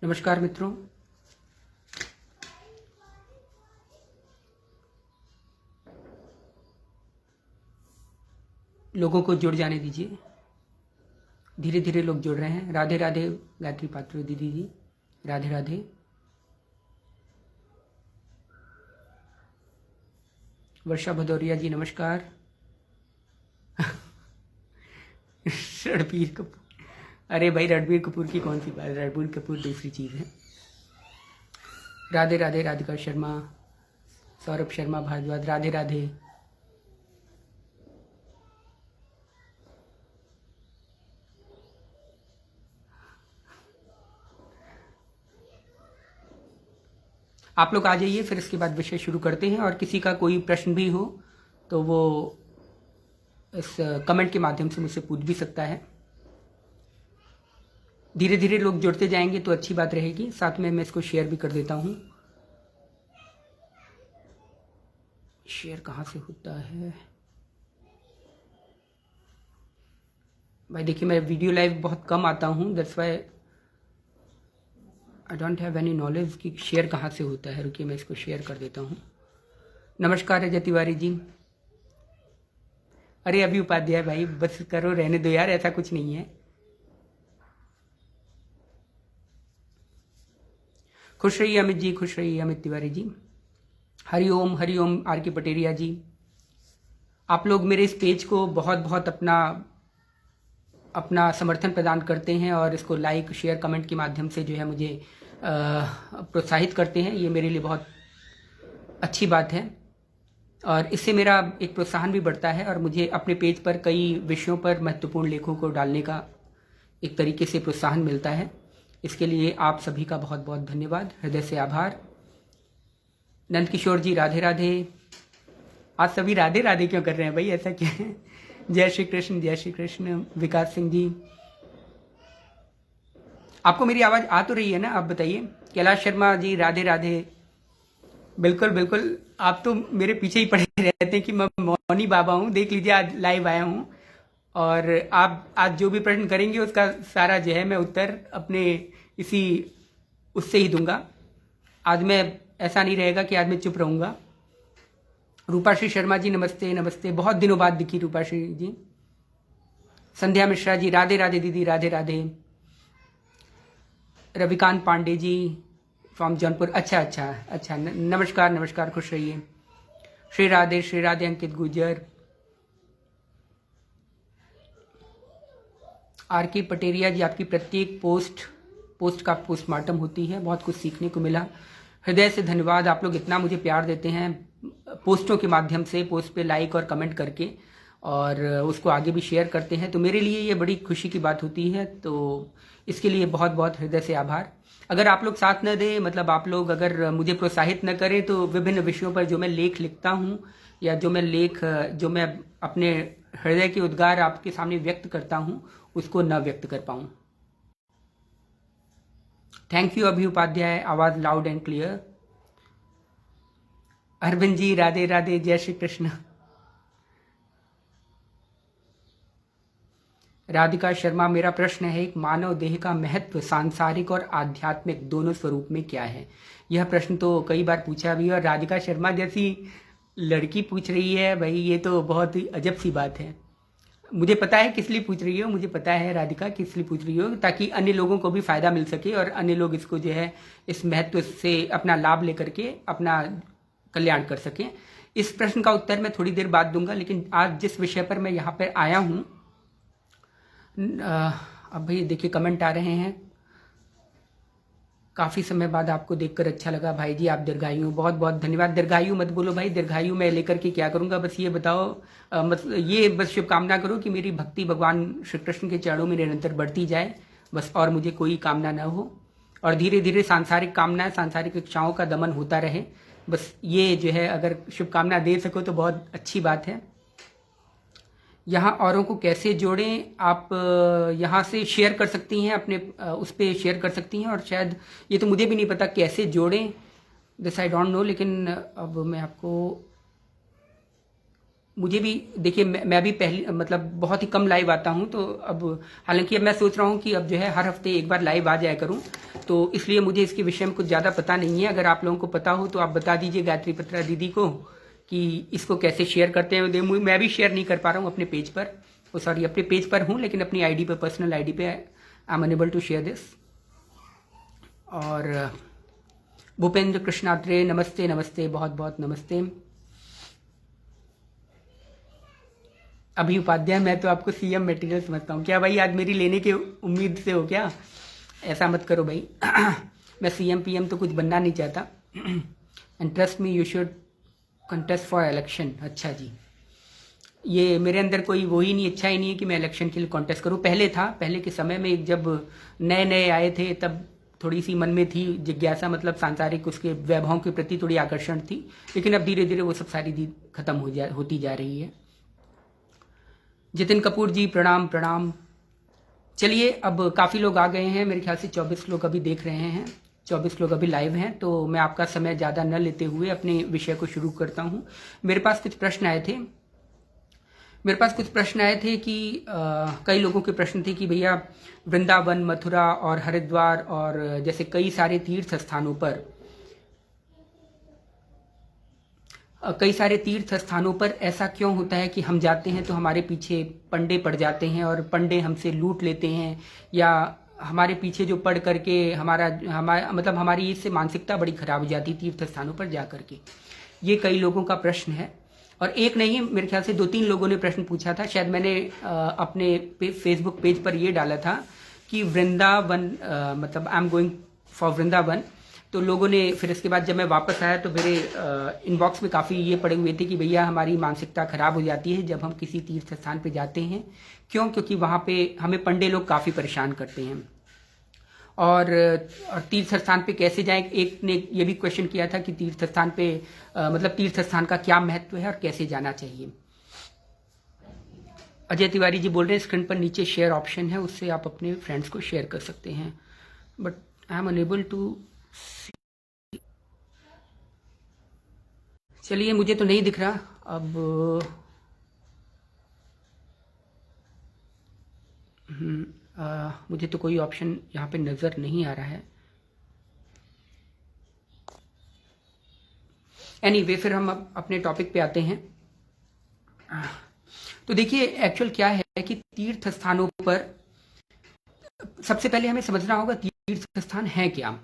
नमस्कार मित्रों, लोगों को जुड़ जाने दीजिए। धीरे धीरे लोग जुड़ रहे हैं। राधे राधे गायत्री पात्र दीदी जी, राधे राधे। वर्षा भदौरिया जी नमस्कार। रणबीर कपूर, अरे भाई रणबीर कपूर की कौन सी बात, रणबीर कपूर दूसरी चीज़ है। राधे राधे राधिका शर्मा, सौरभ शर्मा भारद्वाज, राधे राधे। आप लोग आ जाइए, फिर इसके बाद विषय शुरू करते हैं। और किसी का कोई प्रश्न भी हो तो वो इस कमेंट के माध्यम से मुझसे पूछ भी सकता है। धीरे धीरे लोग जुड़ते जाएंगे तो अच्छी बात रहेगी। साथ में मैं इसको शेयर भी कर देता हूँ। शेयर कहाँ से होता है भाई? देखिए, मैं वीडियो लाइव बहुत कम आता हूँ, that's why I don't have any knowledge कि शेयर कहाँ से होता है। रुकिए, मैं इसको शेयर कर देता हूँ। नमस्कार अजय तिवारी जी। अरे अभी उपाध्याय भाई, बस करो, रहने दो यार, ऐसा कुछ नहीं है। खुश रहिए अमित जी, खुश रहिए अमित तिवारी जी। हरिओम आर के पटेरिया जी। आप लोग मेरे इस पेज को बहुत बहुत अपना समर्थन प्रदान करते हैं और इसको लाइक शेयर कमेंट के माध्यम से जो है मुझे प्रोत्साहित करते हैं। ये मेरे लिए बहुत अच्छी बात है और इससे मेरा एक प्रोत्साहन भी बढ़ता है और मुझे अपने पेज पर कई विषयों पर महत्वपूर्ण लेखों को डालने का एक तरीके से प्रोत्साहन मिलता है। इसके लिए आप सभी का बहुत बहुत धन्यवाद, हृदय से आभार। नंद किशोर जी राधे राधे। आज सभी राधे राधे क्यों कर रहे हैं भाई, ऐसा क्या है? जय श्री कृष्ण, जय श्री कृष्ण। विकास सिंह जी, आपको मेरी आवाज़ आ तो रही है ना? आप बताइए। कैलाश शर्मा जी राधे राधे। बिल्कुल बिल्कुल, आप तो मेरे पीछे ही पड़े रहते हैं कि मैं मौनी बाबा हूँ। देख लीजिए, आज लाइव आया हूँ और आप आज जो भी प्रश्न करेंगे उसका सारा जो है मैं उत्तर अपने इसी उससे ही दूंगा। आज मैं ऐसा नहीं रहेगा कि आज मैं चुप रहूँगा। रूपाश्री शर्मा जी नमस्ते नमस्ते, बहुत दिनों बाद दिखी रूपाश्री जी। संध्या मिश्रा जी राधे राधे दीदी, राधे राधे। रविकांत पांडे जी फ्रॉम जौनपुर, अच्छा, नमस्कार नमस्कार, खुश रहिए। श्री राधे अंकित गुजर। आर के पटेरिया जी, आपकी प्रत्येक पोस्ट का पोस्टमार्टम होती है, बहुत कुछ सीखने को मिला। हृदय से धन्यवाद, आप लोग इतना मुझे प्यार देते हैं पोस्टों के माध्यम से, पोस्ट पे लाइक और कमेंट करके, और उसको आगे भी शेयर करते हैं, तो मेरे लिए ये बड़ी खुशी की बात होती है। तो इसके लिए बहुत बहुत हृदय से आभार। अगर आप लोग साथ न दें, मतलब आप लोग अगर मुझे प्रोत्साहित न करें, तो विभिन्न विषयों पर जो मैं लेख लिखता हूँ या जो मैं अपने हृदय के उद्गार आपके सामने व्यक्त करता हूँ उसको न व्यक्त कर पाऊँ। थैंक यू अभी उपाध्याय, आवाज़ loud and clear. Arvind ji Radhe Radhe, जय श्री कृष्ण। राधिका शर्मा, मेरा प्रश्न है, एक मानव देह का महत्व सांसारिक और आध्यात्मिक दोनों स्वरूप में क्या है? यह प्रश्न तो कई बार पूछा भी, और राधिका शर्मा जैसी लड़की पूछ रही है भाई, ये तो बहुत ही अजब सी बात है। मुझे पता है किस लिए पूछ रही हो, मुझे पता है राधिका किस लिए पूछ रही हो, ताकि अन्य लोगों को भी फायदा मिल सके और अन्य लोग इसको जो है इस महत्व से अपना लाभ लेकर के अपना कल्याण कर सकें। इस प्रश्न का उत्तर मैं थोड़ी देर बाद दूंगा, लेकिन आज जिस विषय पर मैं यहाँ पर आया हूँ, अब भाई देखिए कमेंट आ रहे हैं। काफ़ी समय बाद आपको देखकर अच्छा लगा भाई जी, आप दीर्घायु, बहुत बहुत धन्यवाद। दीर्घायु मत बोलो भाई, दीर्घायु मैं लेकर के क्या करूँगा? बस ये बताओ, ये बस शुभकामना करो कि मेरी भक्ति भगवान श्री कृष्ण के चरणों में निरंतर बढ़ती जाए, बस, और मुझे कोई कामना न हो, और धीरे धीरे सांसारिक कामनाएं, सांसारिक इच्छाओं का दमन होता रहे। बस ये जो है, अगर शुभकामना दे सको तो बहुत अच्छी बात है। यहाँ औरों को कैसे जोड़ें? आप यहाँ से शेयर कर सकती हैं, अपने उस पर शेयर कर सकती हैं, और शायद ये तो मुझे भी नहीं पता कैसे जोड़ें, दिस आई डोंट नो, लेकिन अब मैं आपको मुझे भी देखिए, मैं भी पहले मतलब बहुत ही कम लाइव आता हूं, तो अब हालांकि अब मैं सोच रहा हूं कि अब जो है हर हफ्ते एक बार लाइव आ जाया करूं, तो इसलिए मुझे इसके विषय में कुछ ज़्यादा पता नहीं है। अगर आप लोगों को पता हो तो आप बता दीजिए गायत्री पत्रा दीदी को कि इसको कैसे शेयर करते हैं। मैं भी शेयर नहीं कर पा रहा हूँ अपने पेज पर, सॉरी अपने पेज पर हूँ लेकिन अपनी आईडी पर, पर्सनल आईडी पे I am unable to share this. और भूपेंद्र कृष्णात्रे नमस्ते, नमस्ते, बहुत बहुत नमस्ते। अभी उपाध्याय, मैं तो आपको सीएम मटेरियल समझता हूँ। क्या भाई आज मेरी लेने की उम्मीद से हो क्या? ऐसा मत करो भाई। मैं सीएम पीएम तो कुछ बनना नहीं चाहता। And trust me, you should contest for election. अच्छा जी, ये मेरे अंदर कोई वो ही नहीं, इच्छा ही नहीं है कि मैं इलेक्शन के लिए कॉन्टेस्ट करूँ। पहले था, पहले के समय में जब नए नए आए थे तब थोड़ी सी मन में थी जिज्ञासा, मतलब सांसारिक उसके वैभवों के प्रति थोड़ी आकर्षण थी, लेकिन अब धीरे धीरे वो सब सारी खत्म होती जा रही है। जितिन कपूर जी प्रणाम प्रणाम। चलिए, अब काफ़ी लोग आ गए हैं, मेरे ख्याल से 24 लोग अभी देख रहे हैं, 24 लोग अभी लाइव हैं, तो मैं आपका समय ज़्यादा न लेते हुए अपने विषय को शुरू करता हूँ। मेरे पास कुछ प्रश्न आए थे कि कई लोगों के प्रश्न थे कि भैया वृंदावन, मथुरा और हरिद्वार और जैसे कई सारे तीर्थ स्थानों पर ऐसा क्यों होता है कि हम जाते हैं तो हमारे पीछे पंडे पड़ जाते हैं और पंडे हमसे लूट लेते हैं, या हमारे पीछे जो पढ़ करके मतलब हमारी इससे मानसिकता बड़ी खराब हो जाती तीर्थ स्थानों पर जा करके। ये कई लोगों का प्रश्न है, और एक नहीं, मेरे ख्याल से 2-3 लोगों ने प्रश्न पूछा था। शायद मैंने अपने फेसबुक पेज पर ये डाला था कि वृंदावन, मतलब I am going for Vrindavan. तो लोगों ने फिर इसके बाद जब मैं वापस आया तो मेरे इनबॉक्स में काफ़ी ये पड़े हुए थे कि भैया हमारी मानसिकता खराब हो जाती है जब हम किसी तीर्थ स्थान पे जाते हैं। क्यों? क्योंकि वहाँ पे हमें पंडे लोग काफ़ी परेशान करते हैं। और तीर्थ स्थान पे कैसे जाएं, एक ने ये भी क्वेश्चन किया था कि तीर्थ स्थान पे मतलब तीर्थ स्थान का क्या महत्व है और कैसे जाना चाहिए। अजय तिवारी जी बोल रहे हैं स्क्रीन पर नीचे शेयर ऑप्शन है, उससे आप अपने फ्रेंड्स को शेयर कर सकते हैं, but I am unable to. चलिए, मुझे तो नहीं दिख रहा अब। मुझे तो कोई ऑप्शन यहाँ पे नज़र नहीं आ रहा है। एनीवे, फिर हम अपने टॉपिक पे आते हैं। तो देखिए, एक्चुअल क्या है कि तीर्थ स्थानों पर सबसे पहले हमें समझना होगा तीर्थ स्थान है क्या,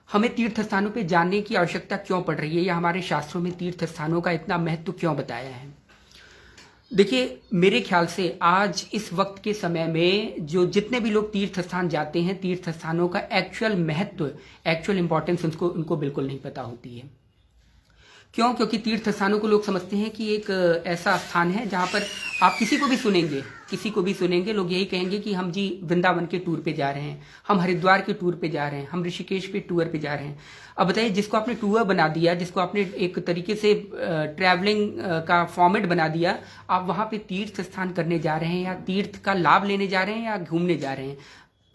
हमें तीर्थ स्थानों पे जाने की आवश्यकता क्यों पड़ रही है, या हमारे शास्त्रों में तीर्थ स्थानों का इतना महत्व क्यों बताया है। देखिए, मेरे ख्याल से आज इस वक्त के समय में जो जितने भी लोग तीर्थ स्थान जाते हैं, तीर्थ स्थानों का एक्चुअल महत्व, एक्चुअल इंपॉर्टेंस उनको बिल्कुल नहीं पता होती है। क्यों? क्योंकि तीर्थ स्थानों को लोग समझते हैं कि एक ऐसा स्थान है जहाँ पर आप किसी को भी सुनेंगे लोग यही कहेंगे कि हम जी वृंदावन के टूर पे जा रहे हैं, हम हरिद्वार के टूर पे जा रहे हैं, हम ऋषिकेश पे टूर पे जा रहे हैं। अब बताइए, जिसको आपने टूर बना दिया, जिसको आपने एक तरीके से ट्रैवलिंग का फॉर्मेट बना दिया, आप वहाँ पे तीर्थ स्थान करने जा रहे हैं या तीर्थ का लाभ लेने जा रहे हैं या घूमने जा रहे हैं।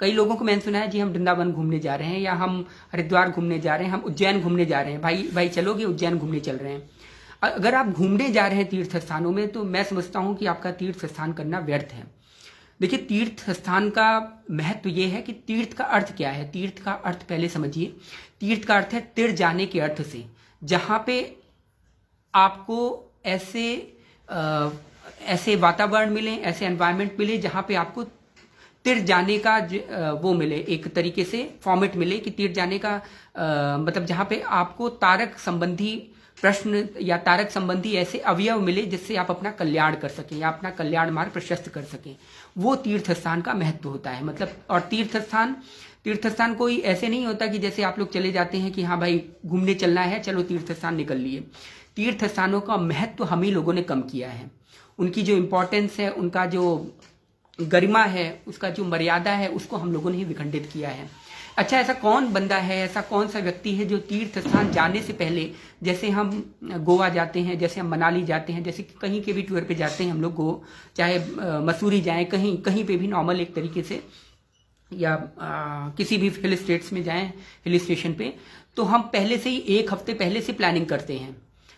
कई लोगों को मैंने सुना है जी हम वृंदावन घूमने जा रहे हैं, या हम हरिद्वार घूमने जा रहे हैं, हम उज्जैन घूमने जा रहे हैं। भाई चलोगे? उज्जैन घूमने चल रहे हैं। अगर आप घूमने जा रहे हैं तीर्थ स्थानों में, तो मैं समझता हूं कि आपका तीर्थ स्थान करना व्यर्थ है। देखिए, तीर्थ स्थान का महत्व यह है कि तीर्थ का अर्थ क्या है। तीर्थ का अर्थ पहले समझिए। तीर्थ का अर्थ है तिर जाने के अर्थ से, जहां पे आपको ऐसे वातावरण मिले, ऐसे एनवायरनमेंट मिले जहां पे आपको तिर जाने का वो मिले, एक तरीके से फॉर्मेट मिले कि तिर जाने का मतलब जहां पे आपको तारक संबंधी प्रश्न या तारक संबंधी ऐसे अवयव मिले जिससे आप अपना कल्याण कर सकें या अपना कल्याण मार्ग प्रशस्त कर सकें। वो तीर्थ स्थान का महत्व होता है। मतलब, और तीर्थ स्थान कोई ऐसे नहीं होता कि जैसे आप लोग चले जाते हैं कि हाँ भाई घूमने चलना है, चलो तीर्थ स्थान निकल लिए। तीर्थ स्थानों का महत्व हम ही लोगों ने कम किया है। उनकी जो इम्पोर्टेंस है, उनका जो गरिमा है, उसका जो मर्यादा है, उसको हम लोगों ने ही विखंडित किया है। अच्छा, ऐसा कौन बंदा है, ऐसा कौन सा व्यक्ति है जो तीर्थ स्थान जाने से पहले, जैसे हम गोवा जाते हैं, जैसे हम मनाली जाते हैं, जैसे कहीं के भी टूर पे जाते हैं हम लोग, चाहे मसूरी जाएं, कहीं पे भी नॉर्मल एक तरीके से, या किसी भी हिल स्टेट्स में जाएं, हिल स्टेशन पे, तो हम पहले से ही 1 हफ्ते पहले से प्लानिंग करते हैं।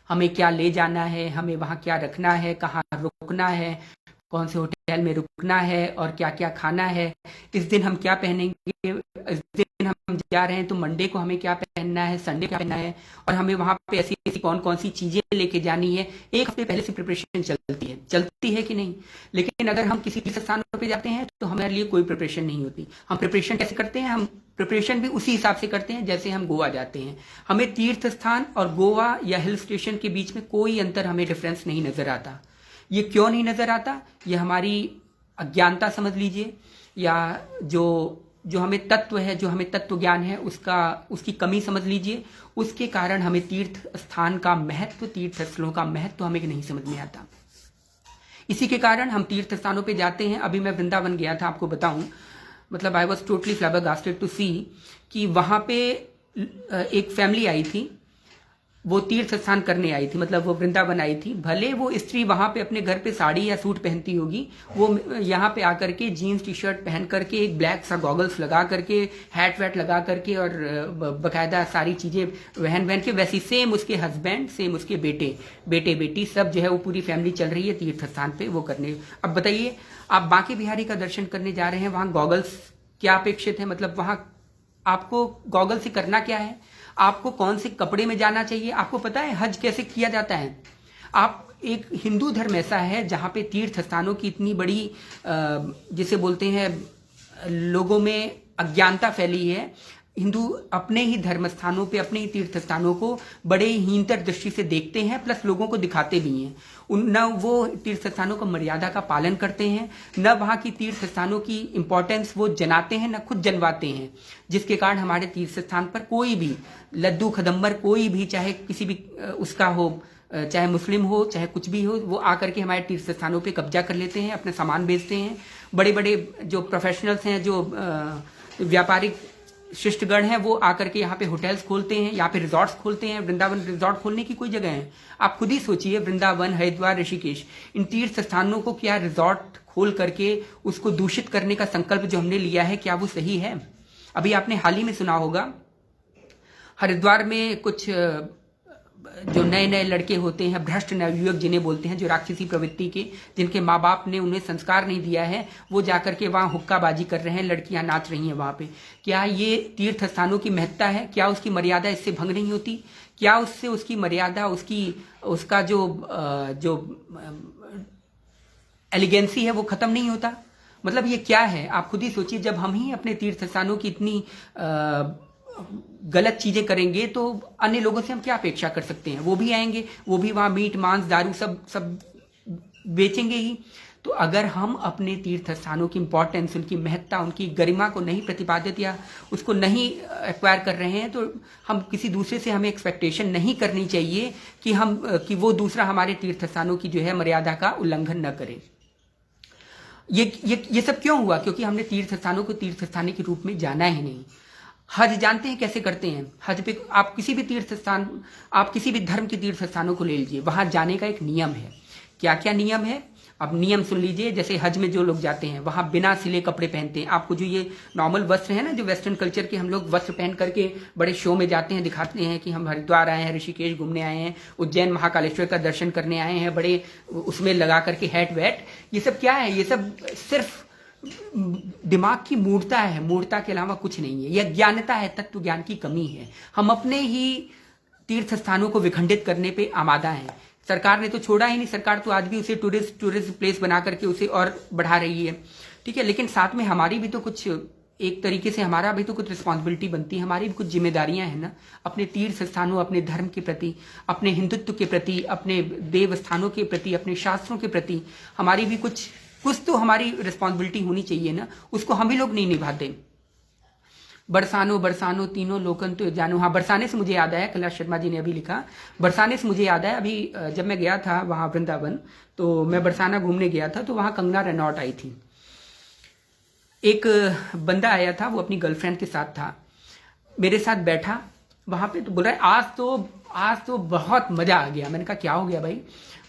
हमें क्या ले जाना है, हमें वहाँ क्या रखना है, कहाँ रुकना है, कौन से होटल में रुकना है और क्या क्या खाना है, इस दिन हम क्या पहनेंगे, इस दिन हम जा रहे हैं तो मंडे को हमें क्या पहनना है, संडे क्या पहनना है, और हमें वहाँ पे ऐसी ऐसी कौन कौन सी चीजें लेके जानी है। एक हफ्ते पहले से प्रिपरेशन चलती है कि नहीं। लेकिन अगर हम किसी तीर्थ स्थानों पे जाते हैं तो हमारे लिए कोई प्रिपरेशन नहीं होती। हम प्रिपरेशन कैसे करते हैं, हम प्रिपरेशन भी उसी हिसाब से करते हैं जैसे हम गोवा जाते हैं। हमें तीर्थ स्थान और गोवा या हिल स्टेशन के बीच में कोई अंतर, हमें डिफरेंस नहीं नजर आता। ये क्यों नहीं नजर आता, ये हमारी अज्ञानता समझ लीजिए, या जो हमें तत्व है, जो हमें तत्व ज्ञान है, उसकी कमी समझ लीजिए। उसके कारण हमें तीर्थ स्थान का महत्व, तीर्थ स्थलों का महत्व हमें नहीं समझ में आता। इसी के कारण हम तीर्थ स्थानों पे जाते हैं। अभी मैं वृंदावन गया था, आपको बताऊं, मतलब I was totally flabbergasted to see कि वहां पे एक फैमिली आई थी, वो तीर्थ स्थान करने आई थी, मतलब वो वृंदावन आई थी। भले वो स्त्री वहां पे अपने घर पे साड़ी या सूट पहनती होगी, वो यहाँ पे आकर के जीन्स टी शर्ट पहन करके, एक ब्लैक सा गॉगल्स लगा करके, हैट वैट लगा करके, और बकायदा सारी चीजें वहन के, वैसी सेम उसके हस्बैंड, सेम उसके बेटे बेटी, सब जो है वो पूरी फैमिली चल रही है तीर्थ स्थान पे वो करने। अब बताइए, आप बांके बिहारी का दर्शन करने जा रहे हैं, वहां गॉगल्स क्या अपेक्षित है, मतलब वहां आपको गॉगल से करना क्या है, आपको कौन से कपड़े में जाना चाहिए। आपको पता है हज कैसे किया जाता है। आप, एक हिंदू धर्म ऐसा है जहां पे तीर्थ स्थानों की इतनी बड़ी जिसे बोलते हैं लोगों में अज्ञानता फैली है। हिंदू अपने ही धर्म स्थानों पे, अपने ही तीर्थ स्थानों को बड़े ही हीनतर दृष्टि से देखते हैं, प्लस लोगों को दिखाते भी हैं। न वो तीर्थ स्थानों का मर्यादा का पालन करते हैं, न वहाँ की तीर्थ स्थानों की इंपॉर्टेंस वो जनाते हैं, न खुद जनवाते हैं, जिसके कारण हमारे तीर्थ स्थान पर कोई भी लद्दू खदम्बर, कोई भी, चाहे किसी भी उसका हो, चाहे मुस्लिम हो, चाहे कुछ भी हो, वो आकर के हमारे तीर्थ स्थानों पे कब्जा कर लेते हैं, अपने सामान बेचते हैं। बड़े बड़े जो प्रोफेशनल्स हैं, जो व्यापारिक शिष्टगण हैं, वो आकर के यहाँ पे होटल्स खोलते हैं, यहाँ पे रिजॉर्ट्स खोलते हैं। वृंदावन रिजॉर्ट खोलने की कोई जगह है? आप खुद ही सोचिए, वृंदावन, हरिद्वार, ऋषिकेश, इन तीर्थ स्थानों को क्या रिजॉर्ट खोल करके उसको दूषित करने का संकल्प जो हमने लिया है, क्या वो सही है? अभी आपने हाल ही में सुना होगा, हरिद्वार में कुछ जो नए नए लड़के होते हैं, भ्रष्ट नवयुवक जिन्हें बोलते हैं, जो राक्षसी प्रवृत्ति के, जिनके माँ बाप ने उन्हें संस्कार नहीं दिया है, वो जाकर के वहाँ हुक्काबाजी कर रहे हैं, लड़कियां नाच रही हैं वहाँ पे। क्या ये तीर्थ स्थानों की महत्ता है? क्या उसकी मर्यादा इससे भंग नहीं होती? क्या उससे उसकी मर्यादा, उसका जो एलिगेंसी है वो खत्म नहीं होता? मतलब ये क्या है? आप खुद ही सोचिए, जब हम ही अपने तीर्थ स्थानों की इतनी गलत चीजें करेंगे तो अन्य लोगों से हम क्या अपेक्षा कर सकते हैं? वो भी आएंगे, वो भी वहां मीट, मांस, दारू सब बेचेंगे ही। तो अगर हम अपने तीर्थ स्थानों की इंपॉर्टेंस, उनकी महत्ता, उनकी गरिमा को नहीं प्रतिपादित या उसको नहीं एक्वायर कर रहे हैं, तो हम किसी दूसरे से, हमें एक्सपेक्टेशन नहीं करनी चाहिए कि वो दूसरा हमारे तीर्थ स्थानों की जो है मर्यादा का उल्लंघन न करे। ये सब क्यों हुआ? क्योंकि हमने तीर्थ स्थानों को तीर्थ स्थान के रूप में जाना ही नहीं। हज जानते हैं कैसे करते हैं? हज पे आप किसी भी तीर्थ स्थान, आप किसी भी धर्म के तीर्थ स्थानों को ले लीजिए, वहां जाने का एक नियम है। क्या क्या नियम है? अब नियम सुन लीजिए। जैसे हज में जो लोग जाते हैं, वहां बिना सिले कपड़े पहनते हैं। आपको जो ये नॉर्मल वस्त्र है ना, जो वेस्टर्न कल्चर के हम लोग वस्त्र पहन करके बड़े शो में जाते हैं, दिखाते हैं कि हम हरिद्वार आए हैं, ऋषिकेश घूमने आए हैं, उज्जैन महाकालेश्वर का दर्शन करने आए हैं, बड़े उसमें लगा करके हैट वैट, ये सब क्या है? ये सब सिर्फ दिमाग की मूर्ता है, मूर्ता के अलावा कुछ नहीं है। यह ज्ञानता है, तत्व ज्ञान की कमी है। हम अपने ही तीर्थ स्थानों को विखंडित करने पे आमादा हैं। सरकार ने तो छोड़ा ही नहीं, सरकार तो आज भी उसे टूरिस्ट प्लेस बना करके उसे और बढ़ा रही है, ठीक है। लेकिन साथ में हमारी भी तो कुछ, एक तरीके से हमारा भी तो कुछ रिस्पॉन्सिबिलिटी बनती है, हमारी भी कुछ जिम्मेदारियां हैं ना, अपने तीर्थ स्थानों, अपने धर्म के प्रति, अपने हिंदुत्व के प्रति, अपने देव स्थानों के प्रति, अपने शास्त्रों के प्रति हमारी भी कुछ तो हमारी रिस्पॉन्सिबिलिटी होनी चाहिए ना। उसको हम ही लोग नहीं निभाते। बरसानो बरसानो तीनों लोकन तो जानो। हाँ, बरसाने से मुझे याद आया, कैलाश शर्मा जी ने अभी लिखा, बरसाने से मुझे याद आया, अभी जब मैं गया था वहां वृंदावन, तो मैं बरसाना घूमने गया था, तो वहां कंगना रनौट आई थी। एक बंदा आया था, वो अपनी गर्लफ्रेंड के साथ था, मेरे साथ बैठा वहां पे, तो बोल रहा है आज तो बहुत मजा आ गया। मैंने कहा क्या हो गया भाई?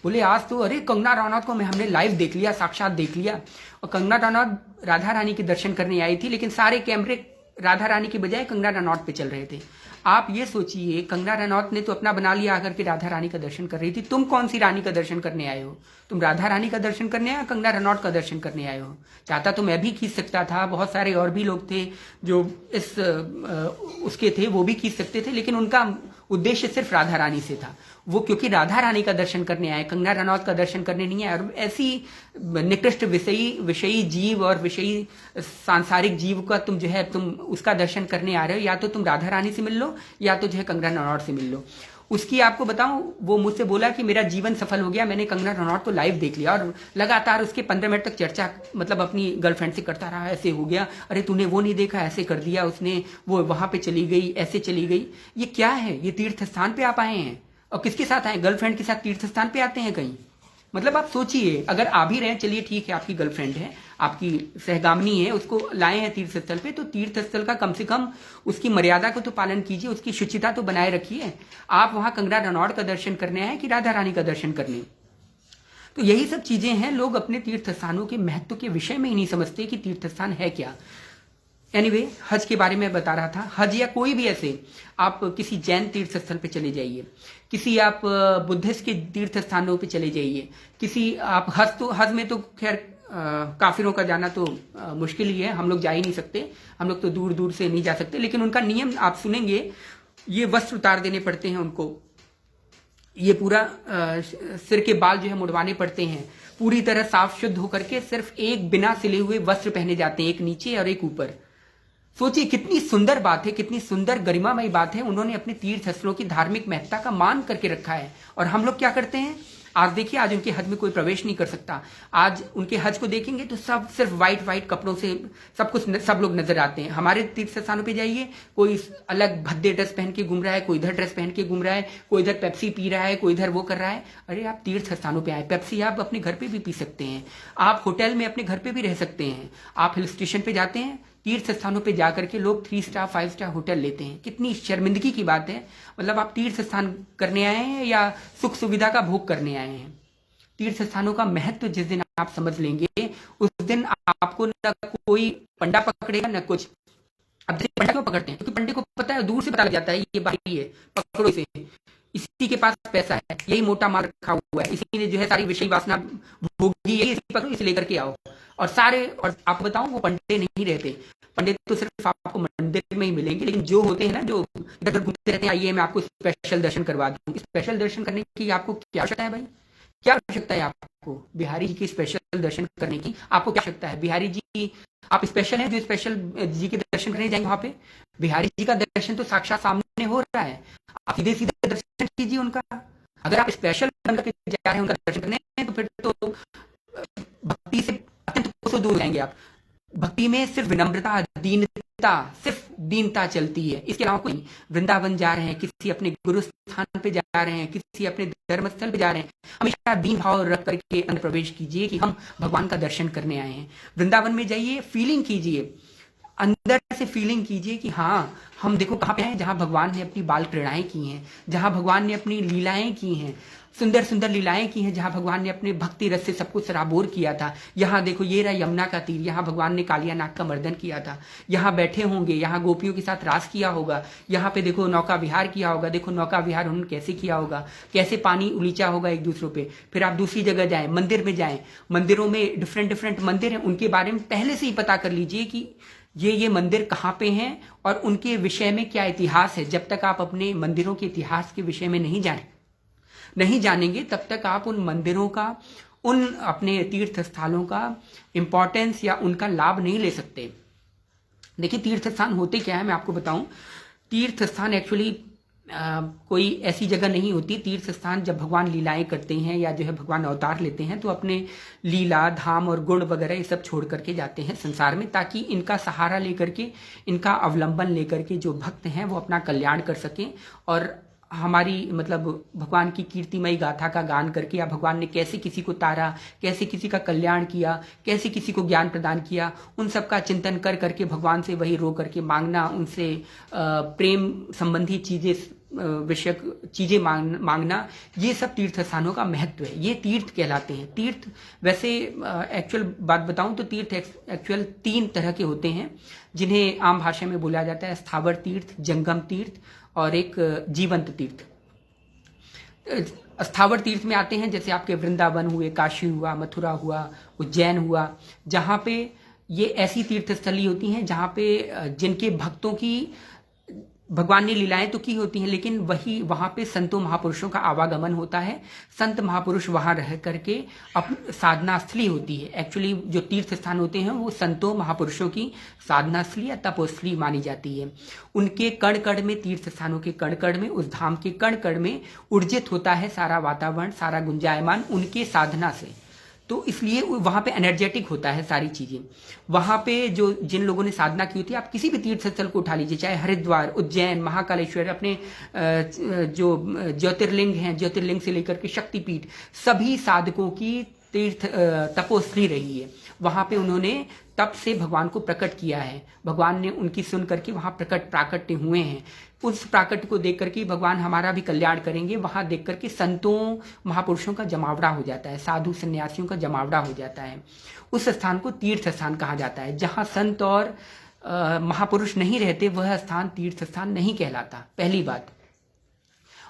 बोले आज तो, अरे कंगना रनौत को हमने लाइव देख लिया, साक्षात देख लिया। और कंगना रनौत राधा रानी के दर्शन करने आई थी, लेकिन सारे कैमरे राधा रानी की बजाय कंगना रनौत पे चल रहे थे। आप ये सोचिए, कंगना रनौत ने तो अपना बना लिया आकर के राधा रानी का दर्शन कर रही थी। तुम कौन सी रानी का दर्शन करने आए हो? तुम राधा रानी का दर्शन करने आए हो, कंगना रनौत का दर्शन करने आए हो? चाहता तो मैं भी खींच सकता था, बहुत सारे और भी लोग थे जो इस उसके थे, वो भी खींच सकते थे, लेकिन उनका उद्देश्य सिर्फ राधा रानी से था। वो क्योंकि राधा रानी का दर्शन करने आए, कंगना रनौत का दर्शन करने नहीं आए। और ऐसी निकृष्ट विषयी जीव और विषयी सांसारिक जीव का तुम जो है तुम उसका दर्शन करने आ रहे हो, या तो तुम राधा रानी से मिल लो या तो जो है कंगना रनौत से मिल लो। उसकी आपको बताऊं, वो मुझसे बोला कि मेरा जीवन सफल हो गया, मैंने कंगना रनौत को लाइव देख लिया। और लगातार उसके 15 मिनट तक चर्चा मतलब अपनी गर्लफ्रेंड से करता रहा, ऐसे हो गया, अरे तूने वो नहीं देखा, ऐसे कर दिया उसने, वो वहां पे चली गई, ऐसे चली गई। ये क्या है? ये तीर्थ स्थान पे आप आए हैं और किसके साथ आए? गर्लफ्रेंड के साथ तीर्थ स्थान पे आते हैं कहीं? मतलब आप सोचिए, अगर आ भी रहे हैं, चलिए ठीक है, आपकी गर्लफ्रेंड है, आपकी सहगामिनी है, उसको लाए हैं तीर्थ स्थल पे, तो तीर्थ स्थल का कम से कम उसकी मर्यादा को तो पालन कीजिए, उसकी शुचिता तो बनाए रखिए। आप वहां कंगना रनौत का दर्शन करने आए कि राधा रानी का दर्शन करने? तो यही सब चीजें हैं, लोग अपने तीर्थ स्थानों के महत्व के विषय में ही नहीं समझते कि तीर्थ स्थान है क्या। एनीवे, हज के बारे में बता रहा था। हज या कोई भी ऐसे, आप किसी जैन तीर्थ स्थल पे चले जाइए, किसी आप बुद्धिस्ट के तीर्थ स्थानों पे चले जाइए, किसी आप हज में तो खैर काफिरों का जाना तो मुश्किल ही है, हम लोग जा ही नहीं सकते, हम लोग तो दूर दूर से नहीं जा सकते। लेकिन उनका नियम आप सुनेंगे, ये वस्त्र उतार देने पड़ते हैं उनको, ये पूरा सिर के बाल जो है मुड़वाने पड़ते हैं, पूरी तरह साफ शुद्ध होकर के सिर्फ एक बिना सिले हुए वस्त्र पहने जाते हैं, एक नीचे और एक ऊपर। सोचिए कितनी सुंदर बात है, कितनी सुंदर गरिमामयी बात है। उन्होंने अपने तीर्थ स्थलों की धार्मिक महत्ता का मान करके रखा है। और हम लोग क्या करते हैं? आज देखिए, आज उनके हज में कोई प्रवेश नहीं कर सकता। आज उनके हज को देखेंगे तो सब सिर्फ व्हाइट कपड़ों से सब कुछ सब लोग नजर आते हैं। हमारे तीर्थ स्थानों पे जाइए, कोई अलग भद्दे ड्रेस पहन के घूम रहा है, कोई इधर ड्रेस पहन के घूम रहा है, कोई इधर पेप्सी पी रहा है, कोई इधर वो कर रहा है। अरे आप तीर्थ स्थानों पे आए, पेप्सी आप अपने घर पे भी पी सकते हैं, आप होटल में अपने घर पे भी रह सकते हैं, आप हिल स्टेशन पे जाते हैं, तीर्थ स्थानों पे जाकर के लोग 3 स्टार 5 स्टार होटल लेते हैं। कितनी शर्मिंदगी की बात है। मतलब आप तीर्थ स्थान करने आए हैं या सुख सुविधा का भोग करने आए हैं? तीर्थ स्थानों का महत्व जिस दिन आप समझ लेंगे, उस दिन आपको न कोई पंडा पकड़ेगा न कुछ। अब पंडा क्यों पकड़ते हैं? क्योंकि पंडे को पता है, दूर से पता लग जाता है ये भाई है, पकड़ो इसे, इसी के पास पैसा है, यही मोटा माल रखा हुआ है, इसी ने जो है सारी विषय वासना भोगी है, इसी पकड़ो, इसे लेकर के आओ। और सारे, और आपको बताऊं, वो पंडे नहीं रहते। पंडित तो सिर्फ आपको मंदिर में ही मिलेंगे, लेकिन जो होते हैं ना, जो इधर घूमते रहते हैं, आइए मैं आपको स्पेशल दर्शन करवा दूं। स्पेशल दर्शन करने की आपको क्या आवश्यकता है भाई? क्या आवश्यकता है आपको बिहारी जी के स्पेशल दर्शन करने की? आपको क्या आवश्यकता है? बिहारी जी आप स्पेशल हैं जो स्पेशल जी के दर्शन करने जाएंगे? वहां पे बिहारी जी का दर्शन तो साक्षात सामने हो रहा है, आप सीधे सीधे दर्शन कीजिए उनका। अगर आप स्पेशल बनकर के जा रहे हैं उनका दर्शन करने, तो फिर तो भक्ति से अत्यंत दूर हो जाएंगे आप। भक्ति में सिर्फ विनम्रता, दीनता, सिर्फ दीनता चलती है, इसके अलावा कोई। वृंदावन जा रहे हैं, किसी अपने गुरु स्थान पे जा रहे हैं, किसी अपने धर्म स्थल पे जा रहे हैं, हमेशा दीन भाव रख करके अंदर प्रवेश कीजिए कि हम भगवान का दर्शन करने आए हैं। वृंदावन में जाइए, फीलिंग कीजिए, अंदर से फीलिंग कीजिए कि हाँ, हम देखो कहाँ पे हैं, जहां भगवान ने अपनी बाल क्रीड़ाएं की हैं, जहां भगवान ने अपनी लीलाएं की हैं, सुंदर सुंदर लीलाएं की हैं, जहां भगवान ने अपने भक्ति रस से सबको सराबोर किया था। यहाँ देखो, ये रहा यमुना का तीर, यहाँ भगवान ने कालिया नाग का मर्दन किया था। यहाँ बैठे होंगे, यहाँ गोपियों के साथ रास किया होगा, यहाँ पे देखो नौका विहार किया होगा, देखो नौका विहार उन्होंने कैसे किया होगा, कैसे पानी उलीचा होगा एक दूसरों पे। फिर आप दूसरी जगह जाएं, मंदिर में जाएं, मंदिरों में डिफरेंट मंदिर हैं, उनके बारे में पहले से ही पता कर लीजिए कि ये मंदिर कहाँ पे हैं और उनके विषय में क्या इतिहास है। जब तक आप अपने मंदिरों के इतिहास के विषय में नहीं जानेंगे, तब तक आप उन मंदिरों का, उन अपने तीर्थ स्थलों का इंपॉर्टेंस या उनका लाभ नहीं ले सकते। देखिए, तीर्थ स्थान होते क्या है मैं आपको बताऊं। तीर्थ स्थान एक्चुअली कोई ऐसी जगह नहीं होती। तीर्थ स्थान जब भगवान लीलाएं करते हैं या जो है भगवान अवतार लेते हैं, तो अपने लीला, धाम और गुण वगैरह ये सब छोड़ करके जाते हैं संसार में, ताकि इनका सहारा लेकर के, इनका अवलंबन लेकर के जो भक्त हैं वो अपना कल्याण कर सकें। और हमारी मतलब भगवान की कीर्तिमयी गाथा का गान करके, या भगवान ने कैसे किसी को तारा, कैसे किसी का कल्याण किया, कैसे किसी को ज्ञान प्रदान किया, उन सब का चिंतन कर करके भगवान से वही रो करके मांगना, उनसे प्रेम संबंधी चीजें, विषयक चीजें मांगना, ये सब तीर्थ स्थानों का महत्व है। ये तीर्थ कहलाते हैं। तीर्थ वैसे एक्चुअल बात बताऊं तो तीर्थ एक्चुअल 3 तरह के होते हैं, जिन्हें आम भाषा में बोला जाता है स्थावर तीर्थ, जंगम तीर्थ और एक जीवंत तीर्थ। स्थावर तीर्थ में आते हैं जैसे आपके वृंदावन हुए, काशी हुआ, मथुरा हुआ, उज्जैन हुआ, जहाँ पे ये ऐसी तीर्थस्थली होती हैं जहाँ पे जिनके भक्तों की भगवान ने लीलाएं तो की होती हैं, लेकिन वही वहाँ पे संतों महापुरुषों का आवागमन होता है। संत महापुरुष वहाँ रह करके साधना स्थली होती है। एक्चुअली जो तीर्थ स्थान होते हैं वो संतों महापुरुषों की साधना स्थली या तपोस्थली मानी जाती है। उनके कण कण में, तीर्थ स्थानों के कण कण में, उस धाम के कण कण में ऊर्जित होता है सारा वातावरण, सारा गुंजायमान उनके साधना से। तो इसलिए वहाँ पे एनर्जेटिक होता है सारी चीज़ें। वहाँ पे जो जिन लोगों ने साधना की होती है, आप किसी भी तीर्थ स्थल को उठा लीजिए, चाहे हरिद्वार, उज्जैन, महाकालेश्वर, अपने जो ज्योतिर्लिंग हैं, ज्योतिर्लिंग से लेकर के शक्तिपीठ, सभी साधकों की तीर्थ तपोस्थली रही है। वहाँ पे उन्होंने तप से भगवान को प्रकट किया है। भगवान ने उनकी सुन करके वहाँ प्राकट्य हुए हैं। उस प्राकट्य को देख करके भगवान हमारा भी कल्याण करेंगे। वहाँ देख करके संतों महापुरुषों का जमावड़ा हो जाता है, साधु सन्यासियों का जमावड़ा हो जाता है। उस स्थान को तीर्थ स्थान कहा जाता है। जहाँ संत और महापुरुष नहीं रहते वह स्थान तीर्थ स्थान नहीं कहलाता, पहली बात।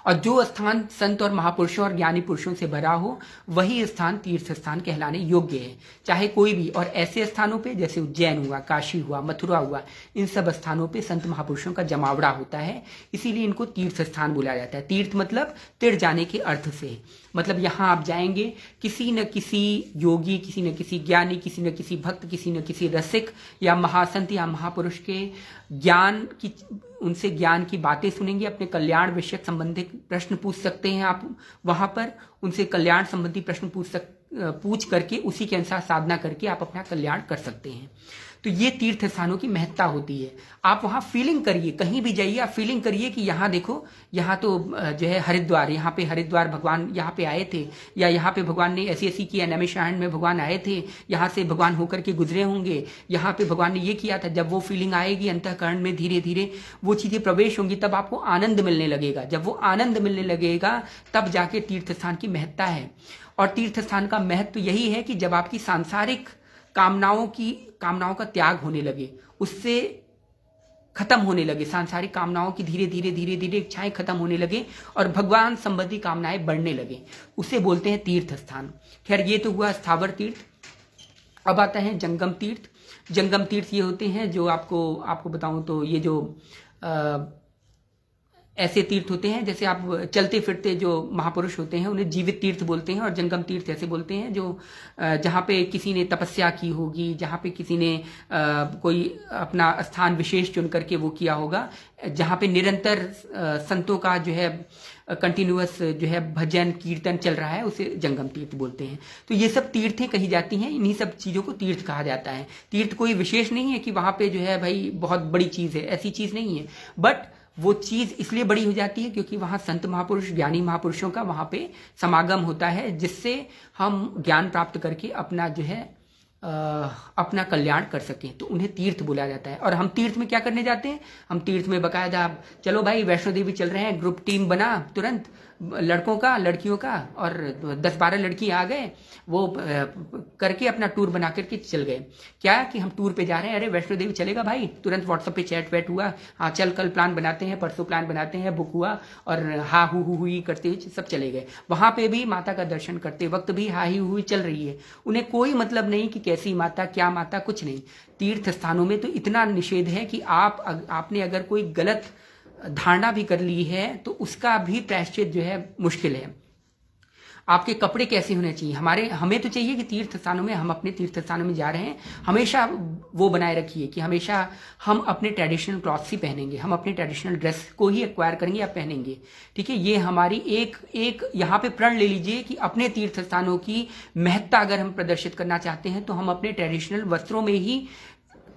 और जो स्थान संत और महापुरुषों और ज्ञानी पुरुषों से भरा हो वही स्थान तीर्थ स्थान कहलाने योग्य है, चाहे कोई भी। और ऐसे स्थानों पे जैसे उज्जैन हुआ, काशी हुआ, मथुरा हुआ, इन सब स्थानों पे संत महापुरुषों का जमावड़ा होता है, इसीलिए इनको तीर्थ स्थान बोला जाता है। तीर्थ मतलब तिर जाने के अर्थ से, मतलब यहाँ आप जाएंगे, किसी न किसी योगी, किसी न किसी ज्ञानी, किसी न किसी भक्त, किसी न किसी रसिक या महासंत या महापुरुष के ज्ञान की, उनसे ज्ञान की बातें सुनेंगे। अपने कल्याण विषयक संबंधित प्रश्न पूछ सकते हैं आप वहां पर, उनसे कल्याण संबंधी प्रश्न पूछ करके उसी के अनुसार साधना करके आप अपना कल्याण कर सकते हैं। तो ये तीर्थ स्थानों की महत्ता होती है। आप वहाँ फीलिंग करिए, कहीं भी जाइए आप फीलिंग करिए कि यहाँ देखो, यहाँ तो जो है हरिद्वार, यहाँ पे हरिद्वार भगवान यहाँ पे आए थे, या यहाँ पे भगवान ने ऐसी ऐसी किया, नैमिषारण्य में भगवान आए थे, यहाँ से भगवान होकर के गुजरे होंगे, यहाँ पे भगवान ने ये किया था। जब वो फीलिंग आएगी अंतःकरण में, धीरे धीरे वो चीज़ें प्रवेश होंगी, तब आपको आनंद मिलने लगेगा। जब वो आनंद मिलने लगेगा तब जाके तीर्थ स्थान की महत्ता है। और तीर्थ स्थान का महत्व यही है कि जब आपकी सांसारिक कामनाओं का त्याग होने लगे, उससे खत्म होने लगे, सांसारिक कामनाओं की धीरे धीरे इच्छाएं खत्म होने लगे और भगवान संबंधी कामनाएं बढ़ने लगे, उसे बोलते हैं तीर्थ स्थान। खैर ये तो हुआ स्थावर तीर्थ। अब आता है जंगम तीर्थ। जंगम तीर्थ ये होते हैं जो आपको बताऊं तो ये जो ऐसे तीर्थ होते हैं, जैसे आप चलते फिरते जो महापुरुष होते हैं उन्हें जीवित तीर्थ बोलते हैं। और जंगम तीर्थ ऐसे बोलते हैं जो जहाँ पे किसी ने तपस्या की होगी, जहाँ पे किसी ने कोई अपना स्थान विशेष चुन करके वो किया होगा, जहाँ पे निरंतर संतों का जो है कंटिन्यूअस जो है भजन कीर्तन चल रहा है, उसे जंगम तीर्थ बोलते हैं। तो ये सब तीर्थें कही जाती हैं, इन्हीं सब चीज़ों को तीर्थ कहा जाता है। तीर्थ कोई विशेष नहीं है कि वहाँ पे जो है भाई बहुत बड़ी चीज़ है, ऐसी चीज़ नहीं है। बट वो चीज़ इसलिए बड़ी हो जाती है क्योंकि वहाँ संत महापुरुष, ज्ञानी महापुरुषों का वहाँ पे समागम होता है, जिससे हम ज्ञान प्राप्त करके अपना जो है अपना कल्याण कर सकें। तो उन्हें तीर्थ बोला जाता है। और हम तीर्थ में क्या करने जाते हैं? हम तीर्थ में बकायदा चलो भाई वैष्णो देवी चल रहे हैं, ग्रुप टीम बना तुरंत, लड़कों का लड़कियों का, और 10-12 लड़की आ गए, वो करके अपना टूर बना करके चल गए। क्या कि हम टूर पे जा रहे हैं, अरे वैष्णो देवी चलेगा भाई, तुरंत व्हाट्सएप पे चैट वैट हुआ, हाँ चल कल प्लान बनाते हैं, परसों प्लान बनाते हैं, बुक हुआ, और हा हु हुई करते हुए सब चले गए। वहाँ पे भी माता का दर्शन करते वक्त भी हा ही हुई चल रही है, उन्हें कोई मतलब नहीं कि कैसी माता, क्या माता, कुछ नहीं। तीर्थ स्थानों में तो इतना निषेध है कि आपने अगर कोई गलत धारणा भी कर ली है तो उसका भी प्रायश्चित जो है मुश्किल है। आपके कपड़े कैसे होने चाहिए? हमें तो चाहिए कि तीर्थ स्थानों में, हम अपने तीर्थ स्थानों में जा रहे हैं, हमेशा वो बनाए रखिए कि हमेशा हम अपने ट्रेडिशनल क्लॉथ्स ही पहनेंगे, हम अपने ट्रेडिशनल ड्रेस को ही एक्वायर करेंगे या पहनेंगे। ठीक है, ये हमारी एक यहाँ पे प्रण ले लीजिए कि अपने तीर्थ स्थानों की महत्ता अगर हम प्रदर्शित करना चाहते हैं तो हम अपने ट्रेडिशनल वस्त्रों में ही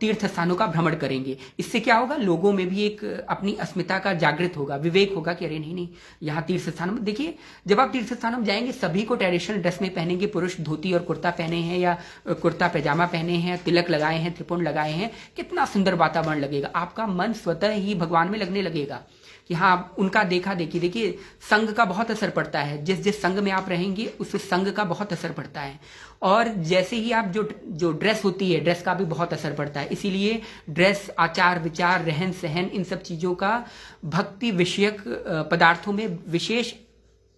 तीर्थ स्थानों का भ्रमण करेंगे। इससे क्या होगा, लोगों में भी एक अपनी अस्मिता का जागृत होगा, विवेक होगा कि अरे नहीं, यहाँ तीर्थ स्थानों में देखिए, जब आप तीर्थ स्थानों में जाएंगे सभी को ट्रेडिशनल ड्रेस में पहनेंगे, पुरुष धोती और कुर्ता पहने हैं या कुर्ता पैजामा पहने हैं, तिलक लगाए हैं, त्रिपुंड लगाए हैं, कितना सुंदर वातावरण लगेगा, आपका मन स्वतः ही भगवान में लगने लगेगा। कि हाँ उनका देखा देखी। देखिए संघ का बहुत असर पड़ता है, जिस जिस संघ में आप रहेंगे उस संघ का बहुत असर पड़ता है। और जैसे ही आप जो ड्रेस होती है, ड्रेस का भी बहुत असर पड़ता है। इसीलिए ड्रेस, आचार विचार, रहन सहन, इन सब चीज़ों का भक्ति विषयक पदार्थों में विशेष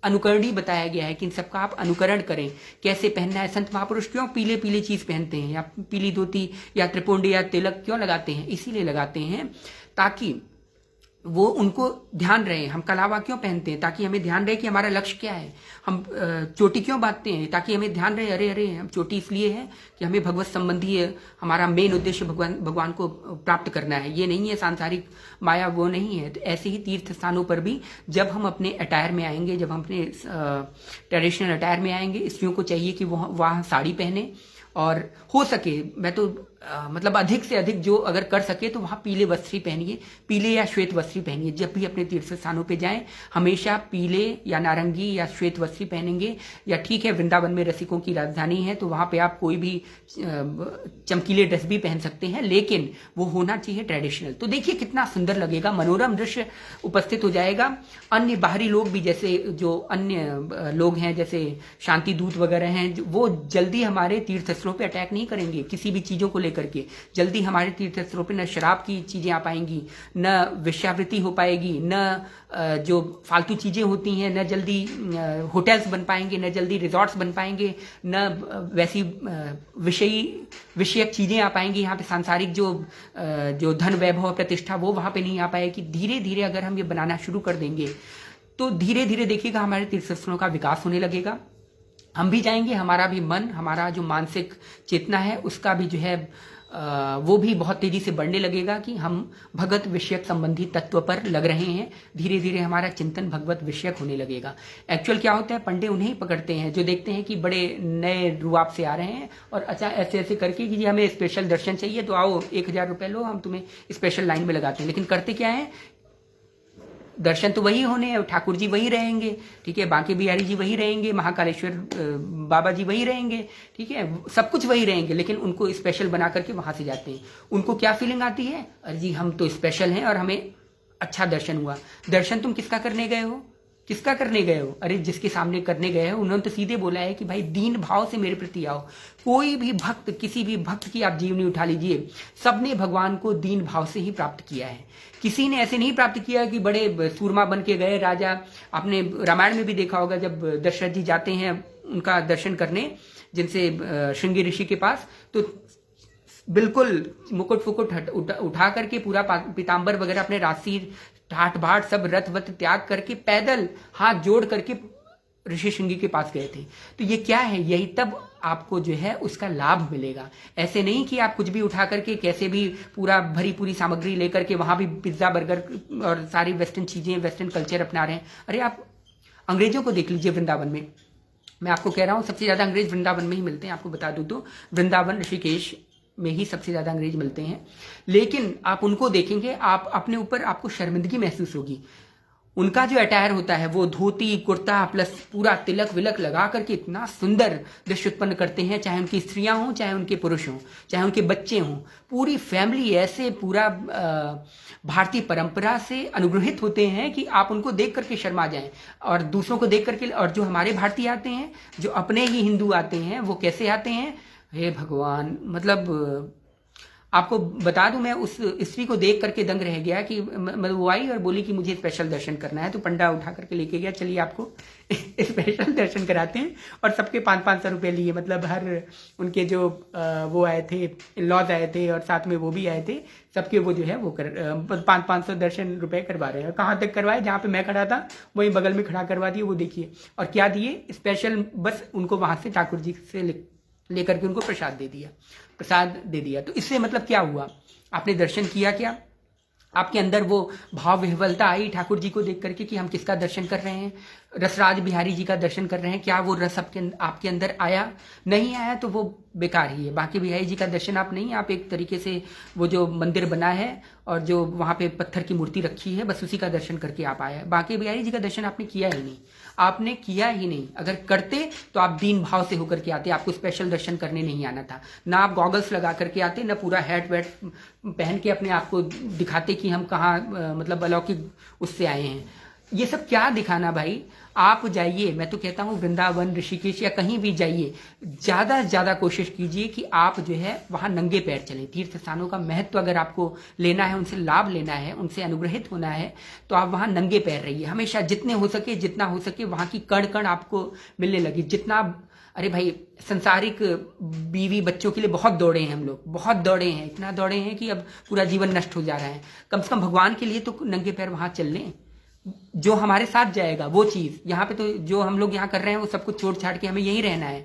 अनुकरणी बताया गया है कि इन सबका आप अनुकरण करें। कैसे पहनना है। संत महापुरुष क्यों पीले पीले चीज़ पहनते हैं, या पीली धोती या त्रिपुंडी या तिलक क्यों लगाते हैं? इसीलिए लगाते हैं ताकि वो उनको ध्यान रहे। हम कलावा क्यों पहनते हैं? ताकि हमें ध्यान रहे कि हमारा लक्ष्य क्या है। हम चोटी क्यों बांधते हैं? ताकि हमें ध्यान रहे, अरे अरे हम चोटी इसलिए है कि हमें भगवत संबंधी हमारा मेन उद्देश्य भगवान को प्राप्त करना है। ये नहीं है सांसारिक माया, वो नहीं है। तो ऐसे ही तीर्थ स्थानों पर भी जब हम अपने अटायर में आएंगे, जब हम अपने ट्रेडिशनल अटायर में आएंगे, स्त्रियों को चाहिए कि वो वहाँ साड़ी पहने, और हो सके मैं तो मतलब अधिक से अधिक जो अगर कर सके तो वहाँ पीले वस्त्र ही पहनिए, पीले या श्वेत वस्त्र ही पहनिए। जब भी अपने तीर्थ स्थानों पे जाएं हमेशा पीले या नारंगी या श्वेत वस्त्र ही पहनेंगे। या ठीक है वृंदावन में रसिकों की राजधानी है तो वहाँ पे आप कोई भी चमकीले ड्रेस भी पहन सकते हैं, लेकिन वो होना चाहिए ट्रेडिशनल। तो देखिए कितना सुंदर लगेगा, मनोरम दृश्य उपस्थित हो जाएगा। अन्य बाहरी लोग भी, जैसे जो अन्य लोग हैं जैसे शांति दूत वगैरह हैं, वो जल्दी हमारे तीर्थ स्थलों पे अटैक नहीं करेंगे किसी भी चीज़ों को करके। जल्दी हमारे तीर्थ स्थलों पे न शराब की चीजें आ पाएंगी, न वेश्यावृत्ति हो पाएगी, न जो फालतू चीजें होती हैं, न जल्दी होटल्स बन पाएंगे, न जल्दी रिजॉर्ट्स बन पाएंगे, न वैसी विषयक चीजें आ पाएंगी। यहाँ पे सांसारिक जो धन वैभव प्रतिष्ठा वो वहां पे नहीं आ पाएगी। धीरे धीरे अगर हम ये बनाना शुरू कर देंगे तो धीरे धीरे देखिएगा हमारे तीर्थ स्थलों का विकास होने लगेगा। हम भी जाएंगे, हमारा भी मन, हमारा जो मानसिक चेतना है उसका भी जो है वो भी बहुत तेजी से बढ़ने लगेगा कि हम भगवत विषयक संबंधी तत्व पर लग रहे हैं। धीरे धीरे हमारा चिंतन भगवत विषयक होने लगेगा। एक्चुअल क्या होता है, पंडे उन्हें ही पकड़ते हैं जो देखते हैं कि बड़े नए रुआब से आ रहे हैं और अच्छा ऐसे ऐसे करके कि जी हमें स्पेशल दर्शन चाहिए तो आओ 1000 रुपये लो, हम तुम्हें स्पेशल लाइन में लगाते हैं। लेकिन करते क्या है, दर्शन तो वही होने हैं, ठाकुर जी वही रहेंगे, ठीक है, बांके बिहारी जी वही रहेंगे, महाकालेश्वर बाबा जी वही रहेंगे, ठीक है, सब कुछ वही रहेंगे, लेकिन उनको स्पेशल बना करके वहां से जाते हैं। उनको क्या फीलिंग आती है, अरे जी हम तो स्पेशल हैं और हमें अच्छा दर्शन हुआ। दर्शन तुम किसका करने गए हो, किसका करने गए हो? अरे जिसके सामने करने गए हो उन्होंने तो सीधे बोला है कि भाई दीन भाव से मेरे प्रति आओ। कोई भी भक्त, किसी भी भक्त की आप जीवनी उठा लीजिए, सबने भगवान को दीन भाव से ही प्राप्त किया है। किसी ने ऐसे नहीं प्राप्त किया कि बड़े सूरमा बन के गए राजा। आपने रामायण में भी देखा होगा जब दशरथ जी जाते हैं उनका दर्शन करने, जिनसे श्रृंगी ऋषि के पास, तो बिल्कुल मुकुट फुकुट उठा करके पूरा पीताम्बर वगैरह अपने राशि ठाट बाट सब रथ वत त्याग करके पैदल हाथ जोड़ करके ऋषि श्रृंगी के पास गए थे। तो ये क्या है, यही तब आपको जो है उसका लाभ मिलेगा। ऐसे नहीं कि आप कुछ भी उठा करके कैसे भी पूरा भरी पूरी सामग्री लेकर के वहां भी पिज्जा बर्गर और सारी वेस्टर्न चीजें, वेस्टर्न कल्चर अपना रहे हैं। अरे आप अंग्रेजों को देख लीजिए वृंदावन में, मैं आपको कह रहा हूँ सबसे ज्यादा अंग्रेज वृंदावन में ही मिलते हैं। आपको बता दूं तो वृंदावन ऋषिकेश में ही सबसे ज्यादा अंग्रेज मिलते हैं। लेकिन आप उनको देखेंगे, आप अपने ऊपर आपको शर्मिंदगी महसूस होगी। उनका जो अटायर होता है वो धोती कुर्ता प्लस पूरा तिलक विलक लगा करके इतना सुंदर दृश्य उत्पन्न करते हैं, चाहे उनकी स्त्रियां हों, चाहे उनके पुरुष हों, चाहे उनके बच्चे हों, पूरी फैमिली ऐसे पूरा भारतीय परंपरा से अनुग्रहित होते हैं कि आप उनको देख करके शर्मा जाएं। और दूसरों को देख करके, और जो हमारे भारतीय आते हैं, जो अपने ही हिंदू आते हैं, वो कैसे आते हैं, हे भगवान, मतलब आपको बता दूं मैं उस स्त्री को देख करके दंग रह गया कि मतलब वो आई और बोली कि मुझे स्पेशल दर्शन करना है। तो पंडा उठा करके लेके गया, चलिए आपको स्पेशल दर्शन कराते हैं। और सबके 500-500 रुपये लिए, मतलब हर उनके जो वो आए थे, लॉज आए थे और साथ में वो भी आए थे, सबके वो जो है वो 500-500 दर्शन रुपए करवा रहे हैं। कहाँ तक करवाए, जहाँ पे मैं खड़ा था वहीं बगल में खड़ा करवा दिए। वो देखिए, और क्या दिए, स्पेशल बस उनको वहां से ठाकुर जी से लेकर के उनको प्रसाद दे दिया। तो इससे मतलब क्या हुआ, आपने दर्शन किया क्या, आपके अंदर वो भाव विह्वलता आई ठाकुर जी को देख करके कि हम किसका दर्शन कर रहे हैं, रसराज बिहारी जी का दर्शन कर रहे हैं। क्या वो रस आपके अंदर आया? नहीं आया तो वो बेकार ही है। बाकी बिहारी जी का दर्शन आप नहीं, आप एक तरीके से वो जो मंदिर बना है और जो वहाँ पे पत्थर की मूर्ति रखी है, बस उसी का दर्शन करके आप आए हैं। बाकी बिहारी जी का दर्शन आपने किया ही नहीं, आपने किया ही नहीं। अगर करते तो आप दीन भाव से होकर के आते, आपको स्पेशल दर्शन करने नहीं आना था। ना आप गॉगल्स लगा करके आते, ना पूरा हैट वैट पहन के अपने आप को दिखाते कि हम कहाँ मतलब अलौकिक उससे आए हैं। ये सब क्या दिखाना भाई। आप जाइए, मैं तो कहता हूँ वृंदावन, ऋषिकेश या कहीं भी जाइए, ज़्यादा से ज़्यादा कोशिश कीजिए कि आप जो है वहाँ नंगे पैर चलें। तीर्थ स्थानों का महत्व अगर आपको लेना है, उनसे लाभ लेना है, उनसे अनुग्रहित होना है, तो आप वहाँ नंगे पैर रहिए हमेशा। जितने हो सके, जितना हो सके वहाँ की कण कण आपको मिलने लगी। जितना, अरे भाई, संसारिक बीवी बच्चों के लिए बहुत दौड़े हैं हम लोग, बहुत दौड़े हैं, इतना दौड़े हैं कि अब पूरा जीवन नष्ट हो जा रहा है। कम से कम भगवान के लिए तो नंगे पैर वहाँ चल लें। जो हमारे साथ जाएगा वो चीज़, यहाँ पे तो जो हम लोग यहाँ कर रहे हैं वो सब कुछ छोड़ छाड़ के हमें यहीं रहना है।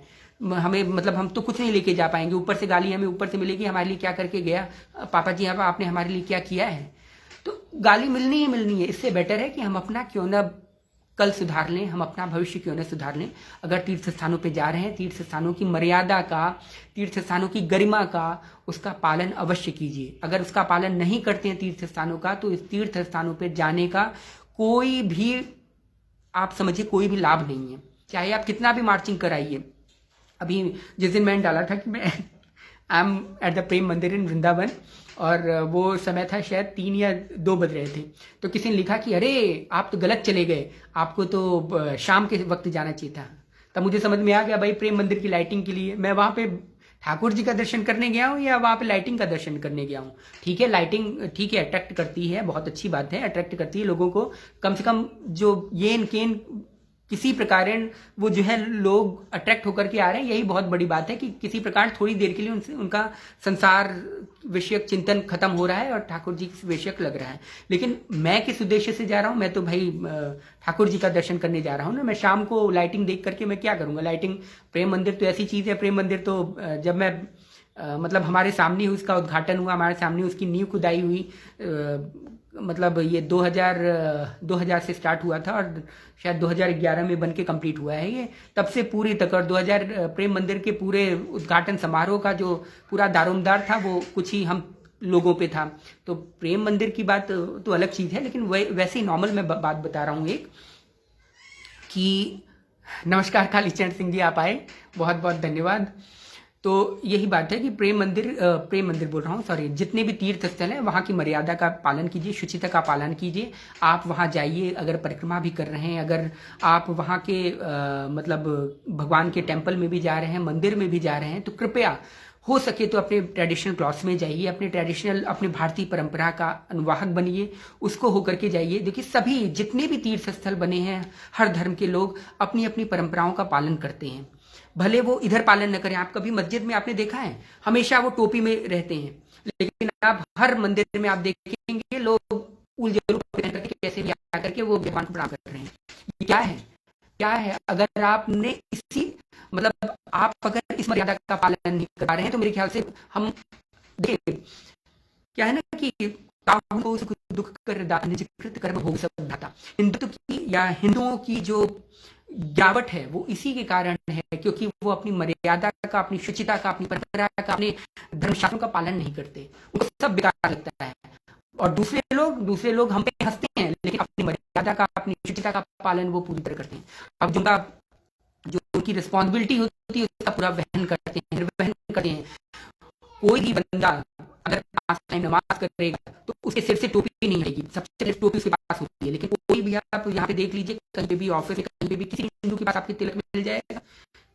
हमें मतलब हम तो कुछ नहीं लेके जा पाएंगे, ऊपर से गाली हमें ऊपर से मिलेगी, हमारे लिए क्या करके गया पापा जी, अब आपने हमारे लिए क्या किया है। तो गाली मिलनी ही मिलनी है। इससे बेटर है कि हम अपना क्यों ना कल सुधार लें, हम अपना भविष्य क्यों ना सुधार लें। अगर तीर्थ स्थानों पे जा रहे हैं, तीर्थ स्थानों की मर्यादा का, तीर्थ स्थानों की गरिमा का, उसका पालन अवश्य कीजिए। अगर उसका पालन नहीं करते हैं तीर्थ स्थानों का, तो इस तीर्थ स्थानों पे जाने का कोई भी, आप समझिए, कोई भी लाभ नहीं है। चाहे आप कितना भी मार्चिंग कराइए। अभी जिस दिन मैंने डाला था कि मैं आई एम एट द प्रेम मंदिर इन वृंदावन, और वो समय था शायद 3 या 2 बज रहे थे, तो किसी ने लिखा कि अरे आप तो गलत चले गए, आपको तो शाम के वक्त जाना चाहिए था। तब मुझे समझ में आ गया भाई, प्रेम मंदिर की लाइटिंग के लिए मैं वहाँ पे ठाकुर जी का दर्शन करने गया हूँ या वहाँ पे लाइटिंग का दर्शन करने गया हूँ। ठीक है, लाइटिंग ठीक है, अट्रैक्ट करती है, बहुत अच्छी बात है, अट्रैक्ट करती है लोगों को। कम से कम जो येन केन किसी प्रकार वो जो है लोग अट्रैक्ट होकर के आ रहे हैं, यही बहुत बड़ी बात है कि किसी प्रकार थोड़ी देर के लिए उनसे उनका संसार विषयक चिंतन खत्म हो रहा है और ठाकुर जी विषयक लग रहा है। लेकिन मैं किस उद्देश्य से जा रहा हूँ, मैं तो भाई ठाकुर जी का दर्शन करने जा रहा हूँ ना। मैं शाम को लाइटिंग देख करके मैं क्या करूँगा। लाइटिंग, प्रेम मंदिर तो ऐसी चीज़ है, प्रेम मंदिर तो जब मैं मतलब हमारे सामने उसका उद्घाटन हुआ, हमारे सामने उसकी नींव खुदाई हुई, मतलब ये 2000 से स्टार्ट हुआ था और शायद 2011 में बन के कंप्लीट हुआ है ये। तब से पूरी तक, और 2000 प्रेम मंदिर के पूरे उद्घाटन समारोह का जो पूरा दारोमदार था वो कुछ ही हम लोगों पे था। तो प्रेम मंदिर की बात तो अलग चीज़ है, लेकिन वैसे ही नॉर्मल मैं बात बता रहा हूँ एक, कि नमस्कार कालीचरण सिंह जी, आप आए, बहुत बहुत धन्यवाद। तो यही बात है कि प्रेम मंदिर बोल रहा हूँ, सॉरी, जितने भी तीर्थ स्थल हैं वहाँ की मर्यादा का पालन कीजिए, शुचिता का पालन कीजिए। आप वहाँ जाइए, अगर परिक्रमा भी कर रहे हैं, अगर आप वहाँ के मतलब भगवान के टेम्पल में भी जा रहे हैं, मंदिर में भी जा रहे हैं, तो कृपया हो सके तो अपने ट्रेडिशनल क्लॉथ्स में जाइए, अपने भारतीय परंपरा का अनुवाहक बनिए, उसको होकर के जाइए। देखिए, सभी जितने भी तीर्थ स्थल बने हैं, हर धर्म के लोग अपनी अपनी परंपराओं का पालन करते हैं, भले वो इधर पालन न करें। आप कभी मस्जिद में आपने देखा है, हमेशा वो टोपी में रहते हैं, लेकिन आप हर मंदिर में आप देखेंगे लोग उल जलूल पहन करके कैसे भी आकर के वो भगवान को प्रणाम कर रहे हैं। ये क्या है, क्या है? अगर आपने इसी मतलब आप अगर इस मर्यादा का पालन नहीं कर पा रहे हैं, तो मेरे ख्याल से हम देखिए, क्या है ना कि काहुं सुख दुख कर निजकृत कर्म भोग सब दाता। हिंदुत्व की या हिंदुओं की जो गिरावट है वो इसी के कारण है, क्योंकि वो अपनी मर्यादा का, अपनी शुचिता का, अपनी परंपरा का, अपने धर्मशास्त्रों का पालन नहीं करते, उनको सब बेकार लगता है। और दूसरे लोग हम पे हंसते हैं, लेकिन अपनी मर्यादा का, अपनी शुचिता का पालन वो पूरी तरह करते हैं। अब जो उनकी रिस्पॉन्सिबिलिटी होती है उसका पूरा वहन करते हैं, निर्वहन करते हैं। कोई भी बंदा अगर 5 टाइम नमाज करेगा तो उसके सिर से टोपी नहीं आएगी, सबसे पहले टोपी उसके पास होती है। लेकिन कोई भी आप यहाँ पे देख लीजिए, कहीं पे भी ऑफिस में, कहीं पे भी किसी हिंदू के पास आपके तिलक मिल जाएगा,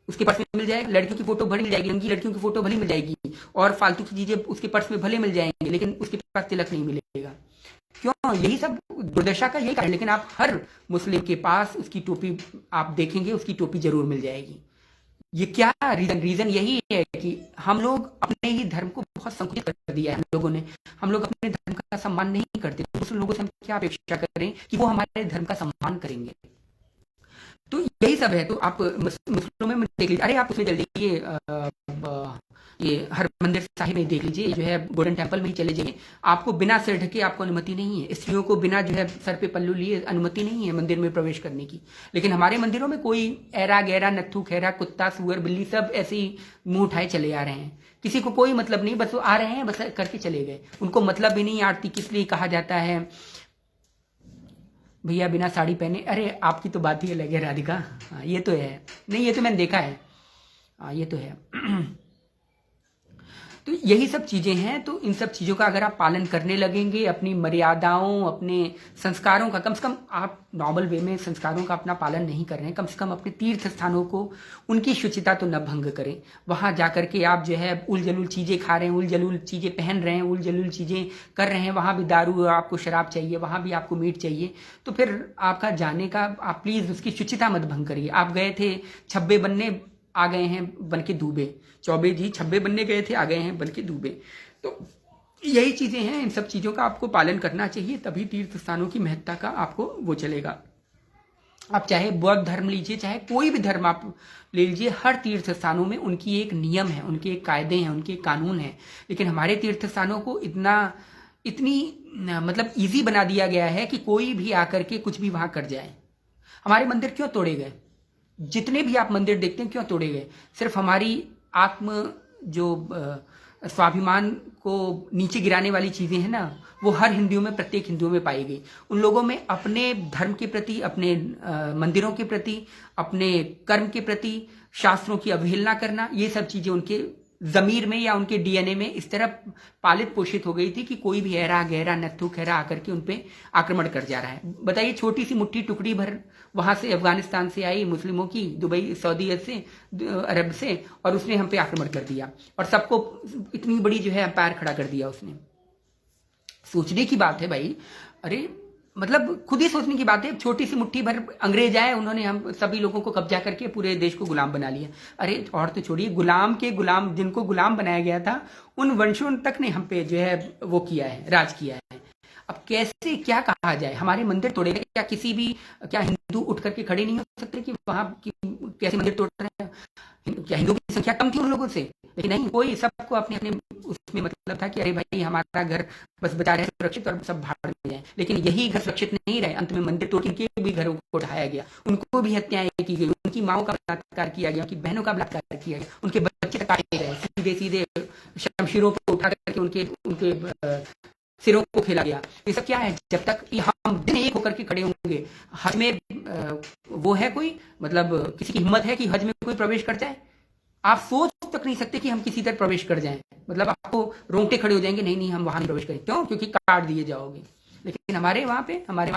उसके पर्स में मिल जाएगा, लड़कियों की फोटो भले मिल जाएगी, रंगी लड़कियों की फोटो भले मिल जाएगी, और फालतू की चीजें उसके पर्स में भले मिल जाएंगे, लेकिन उसके पास तिलक नहीं मिलेगा। क्यों? यही सब दुर्दशा का यही कारण। लेकिन आप हर मुस्लिम के पास उसकी टोपी आप देखेंगे, उसकी टोपी जरूर मिल जाएगी। ये क्या रीजन यही है कि हम लोग अपने ही धर्म को बहुत संकुचित कर दिया है। हम लोगों ने, हम लोग अपने धर्म का सम्मान नहीं करते, दूसरे लोगों से हम क्या अपेक्षा करें कि वो हमारे धर्म का सम्मान करेंगे। तो यही सब है। तो आप मुस्लिमों में देख लीजिए, अरे आप उसमें जल्दी ये ये हरमंदिर साहिब में देख लीजिए, जो है गोल्डन टेम्पल में ही चले जाइए, आपको बिना सिर ढके आपको अनुमति नहीं है। स्त्रियों को बिना जो है सर पे पल्लू लिए अनुमति नहीं है मंदिर में प्रवेश करने की। लेकिन हमारे मंदिरों में कोई ऐरा गहरा नत्थु खैरा कुत्ता सुअर बिल्ली सब ऐसे ही मुंह उठाए चले आ रहे हैं, किसी को कोई मतलब नहीं, बस वो आ रहे हैं बस करके चले गए, उनको मतलब भी नहीं। आरती किस लिए कहा जाता है भैया बिना साड़ी पहने, अरे आपकी तो बात ही अलग है राधिका। हाँ ये तो है, नहीं ये तो मैंने देखा है, हाँ ये तो है। तो यही सब चीजें हैं। तो इन सब चीजों का अगर आप पालन करने लगेंगे, अपनी मर्यादाओं अपने संस्कारों का, कम से कम आप नॉर्मल वे में संस्कारों का अपना पालन नहीं कर रहे हैं, कम से कम अपने तीर्थ स्थानों को उनकी शुचिता तो न भंग करें। वहां जाकर के आप जो है उल जलूल चीजें खा रहे हैं, उल जलूल चीजें पहन रहे हैं, उल जलूल चीजें कर रहे हैं, वहां भी दारू आपको शराब चाहिए, वहां भी आपको मीट चाहिए, तो फिर आपका जाने का आप प्लीज उसकी शुचिता मत भंग करिए। आप गए थे छब्बे बनने, आ गए हैं बन के दूबे, चौबे जी छब्बे बनने गए थे, आ गए हैं बन के दूबे। तो यही चीजें हैं, इन सब चीजों का आपको पालन करना चाहिए, तभी तीर्थ स्थानों की महत्ता का आपको वो चलेगा। आप चाहे बौद्ध धर्म लीजिए, चाहे कोई भी धर्म आप ले लीजिए, हर तीर्थ स्थानों में उनकी एक नियम है, उनके एक कायदे हैं, उनके एक कानून हैं। लेकिन हमारे तीर्थ स्थानों को इतनी मतलब ईजी बना दिया गया है कि कोई भी आकर के कुछ भी वहां कर जाए। हमारे मंदिर क्यों तोड़े गए? जितने भी आप मंदिर देखते हैं क्यों तोड़े गए? सिर्फ हमारी आत्म जो स्वाभिमान को नीचे गिराने वाली चीजें हैं ना, वो हर हिंदुओं में, प्रत्येक हिंदुओं में पाई गई। उन लोगों में अपने धर्म के प्रति, अपने मंदिरों के प्रति, अपने कर्म के प्रति, शास्त्रों की अवहेलना करना, ये सब चीजें उनके जमीर में या उनके डीएनए में इस तरह पालित पोषित हो गई थी कि कोई भी ऐरा गहरा नत्थु खैरा आकर के उनपे आक्रमण कर जा रहा है। बताइए, छोटी सी मुट्ठी टुकड़ी भर वहां से अफगानिस्तान से आई मुस्लिमों की, दुबई सऊदी से, अरब से, और उसने हम पे आक्रमण कर दिया और सबको इतनी बड़ी जो है एम्पायर खड़ा कर दिया उसने। सोचने की बात है भाई, अरे मतलब खुद ही सोचने की बात है। छोटी सी मुट्ठी भर अंग्रेज आए, उन्होंने हम सभी लोगों को कब्जा करके पूरे देश को गुलाम बना लिया। अरे और तो छोड़िए, गुलाम के गुलाम, जिनको गुलाम बनाया गया था उन वंशों तक ने हम पे जो है वो किया है, राज किया है। अब कैसे क्या कहा जाए? हमारे मंदिर तोड़े गए, क्या किसी भी, क्या हिंदू उठ करके खड़े नहीं हो सकते कि वहां कैसे मंदिर तोड़ रहे हैं? क्या हिंदुओं की संख्या कम थी उन लोगों से? लेकिन नहीं, कोई, सबको अपने अपने उसमें मतलब था कि अरे भाई हमारा घर बस बचा रहे सुरक्षित और सब भाड़ में जाए। लेकिन यही घर सुरक्षित नहीं रहे, अंत में मंदिर तोड़ के भी घरों को ढाया गया, उनको भी हत्याएं की गई, उनकी माओं का बलात्कार किया गया, उनकी बहनों का बलात्कार किया गया, उनके बच्चे काटे गए, सीधे सीधे शमशीरों को उठा करके उनके सिरों को खेला गया। ये सब क्या है? जब तक हम दिन एक होकर के खड़े होंगे, हज में वो है कोई, मतलब किसी की हिम्मत है कि हज में कोई प्रवेश कर जाए? आप सोच तक नहीं सकते कि हम किसी तरह प्रवेश कर जाएं, मतलब आपको रोंगटे खड़े हो जाएंगे, नहीं नहीं हम वहां नहीं प्रवेश करें। क्यों? क्योंकि काट दिए जाओगे। लेकिन हमारे वहां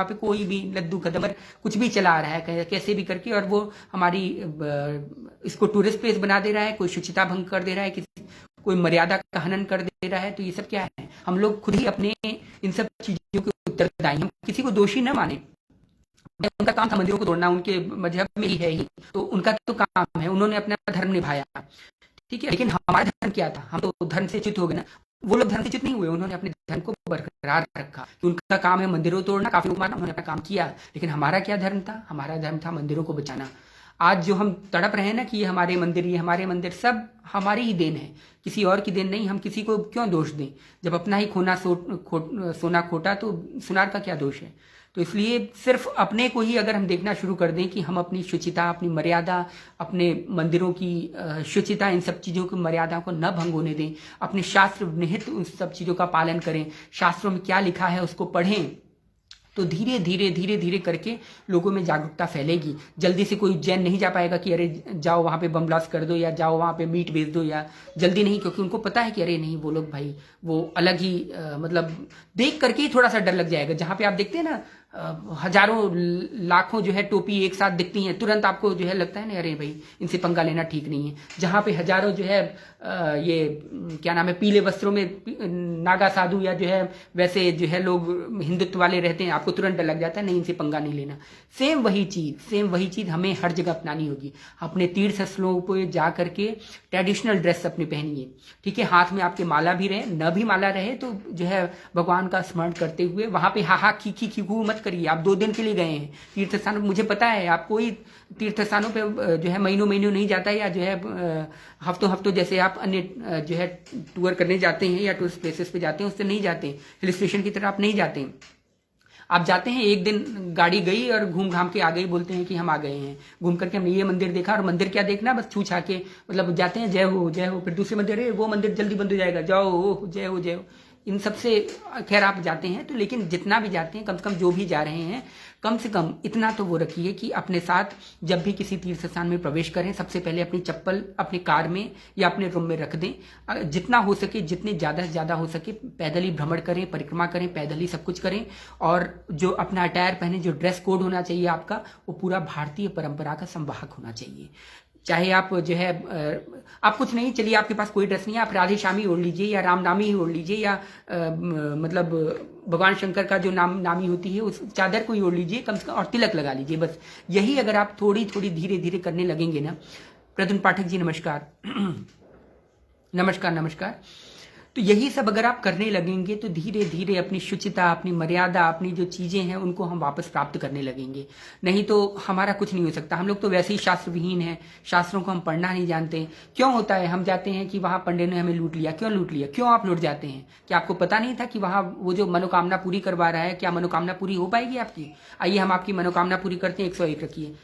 पे कोई भी लद्दू खदबर कुछ भी चला रहा है कैसे भी करके, और वो हमारी इसको टूरिस्ट प्लेस बना दे रहा है, कोई शुचिता भंग कर दे रहा है, कोई मर्यादा का हनन कर दे रहा है। तो ये सब क्या है? हम लोग खुद ही अपने इन सब चीजों के उत्तरदायी, हम किसी को दोषी न माने। उनका काम था मंदिरों को तोड़ना, उनके मजहब में ही है ही, तो उनका तो काम है, उन्होंने अपना धर्म निभाया, ठीक है। लेकिन हमारा धर्म क्या था? हम तो धर्म से च्युत हो गए ना। वो लोग धर्म से च्युत नहीं हुए, उन्होंने अपने धर्म को बरकरार रखा। उनका काम है मंदिरों तोड़ना, काफी मारना, उन्होंने अपना काम किया। लेकिन हमारा क्या धर्म था? हमारा धर्म था मंदिरों को बचाना। आज जो हम तड़प रहे हैं ना कि ये हमारे मंदिर, सब हमारी ही देन है, किसी और की देन नहीं। हम किसी को क्यों दोष दें? जब अपना ही सोना खोटा तो सुनार का क्या दोष है? तो इसलिए सिर्फ अपने को ही अगर हम देखना शुरू कर दें कि हम अपनी शुचिता, अपनी मर्यादा, अपने मंदिरों की शुचिता, इन सब चीज़ों की मर्यादा को न भंग होने दें, अपने शास्त्र निहित उन सब चीज़ों का पालन करें, शास्त्रों में क्या लिखा है उसको पढ़ें, तो धीरे धीरे करके लोगों में जागरूकता फैलेगी। जल्दी से कोई जैन नहीं जा पाएगा कि अरे जाओ वहाँ पे बम ब्लास्ट कर दो या जाओ वहाँ पे मीट बेच दो, या जल्दी नहीं, क्योंकि उनको पता है कि अरे नहीं, वो लोग भाई वो अलग ही मतलब देख करके ही थोड़ा सा डर लग जाएगा। जहाँ पे आप देखते हैं ना हजारों लाखों जो है टोपी एक साथ दिखती हैं, तुरंत आपको जो है लगता है ना अरे भाई इनसे पंगा लेना ठीक नहीं है। जहाँ पे हजारों जो है ये क्या नाम है, पीले वस्त्रों में नागा साधु या जो है वैसे जो है लोग हिंदुत्व वाले रहते हैं, आपको तुरंत डर लग जाता है नहीं इनसे पंगा नहीं लेना। सेम वही चीज हमें हर जगह अपनानी होगी। अपने तीर्थ स्थलों पर जा करके ट्रेडिशनल ड्रेस अपने पहनिए, ठीक है। हाथ में आपके माला भी रहे, न भी माला रहे तो जो है भगवान का स्मरण करते हुए वहां पे हा खी खू मत करिए। आप 2 दिन के लिए गए हैं तीर्थ स्थानों, मुझे पता है आप कोई तीर्थ स्थानों पे जो है महीनों महीनों नहीं जाता है, या जो है हफ्तों हफ्तों जैसे आप अन्य जो है टूर करने जाते हैं या टूरिस्ट प्लेसेस पे जाते हैं उससे नहीं जाते, हिल स्टेशन की तरह आप नहीं जाते। आप जाते हैं, एक दिन गाड़ी गई और घूम घाम के आ गई, बोलते हैं कि हम आ गए हैं, घूम करके हमने ये मंदिर देखा, और मंदिर क्या देखना, बस छू छा के मतलब जाते हैं, जय हो जय हो, फिर दूसरे मंदिर है वो मंदिर जल्दी बंद हो जाएगा, जाओ ओ जय हो जय हो। इन सब से खैर आप जाते हैं तो, लेकिन जितना भी जाते हैं कम से कम जो भी जा रहे हैं कम से कम इतना तो वो रखिए कि अपने साथ जब भी किसी तीर्थ स्थान में प्रवेश करें सबसे पहले अपनी चप्पल अपनी कार में या अपने रूम में रख दें। जितना हो सके, जितने ज़्यादा से ज़्यादा हो सके पैदल ही भ्रमण करें, परिक्रमा करें, पैदल ही सब कुछ करें। और जो अपना अटायर पहने, जो ड्रेस कोड होना चाहिए आपका, वो पूरा भारतीय परंपरा का संवाहक होना चाहिए। चाहे आप जो है आप कुछ नहीं, चलिए आपके पास कोई ड्रेस नहीं है, आप राधे श्यामी ओढ़ लीजिए या रामनामी ही ओढ़ लीजिए, या मतलब भगवान शंकर का जो नामी होती है उस चादर को ही ओढ़ लीजिए कम से कम, और तिलक लगा लीजिए बस। यही अगर आप थोड़ी थोड़ी धीरे धीरे करने लगेंगे ना। प्रद्युम्न पाठक जी नमस्कार। नमस्कार नमस्कार। तो यही सब अगर आप करने लगेंगे तो धीरे धीरे अपनी शुचिता, अपनी मर्यादा, अपनी जो चीज़ें हैं उनको हम वापस प्राप्त करने लगेंगे। नहीं तो हमारा कुछ नहीं हो सकता। हम लोग तो वैसे ही शास्त्र विहीन हैं, शास्त्रों को हम पढ़ना नहीं जानते। क्यों होता है, हम जाते हैं कि वहाँ पंडित ने हमें लूट लिया। क्यों लूट लिया, क्यों आप लूट जाते हैं? क्या आपको पता नहीं था कि वहाँ वो जो मनोकामना पूरी करवा रहा है, क्या मनोकामना पूरी हो पाएगी आपकी? आइए हम आपकी मनोकामना पूरी करते हैं, 101 रखिए।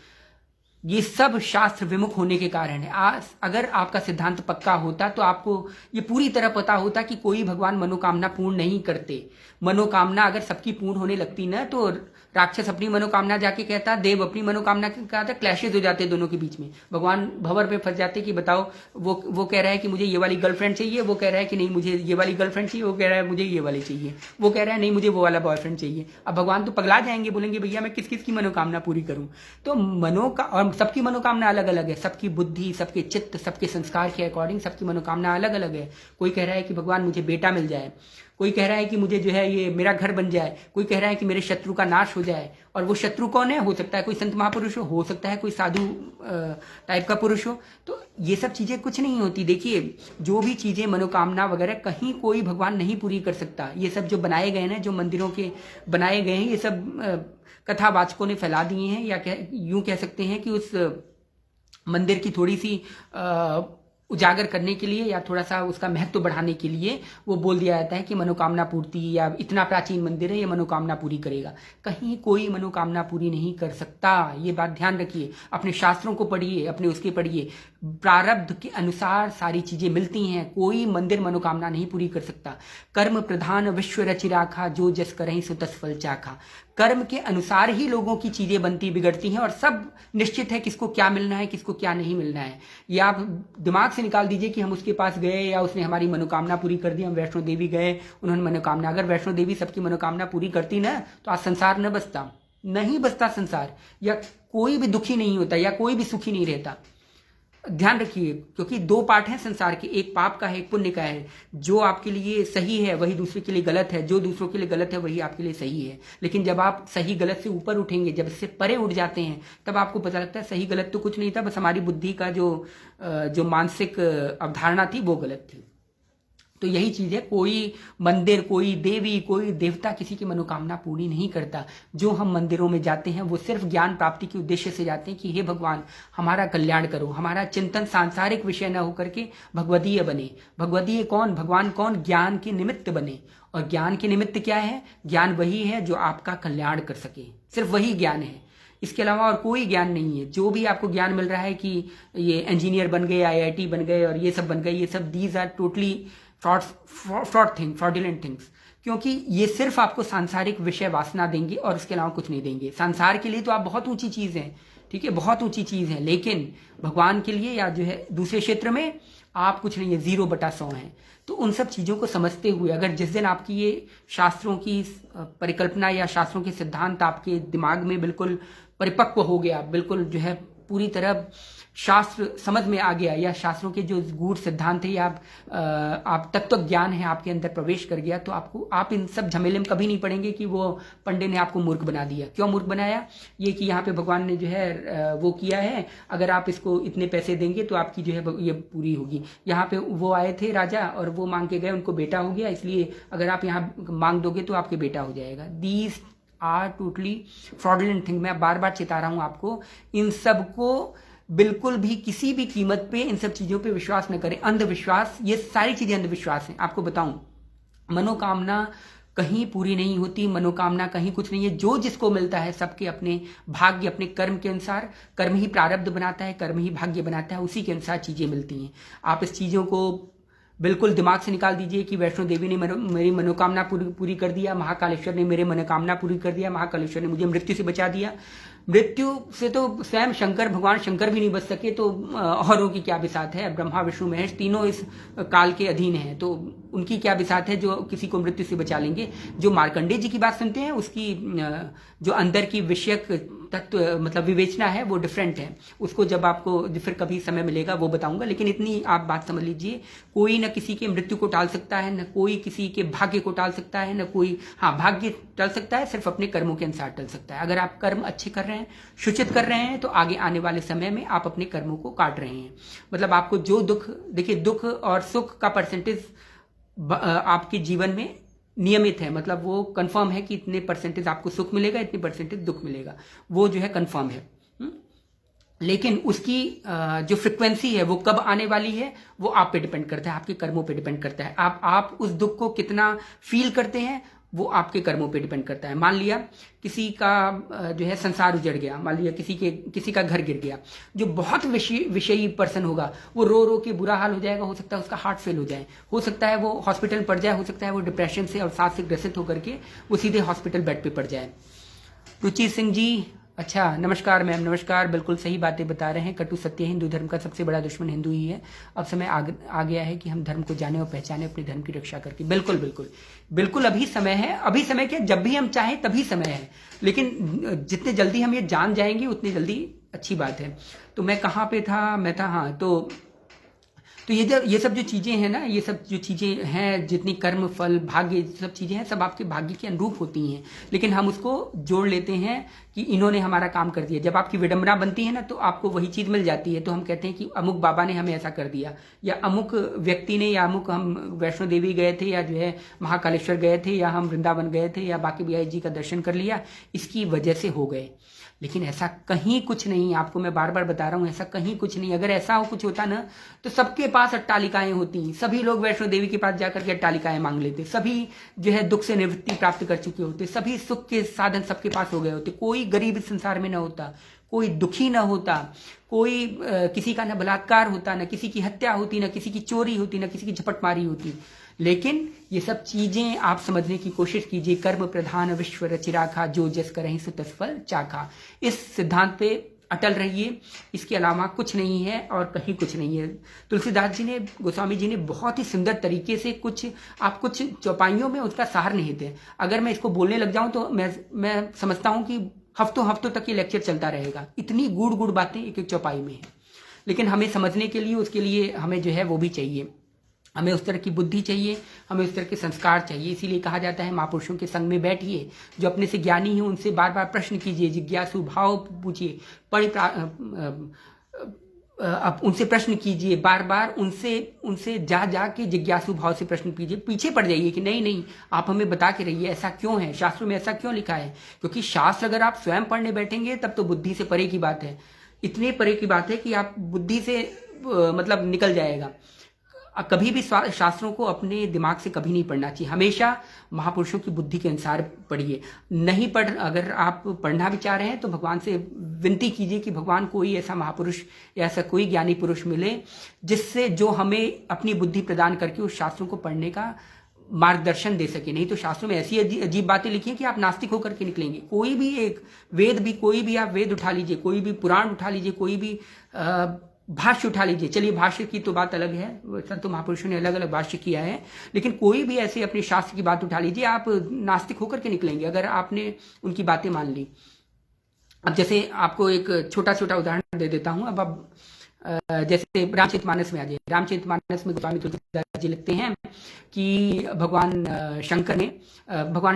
ये सब शास्त्र विमुख होने के कारण है। अगर आपका सिद्धांत पक्का होता तो आपको ये पूरी तरह पता होता कि कोई भगवान मनोकामना पूर्ण नहीं करते। मनोकामना अगर सबकी पूर्ण होने लगती ना तो राक्षस अपनी मनोकामना जाके कहता, देव अपनी मनोकामना कहता, क्लैशेज हो जाते दोनों के बीच में। भगवान भंवर पे फंस जाते कि बताओ, वो कह रहा है कि मुझे ये वाली गर्लफ्रेंड चाहिए, वो कह रहा है कि नहीं मुझे ये वाली गर्लफ्रेंड चाहिए, वो कह रहा है मुझे ये वाली चाहिए, वो कह रहा है नहीं मुझे वो वाला बॉयफ्रेंड चाहिए। अब भगवान तो पगला जाएंगे, बोलेंगे भैया मैं किस किस की मनोकामना पूरी करूं? तो और सबकी मनोकामना अलग अलग है, सबकी बुद्धि, सबके चित्त, सबके संस्कार के अकॉर्डिंग सबकी मनोकामना अलग अलग है। कोई कह रहा है कि भगवान मुझे बेटा मिल जाए, कोई कह रहा है कि मुझे जो है ये मेरा घर बन जाए, कोई कह रहा है कि मेरे शत्रु का नाश हो जाए। और वो शत्रु कौन है? हो सकता है कोई संत महापुरुष हो सकता है कोई साधु टाइप का पुरुष हो। तो ये सब चीजें कुछ नहीं होती। देखिए जो भी चीजें मनोकामना वगैरह कहीं कोई भगवान नहीं पूरी कर सकता। ये सब जो बनाए गए ना, जो मंदिरों के बनाए गए हैं, ये सब कथावाचकों ने फैला दिए हैं, या यूं कह सकते हैं कि उस मंदिर की थोड़ी सी उजागर करने के लिए या थोड़ा सा उसका महत्व बढ़ाने के लिए वो बोल दिया जाता है कि मनोकामना पूर्ति, या इतना प्राचीन मंदिर है ये मनोकामना पूरी करेगा। कहीं कोई मनोकामना पूरी नहीं कर सकता, ये बात ध्यान रखिए। अपने शास्त्रों को पढ़िए, अपने उसके पढ़िए, प्रारब्ध के अनुसार सारी चीजें मिलती हैं। कोई मंदिर मनोकामना नहीं पूरी कर सकता। कर्म प्रधान विश्व रचि राखा, जो जस करहि सो तस फल चाखा। कर्म के अनुसार ही लोगों की चीजें बनती बिगड़ती हैं, और सब निश्चित है किसको क्या मिलना है, किसको क्या नहीं मिलना है। ये आप दिमाग से निकाल दीजिए कि हम उसके पास गए या उसने हमारी मनोकामना पूरी कर दी। हम वैष्णो देवी गए, उन्होंने मनोकामना, अगर वैष्णो देवी सबकी मनोकामना पूरी करती ना तो आज संसार न बसता, नहीं बसता संसार, या कोई भी दुखी नहीं होता, या कोई भी सुखी नहीं रहता। ध्यान रखिए, क्योंकि 2 पार्ट हैं संसार के, एक पाप का है, एक पुण्य का है। जो आपके लिए सही है वही दूसरे के लिए गलत है, जो दूसरों के लिए गलत है वही आपके लिए सही है। लेकिन जब आप सही गलत से ऊपर उठेंगे, जब इससे परे उठ जाते हैं, तब आपको पता लगता है सही गलत तो कुछ नहीं था, बस हमारी बुद्धि का जो मानसिक अवधारणा थी वो गलत थी। तो यही चीज है, कोई मंदिर, कोई देवी, कोई देवता किसी की मनोकामना पूरी नहीं करता। जो हम मंदिरों में जाते हैं वो सिर्फ ज्ञान प्राप्ति के उद्देश्य से जाते हैं कि हे भगवान हमारा कल्याण करो, हमारा चिंतन सांसारिक विषय न होकर के भगवदीय बने। भगवदीय कौन, भगवान कौन? ज्ञान के निमित्त बने। और ज्ञान के निमित्त क्या है? ज्ञान वही है जो आपका कल्याण कर सके, सिर्फ वही ज्ञान है, इसके अलावा और कोई ज्ञान नहीं है। जो भी आपको ज्ञान मिल रहा है कि ये इंजीनियर बन गए, IIT बन गए और ये सब बन गए, ये सब these are totally fraudulent things, क्योंकि ये सिर्फ आपको सांसारिक विषय वासना देंगे और इसके अलावा कुछ नहीं देंगे। संसार के लिए तो आप बहुत ऊंची चीज हैं, ठीक है, बहुत ऊंची चीज है, लेकिन भगवान के लिए या जो है दूसरे क्षेत्र में आप कुछ नहीं है, 0/100 हैं। तो उन सब चीजों को समझते हुए अगर जिस दिन आपकी ये शास्त्रों की परिकल्पना या शास्त्रों के सिद्धांत आपके दिमाग में बिल्कुल परिपक्व हो गया, बिल्कुल जो है पूरी तरह शास्त्र समझ में आ गया, या शास्त्रों के जो गूढ़ सिद्धांत है या आप तत्व ज्ञान है आपके अंदर प्रवेश कर गया, तो आप इन सब झमेले में कभी नहीं पड़ेंगे कि वो पंडित ने आपको मूर्ख बना दिया। क्यों मूर्ख बनाया? ये कि यहाँ पे भगवान ने जो है वो किया है, अगर आप इसको इतने पैसे देंगे तो आपकी जो है ये पूरी होगी। यहाँ पे वो आए थे राजा और वो मांग के गए, उनको बेटा हो गया, इसलिए अगर आप यहाँ मांग दोगे तो आपके बेटा हो जाएगा। These are totally fraudulent thing. मैं बार बार चेता रहा हूं आपको, इन सब को बिल्कुल भी किसी भी कीमत पे इन सब चीजों पे विश्वास न करें। अंधविश्वास, ये सारी चीजें अंधविश्वास हैं। आपको बताऊं, मनोकामना कहीं पूरी नहीं होती, मनोकामना कहीं कुछ नहीं है। जो जिसको मिलता है, सबके अपने भाग्य, अपने कर्म के अनुसार, कर्म ही प्रारब्ध बनाता है, कर्म ही भाग्य बनाता है, उसी के अनुसार चीजें मिलती हैं। आप इस चीजों को बिल्कुल दिमाग से निकाल दीजिए कि वैष्णो देवी ने मेरी मनोकामना पूरी कर दिया, महाकालेश्वर ने मेरे मनोकामना पूरी कर दिया, महाकालेश्वर ने मुझे मृत्यु से बचा दिया। मृत्यु से तो स्वयं शंकर, भगवान शंकर भी नहीं बच सके, तो औरों की क्या बिसात है। ब्रह्मा विष्णु महेश तीनों इस काल के अधीन हैं, तो उनकी क्या बिसात है जो किसी को मृत्यु से बचा लेंगे। जो मार्कंडेय जी की बात सुनते हैं, उसकी जो अंदर की विषयक तत्व मतलब विवेचना है वो डिफरेंट है। उसको जब आपको फिर कभी समय मिलेगा वो बताऊंगा। लेकिन इतनी आप बात समझ लीजिए, कोई न किसी के मृत्यु को टाल सकता है, न कोई किसी के भाग्य को टाल सकता है, न कोई, हाँ भाग्य टल सकता है, सिर्फ अपने कर्मों के अनुसार टल सकता है। अगर आप कर्म अच्छे कर रहे हैं, सूचित कर रहे हैं, तो आगे आने वाले समय में आप अपने कर्मों को काट रहे हैं। मतलब आपको जो दुख, देखिए दुख और सुख का परसेंटेज आपके जीवन में नियमित है, मतलब वो कंफर्म है कि इतने परसेंटेज आपको सुख मिलेगा, इतने परसेंटेज दुख मिलेगा, वो जो है कंफर्म है। लेकिन उसकी जो फ्रिक्वेंसी है वो कब आने वाली है, वो आप पे डिपेंड करता है, आपके कर्मों पे डिपेंड करता है। आप उस दुख को कितना फील करते हैं, वो आपके कर्मों पे डिपेंड करता है। मान लिया किसी का जो है संसार उजड़ गया, मान लिया किसी का घर गिर गया, जो बहुत विषयी पर्सन होगा, वो रो रो के बुरा हाल हो जाएगा, हो सकता है उसका हार्ट फेल हो जाए, हो सकता है वो हॉस्पिटल पड़ जाए, हो सकता है वो डिप्रेशन से और सांस से ग्रसित होकर के वो सीधे हॉस्पिटल बेड पे पड़ जाए। रुचि सिंह जी, अच्छा नमस्कार मैम, नमस्कार। बिल्कुल सही बातें बता रहे हैं। कटु सत्य, हिंदू धर्म का सबसे बड़ा दुश्मन हिंदू ही है। अब समय आ गया है कि हम धर्म को जाने और पहचाने, अपने धर्म की रक्षा करके। बिल्कुल बिल्कुल बिल्कुल, अभी समय है। अभी समय क्या, जब भी हम चाहें तभी समय है। लेकिन जितने जल्दी हम ये जान जाएंगे उतनी जल्दी अच्छी बात है। तो मैं कहाँ पे था, मैं था, हाँ, तो ये सब जो चीजें हैं ना, ये सब जो चीजें हैं, जितनी कर्म फल भाग्य सब चीजें हैं, सब आपके भाग्य के अनुरूप होती हैं। लेकिन हम उसको जोड़ लेते हैं कि इन्होंने हमारा काम कर दिया। जब आपकी विडंबना बनती है ना, तो आपको वही चीज मिल जाती है, तो हम कहते हैं कि अमुक बाबा ने हमें ऐसा कर दिया, या अमुक व्यक्ति ने, या अमुक हम वैष्णो देवी गए थे, या जो है महाकालेश्वर गए थे, या हम वृंदावन गए थे, या बाकी बिहारी जी का दर्शन कर लिया, इसकी वजह से हो गए। लेकिन ऐसा कहीं कुछ नहीं, आपको मैं बार बार बता रहा हूं, ऐसा कहीं कुछ नहीं। अगर ऐसा हो कुछ होता ना, तो सबके पास अट्टालिकाएं होती, सभी लोग वैष्णो देवी के पास जाकर के अट्टालिकाएं मांग लेते, सभी जो है दुख से निवृत्ति प्राप्त कर चुके होते, सभी सुख के साधन सबके पास हो गए होते, कोई गरीब इस संसार में ना होता, कोई दुखी ना होता, कोई किसी का न बलात्कार होता, न किसी की हत्या होती, न किसी की चोरी होती, न किसी की झपटमारी होती। लेकिन ये सब चीजें आप समझने की कोशिश कीजिए। कर्म प्रधान विश्व रचिराखा, जो जस करहि सो तस फल चाखा। इस सिद्धांत पे अटल रहिए, इसके अलावा कुछ नहीं है और कहीं कुछ नहीं है। तुलसीदास जी ने, गोस्वामी जी ने बहुत ही सुंदर तरीके से कुछ चौपाइयों में उसका सार निहित है। अगर मैं इसको बोलने लग जाऊं तो मैं समझता हूं कि हफ्तों हफ्तों तक ये लेक्चर चलता रहेगा। इतनी गूढ़ गूढ़ बातें एक एक चौपाई में है। लेकिन हमें समझने के लिए, उसके लिए हमें जो है वो भी चाहिए, हमें उस तरह की बुद्धि चाहिए, हमें उस तरह के संस्कार चाहिए। इसीलिए कहा जाता है महापुरुषों के संग में बैठिए, जो अपने से ज्ञानी हैं उनसे बार बार प्रश्न कीजिए, जिज्ञासु भाव पूछिए, अब उनसे प्रश्न कीजिए, बार बार उनसे जा के जिज्ञासु भाव से प्रश्न कीजिए। पीछे पड़ जाइए कि नहीं आप हमें बता के रहिए, ऐसा क्यों है, शास्त्रों में ऐसा क्यों लिखा है। क्योंकि शास्त्र अगर आप स्वयं पढ़ने बैठेंगे तब तो बुद्धि से परे की बात है, इतने परे की बात है कि आप बुद्धि से मतलब निकल जाएगा। कभी भी शास्त्रों को अपने दिमाग से कभी नहीं पढ़ना चाहिए, हमेशा महापुरुषों की बुद्धि के अनुसार पढ़िए। नहीं पढ़, अगर आप पढ़ना भी चाह रहे हैं तो भगवान से विनती कीजिए कि भगवान कोई ऐसा महापुरुष या ऐसा कोई ज्ञानी पुरुष मिले जिससे, जो हमें अपनी बुद्धि प्रदान करके उस शास्त्रों को पढ़ने का मार्गदर्शन दे सके। नहीं तो शास्त्रों में ऐसी अजीब बातें लिखी हैं कि आप नास्तिक होकर के निकलेंगे। कोई भी एक वेद भी, कोई भी आप वेद उठा लीजिए, कोई भी पुराण उठा लीजिए, कोई भी भाष्य उठा लीजिए। चलिए भाष्य की तो बात अलग है, संत महापुरुषों ने अलग अलग भाष्य किया है, लेकिन कोई भी ऐसे अपने शास्त्र की बात उठा लीजिए, आप नास्तिक होकर के निकलेंगे अगर आपने उनकी बातें मान ली। अब जैसे आपको एक छोटा छोटा उदाहरण दे देता हूं। अब जैसे रामचरितमानस में आ जाए, रामचरितमानस में गोस्वामी तुलसीदास जी लिखते हैं कि भगवान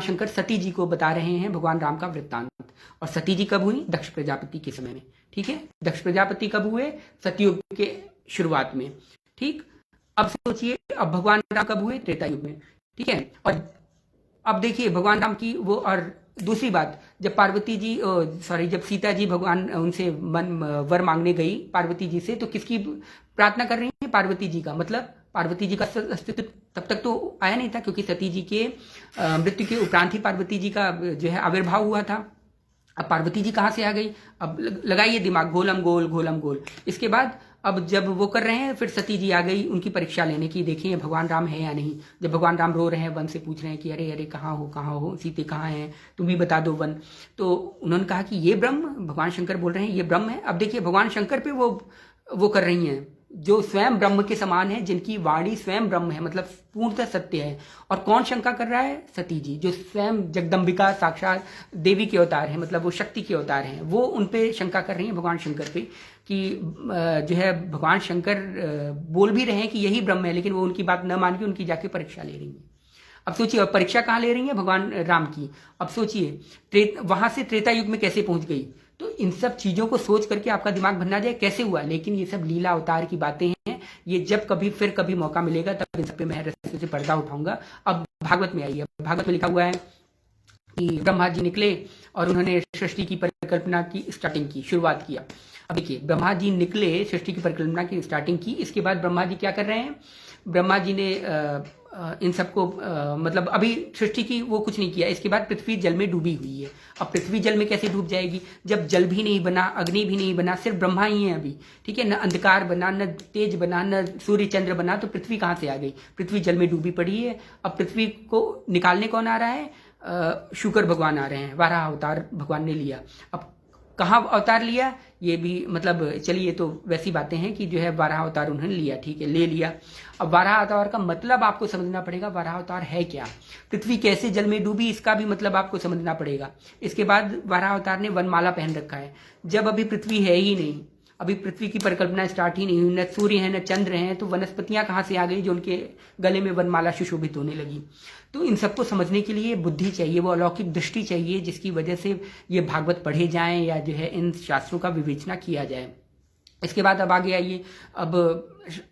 शंकर सती जी को बता रहे हैं भगवान राम का वृत्तांत। और सती जी कब हुई? दक्ष प्रजापति के समय में। ठीक है, दक्ष प्रजापति कब हुए? सतयुग के शुरुआत में। ठीक, अब सोचिए अब भगवान राम कब हुए? त्रेता युग में। ठीक है, और अब देखिए भगवान राम की वो, और दूसरी बात, जब पार्वती जी जब सीता जी भगवान उनसे वर मांगने गई पार्वती जी से, तो किसकी प्रार्थना कर रही है? पार्वती जी का। मतलब पार्वती जी का अस्तित्व तब तक तो आया नहीं था, क्योंकि सती जी के मृत्यु के उपरांत ही पार्वती जी का जो है आविर्भाव हुआ था। अब पार्वती जी कहाँ से आ गई? अब लगाइए दिमाग, गोलम गोल घोलम गोल। इसके बाद अब जब वो कर रहे हैं, फिर सती जी आ गई उनकी परीक्षा लेने की, देखिए भगवान राम है या नहीं। जब भगवान राम रो रहे हैं, वन से पूछ रहे हैं कि अरे अरे कहाँ हो, सीते कहाँ हैं, तुम भी बता दो वन। तो उन्होंने कहा कि ये ब्रह्म, भगवान शंकर बोल रहे हैं ये ब्रह्म है। अब देखिए भगवान शंकर पे वो कर रही हैं जो स्वयं ब्रह्म के समान है, जिनकी वाणी स्वयं ब्रह्म है, मतलब पूर्णतः सत्य है। और कौन शंका कर रहा है? सती जी, जो स्वयं जगदम्बिका साक्षात देवी के अवतार है, मतलब वो शक्ति के अवतार हैं। वो उन पे शंका कर रही है भगवान शंकर पे कि जो है भगवान शंकर बोल भी रहे हैं कि यही ब्रह्म है, लेकिन वो उनकी बात न मान के उनकी जाके परीक्षा ले रही है। अब सोचिए, और परीक्षा कहाँ ले रही है? भगवान राम की। अब सोचिए वहां से त्रेता युग में कैसे पहुंच गई। तो इन सब चीजों को सोच करके आपका दिमाग भरना जाए कैसे हुआ। लेकिन ये सब लीला अवतार की बातें हैं। ये जब कभी फिर कभी मौका मिलेगा तब इन सब पे मैं रस्ते से पर्दा उठाऊंगा। अब भागवत में आइए। भागवत में लिखा हुआ है कि ब्रह्मा जी निकले और उन्होंने सृष्टि की परिकल्पना की स्टार्टिंग की, शुरुआत किया। अब देखिए, ब्रह्मा जी निकले, सृष्टि की परिकल्पना की स्टार्टिंग की। इसके बाद ब्रह्मा जी क्या कर रहे हैं? ब्रह्मा जी ने इन सबको मतलब अभी सृष्टि की वो कुछ नहीं किया। इसके बाद पृथ्वी जल में डूबी हुई है। अब पृथ्वी जल में कैसे डूब जाएगी जब जल भी नहीं बना, अग्नि भी नहीं बना, सिर्फ ब्रह्मा ही है अभी, ठीक है। न अंधकार बना, न तेज बना, न सूर्य चंद्र बना, तो पृथ्वी कहाँ से आ गई? पृथ्वी जल में डूबी पड़ी है। अब पृथ्वी को निकालने कौन आ रहा है? शुक्र भगवान आ रहे हैं, वाराह अवतार भगवान ने लिया। अब कहाँ अवतार लिया ये भी मतलब चलिए, तो वैसी बातें हैं कि जो है वाराह अवतार उन्होंने लिया, ठीक है, ले लिया। अब वाराह अवतार का मतलब आपको समझना पड़ेगा, वाराह अवतार है क्या, पृथ्वी कैसे जल में डूबी, इसका भी मतलब आपको समझना पड़ेगा। इसके बाद वाराह अवतार ने वनमाला पहन रखा है। जब अभी पृथ्वी है ही नहीं, अभी पृथ्वी की परिकल्पना स्टार्ट ही नहीं हुई, न सूर्य है न चंद्र हैं, तो वनस्पतियां कहाँ से आ गई जो उनके गले में वनमाला सुशोभित होने लगी। तो इन सबको समझने के लिए बुद्धि चाहिए, वो अलौकिक दृष्टि चाहिए, जिसकी वजह से ये भागवत पढ़े जाएं या जो है इन शास्त्रों का विवेचना किया जाए। इसके बाद अब आगे आइए। अब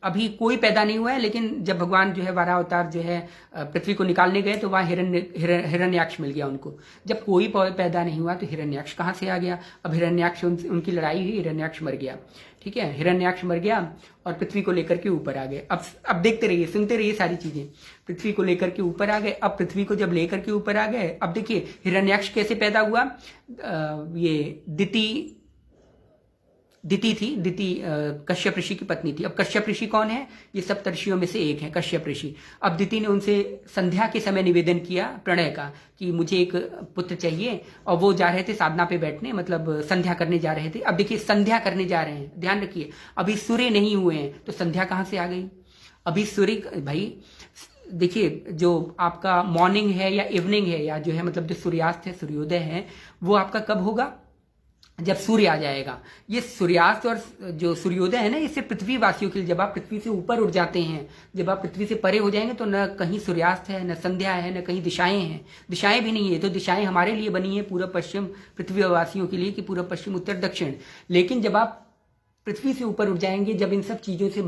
अभी कोई पैदा नहीं हुआ है, लेकिन जब भगवान जो है वाराह अवतार जो है पृथ्वी को निकालने गए तो वहाँ हिरण्याक्ष मिल गया उनको। जब कोई पैदा नहीं हुआ तो हिरण्याक्ष कहाँ से आ गया? अब हिरण्याक्ष उनकी लड़ाई हुई, हिरण्याक्ष मर गया, ठीक है, हिरण्याक्ष मर गया और पृथ्वी को लेकर के ऊपर आ गए। अब देखते रहिए, सुनते रहिए सारी चीजें। पृथ्वी को लेकर के ऊपर आ गए। अब पृथ्वी को जब लेकर के ऊपर आ गए, अब देखिए हिरण्याक्ष कैसे पैदा हुआ। ये दिति थी, दिति कश्यप ऋषि की पत्नी थी। अब कश्यप ऋषि कौन है? ये सप्तर्षियों में से एक है कश्यप ऋषि। अब दिति ने उनसे संध्या के समय निवेदन किया प्रणय का कि मुझे एक पुत्र चाहिए, और वो जा रहे थे साधना पे बैठने, मतलब संध्या करने जा रहे थे। अब देखिए संध्या करने जा रहे हैं, ध्यान रखिए, अभी सूर्य नहीं हुए हैं, तो संध्या कहाँ से आ गई? अभी सूर्य, भाई देखिए, जो आपका मॉर्निंग है या इवनिंग है या जो है मतलब जो सूर्यास्त है, सूर्योदय है, वो आपका कब होगा? जब सूर्य आ जाएगा। ये सूर्यास्त और जो सूर्योदय है ना, इससे पृथ्वी वासियों के लिए, जब आप पृथ्वी से ऊपर उठ जाते हैं, जब आप पृथ्वी से परे हो जाएंगे, तो न कहीं सूर्यास्त है, न संध्या है, न कहीं दिशाएं हैं, दिशाएं भी नहीं है। तो दिशाएं हमारे लिए बनी है पूर्व पश्चिम, पृथ्वी वासियों के लिए कि पूर्व पश्चिम उत्तर दक्षिण। लेकिन जब आप पृथ्वी से ऊपर उठ जाएंगे, जब इन सब चीजों से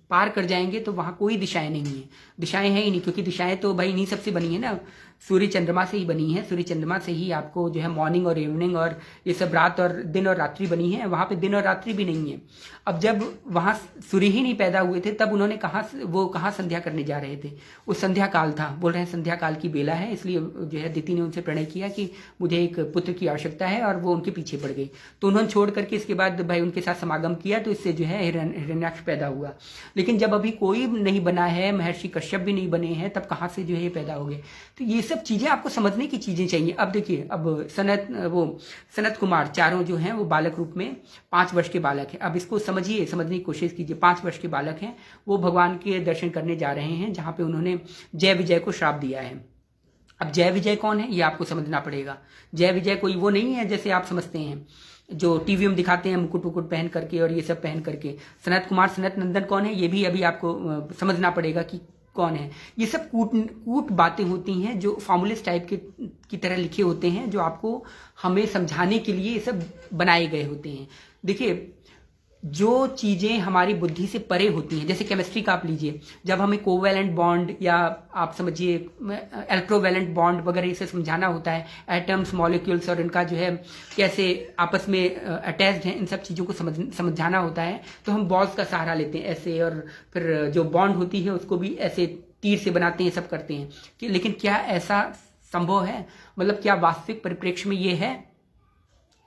पार कर जाएंगे, तो वहां कोई दिशाएं नहीं है, दिशाएं हैं ही नहीं, क्योंकि दिशाएं तो भाई इन्हीं सबसे बनी है ना, सूर्य चंद्रमा से ही बनी है। सूर्य चंद्रमा से ही आपको जो है मॉर्निंग और इवनिंग और ये सब रात और दिन और रात्रि बनी है। वहां पे दिन और रात्रि भी नहीं है। अब जब वहां सूर्य ही नहीं पैदा हुए थे, तब उन्होंने कहाँ संध्या करने जा रहे थे? उस संध्या काल था, बोल रहे हैं संध्या काल की बेला है, इसलिए जो है दिति ने उनसे प्रणय किया कि मुझे एक पुत्र की आवश्यकता है, और वो उनके पीछे पड़ गई। तो उन्होंने छोड़ करके इसके बाद भाई उनके साथ समागम किया, तो इससे जो है हिरण्याक्ष पैदा हुआ। लेकिन जब अभी कोई नहीं बना है, महर्षि कश्यप भी नहीं बने हैं, तब कहाँ से जो है पैदा हो गए? तो ये सब चीजें आपको समझने की चीजें चाहिए। अब देखिए, अब सनत कुमार चारों जो हैं वो बालक रूप में 5 वर्ष के बालक हैं। अब इसको समझिए, समझने की कोशिश कीजिए। 5 वर्ष के बालक हैं, वो भगवान के दर्शन करने जा रहे हैं, जहां पे उन्होंने जय विजय को श्राप दिया है। अब जय विजय कौन है ये आपको समझना पड़ेगा। जय विजय कोई वो नहीं है जैसे आप समझते हैं, जो टीवी में दिखाते हैं मुकुट वुकुट पहन करके और ये सब पहन करके। सनत कुमार सनत नंदन कौन है ये भी अभी आपको समझना पड़ेगा कि कौन है। ये सब कूट बातें होती हैं जो फॉर्मुलिस्ट टाइप के की तरह लिखे होते हैं, जो आपको हमें समझाने के लिए ये सब बनाए गए होते हैं। देखिए, जो चीजें हमारी बुद्धि से परे होती हैं, जैसे केमिस्ट्री का आप लीजिए, जब हमें कोवैलेंट बॉन्ड या आप समझिए इलेक्ट्रोवैलेंट बॉन्ड वगैरह इसे समझाना होता है, एटम्स मॉलिक्यूल्स और इनका जो है कैसे आपस में अटैच्ड हैं, इन सब चीजों को समझाना होता है, तो हम बॉल्स का सहारा लेते हैं ऐसे, और फिर जो बॉन्ड होती है उसको भी ऐसे तीर से बनाते हैं, सब करते हैं कि, लेकिन क्या ऐसा संभव है? मतलब क्या वास्तविक परिप्रेक्ष्य में ये है?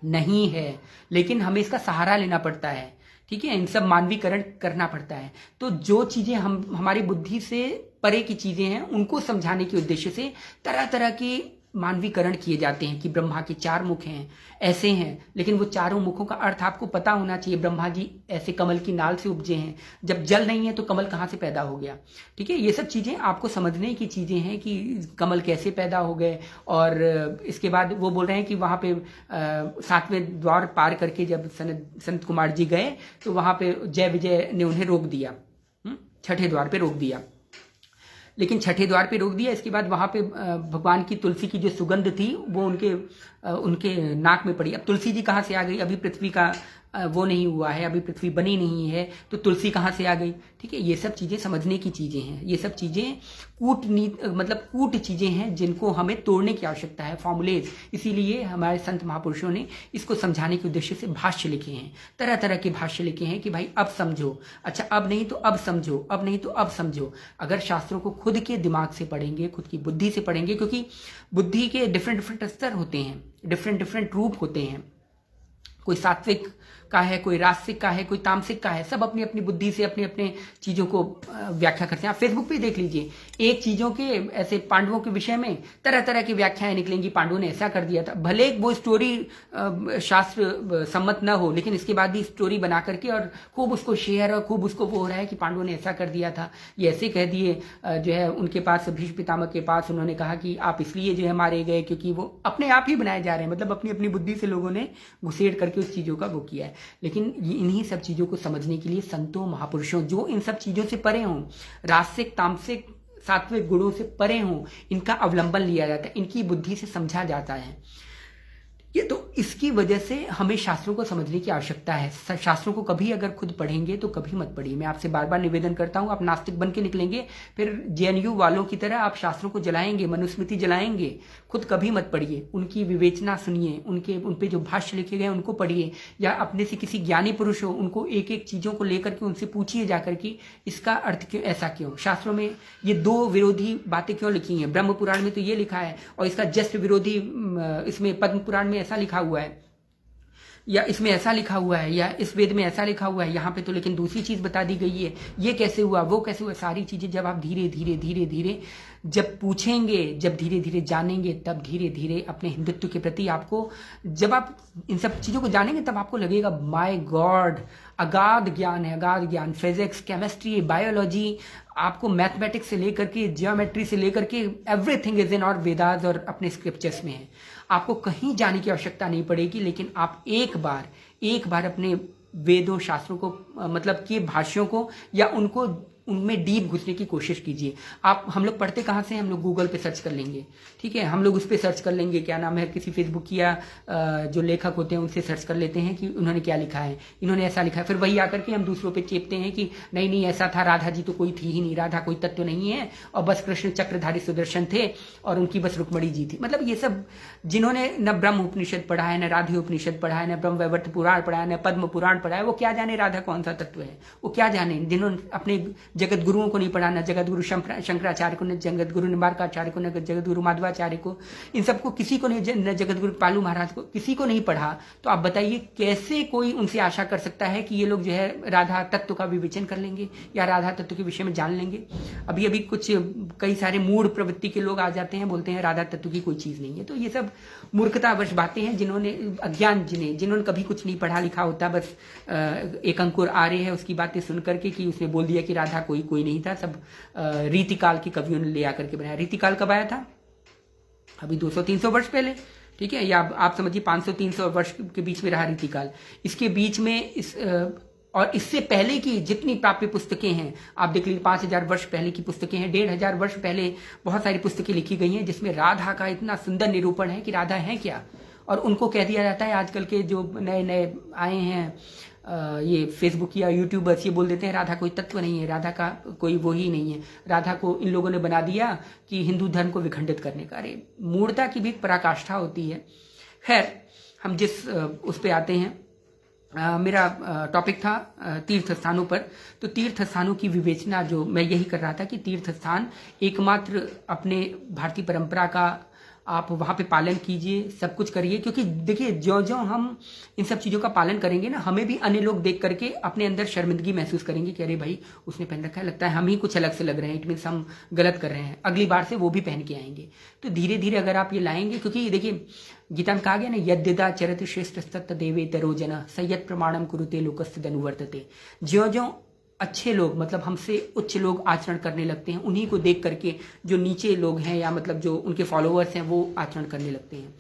नहीं है, लेकिन हमें इसका सहारा लेना पड़ता है। ठीक है, इन सब मानवीकरण करना पड़ता है। तो जो चीजें हम हमारी बुद्धि से परे की चीजें हैं उनको समझाने के उद्देश्य से तरह तरह के मानवीकरण किए जाते हैं कि ब्रह्मा के 4 मुख हैं, ऐसे हैं, लेकिन वो चारों मुखों का अर्थ आपको पता होना चाहिए। ब्रह्मा जी ऐसे कमल की नाल से उपजे हैं, जब जल नहीं है तो कमल कहाँ से पैदा हो गया? ठीक है, ये सब चीजें आपको समझने की चीजें हैं कि कमल कैसे पैदा हो गए। और इसके बाद वो बोल रहे हैं कि वहां पे 7वें द्वार पार करके जब संत कुमार जी गए तो वहां पे जय विजय ने उन्हें रोक दिया, 6ठे द्वार पे रोक दिया। लेकिन 6ठे द्वार पे रोक दिया, इसके बाद वहां पे भगवान की तुलसी की जो सुगंध थी वो उनके नाक में पड़ी। अब तुलसी जी कहाँ से आ गई? अभी पृथ्वी का वो नहीं हुआ है, अभी पृथ्वी बनी नहीं है, तो तुलसी कहाँ से आ गई? ठीक है, ये सब चीजें समझने की चीजें हैं, ये सब चीजें कूट चीजें हैं जिनको हमें तोड़ने की आवश्यकता है, फॉर्मुलेज। इसीलिए हमारे संत महापुरुषों ने इसको समझाने के उद्देश्य से भाष्य लिखे हैं, तरह तरह के भाष्य लिखे हैं कि भाई अब समझो, अच्छा अब नहीं तो अब समझो, अब नहीं तो अब समझो। अगर शास्त्रों को खुद के दिमाग से पढ़ेंगे, खुद की बुद्धि से पढ़ेंगे, क्योंकि बुद्धि के डिफरेंट स्तर होते हैं, डिफरेंट रूप होते हैं, कोई सात्विक का है, कोई रासिक का है, कोई तामसिक का है, सब अपनी अपनी बुद्धि से अपने अपने चीजों को व्याख्या करते हैं। आप फेसबुक पे देख लीजिए, एक चीजों के ऐसे पांडवों के विषय में तरह तरह की व्याख्याएं निकलेंगी, पांडवों ने ऐसा कर दिया था, भले वो स्टोरी शास्त्र सम्मत न हो, लेकिन इसके बाद भी स्टोरी बना करके और खूब उसको शेयर और खूब उसको वो हो रहा है कि पांडवों ने ऐसा कर दिया था, ये ऐसे कह दिए। जो है उनके पास भीष्म पितामह के पास उन्होंने कहा कि आप इसलिए जो है मारे गए क्योंकि वो अपने आप ही बनाए जा रहे हैं, मतलब अपनी अपनी बुद्धि से लोगों ने घुसेड़ करके उस चीजों का वो किया है। लेकिन इन्हीं सब चीजों को समझने के लिए संतों महापुरुषों जो इन सब चीजों से परे हों, रासिक तामसिक सात्विक गुणों से परे हों, इनका अवलंबन लिया जाता है, इनकी बुद्धि से समझा जाता है। ये तो इसकी वजह से हमें शास्त्रों को समझने की आवश्यकता है। शास्त्रों को कभी अगर खुद पढ़ेंगे तो कभी मत पढ़िए। मैं आपसे बार बार निवेदन करता हूं, आप नास्तिक बन के निकलेंगे, फिर जेएनयू वालों की तरह आप शास्त्रों को जलाएंगे, मनुस्मृति जलाएंगे। खुद कभी मत पढ़िए, उनकी विवेचना सुनिए, उन पे जो भाष्य लिखे गए उनको पढ़िए, या अपने से किसी ज्ञानी पुरुष हो उनको एक एक चीजों को लेकर के उनसे पूछिए जाकर कि इसका अर्थ क्यों, ऐसा क्यों, शास्त्रों में ये 2 विरोधी बातें क्यों लिखी हैं। ब्रह्म पुराण में तो ये लिखा है और इसका जस्ट विरोधी इसमें पद्म पुराण में ऐसा लिखा हुआ है, या इसमें ऐसा लिखा हुआ है, या इस वेद में ऐसा लिखा हुआ है, यहाँ पे तो लेकिन दूसरी चीज बता दी गई है, ये कैसे हुआ, वो कैसे हुआ। सारी चीजें जब आप धीरे धीरे जब पूछेंगे, जब धीरे धीरे जानेंगे, तब धीरे धीरे अपने हिंदुत्व के प्रति आपको, जब आप इन सब चीजों को जानेंगे तब आपको लगेगा माय गॉड, अगाध ज्ञान है, अगाध ज्ञान। फिजिक्स, केमिस्ट्री, बायोलॉजी, आपको मैथमेटिक्स से लेकर के जियोमेट्री से लेकर के एवरीथिंग इज इन और वेदास और अपने स्क्रिप्चर्स में है। आपको कहीं जाने की आवश्यकता नहीं पड़ेगी, लेकिन आप एक बार अपने वेदों शास्त्रों को मतलब कि भाष्यों को या उनमें डीप घुसने की कोशिश कीजिए। हम लोग पढ़ते कहाँ से हैं? हम लोग गूगल पे सर्च कर लेंगे, ठीक है, हम लोग उस पे सर्च कर लेंगे, क्या नाम है, किसी फेसबुक की या जो लेखक होते हैं उनसे सर्च कर लेते हैं कि उन्होंने क्या लिखा है, इन्होंने ऐसा लिखा है, फिर वही आकर के हम दूसरों पे चेपते हैं कि नहीं ऐसा था, राधा जी तो कोई थी ही नहीं, राधा कोई तत्व नहीं है, और बस कृष्ण चक्रधारी सुदर्शन थे और उनकी बस रुक्मणी जी थी। मतलब ये सब जिन्होंने न ब्रह्म उपनिषद पढ़ा है, न राधे उपनिषद पढ़ा है, न ब्रह्म वैवर्त पुराण पढ़ा है, न पद्म पुराण पढ़ा है, वो क्या जाने राधा कौन सा तत्व है, वो क्या जाने। जिन्होंने अपने जगत गुरुओं को नहीं पढ़ा, न जगत गुरु शंकराचार्य को, न जगत गुरु निम्बार्काचार्य को, न जगत गुरु माधवाचार्य को, इन सबको किसी को नहीं, न जगत गुरु पालू महाराज को, किसी को नहीं पढ़ा, तो आप बताइए कैसे कोई उनसे आशा कर सकता है कि ये लोग जो है राधा तत्व का विवेचन कर लेंगे या राधा तत्व के विषय में जान लेंगे। अभी कुछ कई सारे मूढ़ प्रवृत्ति के लोग आ जाते हैं, बोलते हैं राधा तत्व की कोई चीज नहीं है। तो ये सब मूर्खतावश बातें हैं, जिन्होंने अज्ञान, जिन्होंने कभी कुछ नहीं पढ़ा लिखा होता, बस एक अंकुर आर्य है उसकी बातें सुन करके कि उसने बोल दिया कि राधा कोई नहीं था, सब रीतिकाल के कवियों ने ले आकर के बनाया। रीतिकाल कब आया था? अभी 200-300 वर्ष पहले, ठीक है, या आप समझिए 500-300 वर्ष के बीच में रहा रीतिकाल। इसके बीच में और इससे पहले की जितनी प्राप्य पुस्तकें हैं आप देख लीजिए, 5000 वर्ष पहले की पुस्तकें हैं, 1500 वर्ष पहले बहुत सारी पुस्तकें लिखी गई हैं जिसमें राधा का इतना सुंदर निरूपण है कि राधा है क्या, और उनको कह दिया जाता है, आजकल के जो नए आए हैं ये फेसबुक या यूट्यूबर्स ये बोल देते हैं राधा कोई तत्व नहीं है, राधा का कोई वो ही नहीं है, राधा को इन लोगों ने बना दिया कि हिंदू धर्म को विखंडित करने का। अरे मूर्खता की भी एक पराकाष्ठा होती है। खैर, हम जिस उस पे आते हैं, मेरा टॉपिक था तीर्थ स्थानों पर। तो तीर्थ स्थानों की विवेचना जो मैं यही कर रहा था कि तीर्थ स्थान एकमात्र अपने भारतीय परंपरा का आप वहाँ पे पालन कीजिए, सब कुछ करिए, क्योंकि देखिए जो जो हम इन सब चीज़ों का पालन करेंगे ना, हमें भी अन्य लोग देख करके अपने अंदर शर्मिंदगी महसूस करेंगे कि अरे भाई उसने पहन रखा है, लगता है हम ही कुछ अलग से लग रहे हैं, इट मीन्स हम गलत कर रहे हैं, अगली बार से वो भी पहन के आएंगे। तो धीरे धीरे अगर आप ये लाएंगे, क्योंकि देखिए गीता में कहा गया ना, यद्यदा चरति श्रेष्ठ तत्त देवे तरो जन संयत प्रमाणम कुरुते लोकस्य अनुवर्तते। ज्यो ज्यो अच्छे लोग, मतलब हमसे उच्च लोग आचरण करने लगते हैं, उन्हीं को देख करके जो नीचे लोग हैं या मतलब जो उनके फॉलोअर्स हैं वो आचरण करने लगते हैं।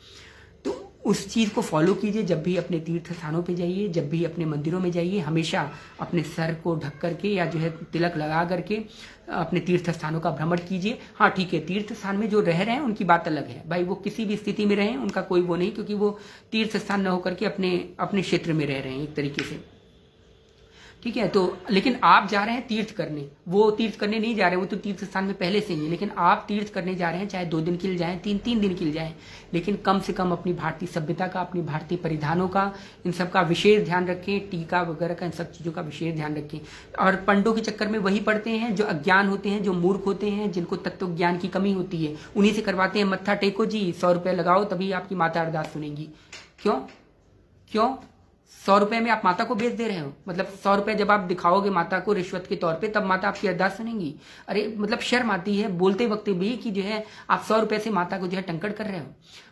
तो उस चीज़ को फॉलो कीजिए। जब भी अपने तीर्थ स्थानों पे जाइए, जब भी अपने मंदिरों में जाइए, हमेशा अपने सर को ढक करके या जो है तिलक लगा करके अपने तीर्थ स्थानों का भ्रमण कीजिए। हाँ ठीक है, तीर्थ स्थान में जो रह रहे हैं उनकी बात अलग है भाई, वो किसी भी स्थिति में रहें, उनका कोई वो नहीं, क्योंकि वो तीर्थ स्थान न होकर के अपने क्षेत्र में रह रहे हैं एक तरीके से, ठीक है। तो लेकिन आप जा रहे हैं तीर्थ करने, वो तीर्थ करने नहीं जा रहे, वो तो तीर्थ स्थान में पहले से ही है, लेकिन आप तीर्थ करने जा रहे हैं, चाहे 2 दिन के लिए जाएं, 3 दिन के लिए जाएं, लेकिन कम से कम अपनी भारतीय सभ्यता का, अपनी भारतीय परिधानों का, इन सब का विशेष ध्यान रखें, टीका वगैरह का, इन सब चीज़ों का विशेष ध्यान रखें। और पंडों के चक्कर में वही पड़ते हैं जो अज्ञान होते हैं, जो मूर्ख होते हैं, जिनको तत्व ज्ञान की कमी होती है, उन्हीं से करवाते हैं। मत्था टेको जी, 100 रुपये लगाओ, तभी आपकी माता अरदास सुनेंगी। क्यों 100 रुपये में आप माता को बेच दे रहे हो? मतलब 100 रुपये जब आप दिखाओगे माता को रिश्वत के तौर पे, तब माता आपकी अरदास सुनेंगी? अरे मतलब शर्म आती है बोलते वक्त भी कि जो है आप 100 रुपये से माता को जो है टंकड़ कर रहे हो।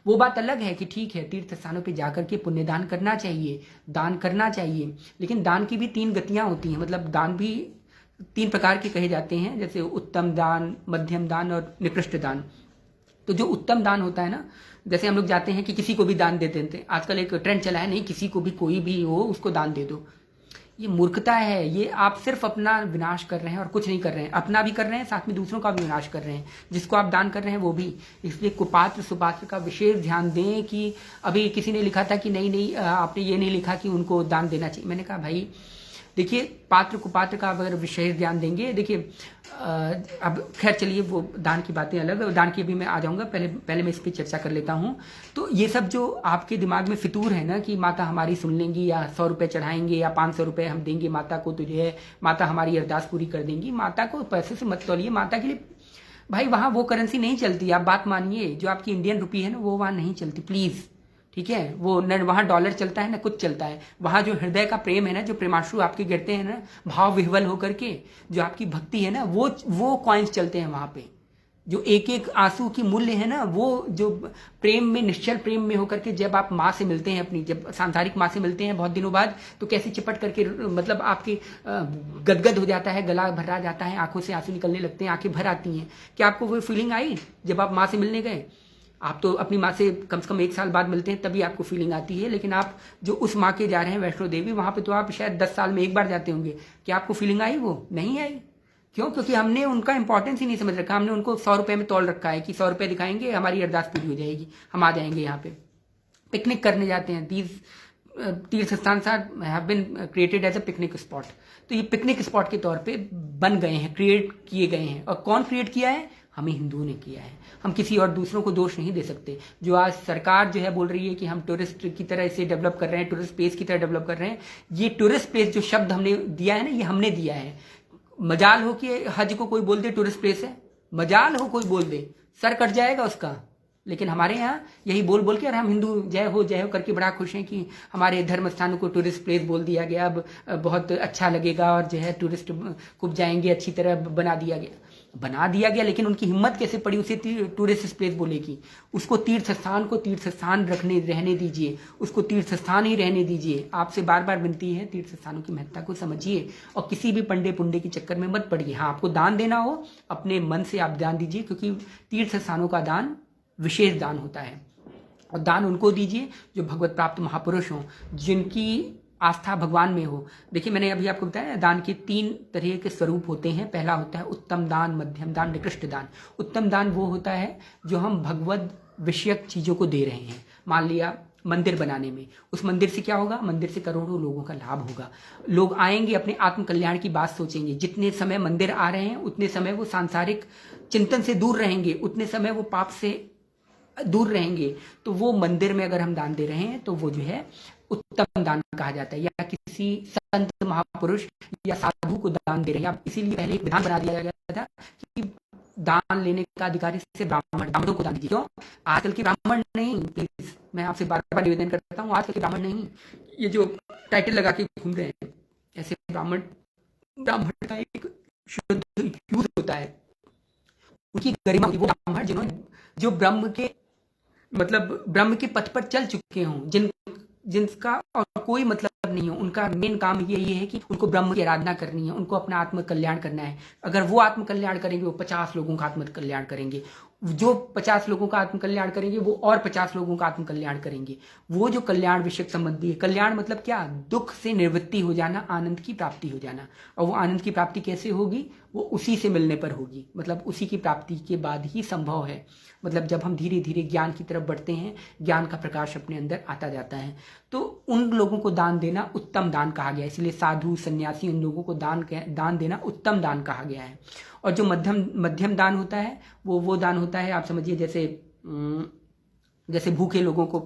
वो बात अलग है कि ठीक है, तीर्थ स्थानों पे जाकर के पुण्यदान करना चाहिए, दान करना चाहिए, लेकिन दान की भी 3 गतियां होती हैं। मतलब दान भी 3 प्रकार के कहे जाते हैं, जैसे उत्तम दान, मध्यम दान और निकृष्ट दान। तो जो उत्तम दान होता है ना, जैसे हम लोग जाते हैं कि किसी को भी दान दे देते हैं, आजकल एक ट्रेंड चला है, नहीं किसी को भी, कोई भी हो उसको दान दे दो। ये मूर्खता है, ये आप सिर्फ अपना विनाश कर रहे हैं और कुछ नहीं कर रहे हैं। अपना भी कर रहे हैं, साथ में दूसरों का भी विनाश कर रहे हैं, जिसको आप दान कर रहे हैं वो भी। इसलिए कुपात्र सुपात्र का विशेष ध्यान दें। कि अभी किसी ने लिखा था कि नहीं आपने ये नहीं लिखा कि उनको दान देना चाहिए। मैंने कहा भाई देखिए, पात्र कुपात्र का अगर विशेष ध्यान देंगे, देखिए अब खैर चलिए वो दान की बातें अलग, दान की भी मैं आ जाऊंगा, पहले मैं इस पर चर्चा कर लेता हूं। तो ये सब जो आपके दिमाग में फितूर है ना कि माता हमारी सुन लेंगी, या 100 रुपये चढ़ाएंगे या 500 रुपये हम देंगे माता को, तो जो है माता हमारी अरदास पूरी कर देंगी। माता को पैसे से मत तौलिए, माता के लिए भाई वहाँ वो करेंसी नहीं चलती। आप बात मानिए, जो आपकी इंडियन रुपी है ना वो वहाँ नहीं चलती, प्लीज़, ठीक है। वो न वहाँ डॉलर चलता है ना कुछ चलता है। वहाँ जो हृदय का प्रेम है ना, जो प्रेमाश्रु आपके गिरते हैं ना, भाव विह्वल होकर के, जो आपकी भक्ति है ना, वो कॉइन्स चलते हैं वहाँ पे। जो एक एक आंसू की मूल्य है ना, वो जो प्रेम में, निश्चल प्रेम में होकर के जब आप माँ से मिलते हैं, अपनी जब सांसारिक माँ से मिलते हैं बहुत दिनों बाद, तो कैसे चिपट करके मतलब आपके गदगद हो जाता है, गला भरा जाता है, आंखों से आंसू निकलने लगते हैं, आंखें भर आती हैं। क्या आपको वो फीलिंग आई जब आप माँ से मिलने गए? आप तो अपनी माँ से कम से कम 1 साल बाद मिलते हैं, तभी आपको फीलिंग आती है। लेकिन आप जो उस माँ के जा रहे हैं वैष्णो देवी, वहाँ पे तो आप शायद 10 साल में 1 बार जाते होंगे। क्या आपको फीलिंग आई? वो नहीं आई। क्यों? क्योंकि हमने उनका इंपॉर्टेंस ही नहीं समझ रखा। हमने उनको 100 रुपये में तौल रखा है कि 100 रुपये दिखाएंगे हमारी अरदास पूरी हो जाएगी, हम आ जाएंगे यहाँ पे। पिकनिक करने जाते हैं, तीर्थ स्थान have been created as a picnic spot. तो ये पिकनिक स्पॉट के तौर पे बन गए हैं, क्रिएट किए गए हैं। और कौन क्रिएट किया है? हमें हिंदुओं ने किया है। हम किसी और दूसरों को दोष नहीं दे सकते। जो आज सरकार जो है बोल रही है कि हम टूरिस्ट की तरह इसे डेवलप कर रहे हैं, टूरिस्ट प्लेस की तरह डेवलप कर रहे हैं, ये टूरिस्ट प्लेस जो शब्द हमने दिया है ना, ये हमने दिया है। मजाल हो कि हज को कोई बोल दे टूरिस्ट प्लेस है, मजाल हो कोई बोल दे, सर कट जाएगा उसका। लेकिन हमारे यहाँ यही बोल बोल के, और हम हिंदू जय हो करके बड़ा खुश हैं कि हमारे धर्म स्थानों को टूरिस्ट प्लेस बोल दिया गया, अब बहुत अच्छा लगेगा और जो है टूरिस्ट खूब जाएंगे, अच्छी तरह बना दिया गया। लेकिन उनकी हिम्मत कैसे पड़ी उसे टूरिस्ट प्लेस बोले की? उसको तीर्थ स्थान को तीर्थ स्थान रहने दीजिए, उसको तीर्थ स्थान ही रहने दीजिए। आपसे बार बार विनती है, तीर्थ स्थानों की महत्ता को समझिए और किसी भी पंडे पुंडे के चक्कर में मत पड़िए। हाँ, आपको दान देना हो अपने मन से आप दान दीजिए, क्योंकि तीर्थ स्थानों का दान विशेष दान होता है। और दान उनको दीजिए जो भगवत प्राप्त महापुरुष हों, जिनकी आस्था भगवान में हो। देखिए मैंने अभी आपको बताया, दान के 3 तरह के स्वरूप होते हैं। पहला होता है उत्तम दान, मध्यम दान, निकृष्ट दान। उत्तम दान वो होता है जो हम भगवत विषयक चीज़ों को दे रहे हैं। मान लिया मंदिर बनाने में। उस मंदिर से क्या होगा? मंदिर से करोड़ों लोगों का लाभ होगा। लोग आएंगे, अपने आत्म कल्याण की बात सोचेंगे। जितने समय मंदिर आ रहे हैं उतने समय वो सांसारिक चिंतन से दूर रहेंगे, उतने समय वो पाप से दूर रहेंगे। तो वो मंदिर में अगर हम दान दे रहे हैं तो वो जो है उत्तम दान कहा जाता है। या किसी संत महापुरुष या साधु को दान दे रहे हैं, इसीलिए पहले एक विधान बना दिया गया था कि दान लेने का अधिकारी से ब्राह्मणों को दान दीजिए। क्यों? आजकल के ब्राह्मण नहीं, प्लीज मैं आपसे बार बार निवेदन करता हूँ, आजकल के ब्राह्मण नहीं, ये जो टाइटल लगा के घूम रहे हैं ऐसे ब्राह्मण का एक शुद्ध यूज होता है, उनकी गरिमा होती है। वो ब्राह्मण जिन्होंने जो ब्रह्म के पथ पर चल चुके हों, जिनका और कोई मतलब नहीं हो, उनका मेन काम यही है कि उनको ब्रह्म की आराधना करनी है, उनको अपना आत्म कल्याण करना है। अगर वो आत्म कल्याण करेंगे, वो 50 लोगों का आत्म कल्याण करेंगे। जो 50 लोगों का आत्म कल्याण करेंगे वो और 50 लोगों का आत्म कल्याण करेंगे। वो जो कल्याण विषयक संबंधी है, कल्याण मतलब क्या? दुख से निवृत्ति हो जाना, आनंद की प्राप्ति हो जाना। और वो आनंद की प्राप्ति कैसे होगी? वो उसी से मिलने पर होगी, मतलब उसी की प्राप्ति के बाद ही संभव है। मतलब जब हम धीरे धीरे ज्ञान की तरफ बढ़ते हैं, ज्ञान का प्रकाश अपने अंदर आता जाता है, तो उन लोगों को दान देना उत्तम दान कहा गया है। इसलिए साधु सन्यासी उन लोगों को दान देना उत्तम दान कहा गया है। और जो मध्यम दान होता है वो दान होता है, आप समझिए जैसे भूखे लोगों को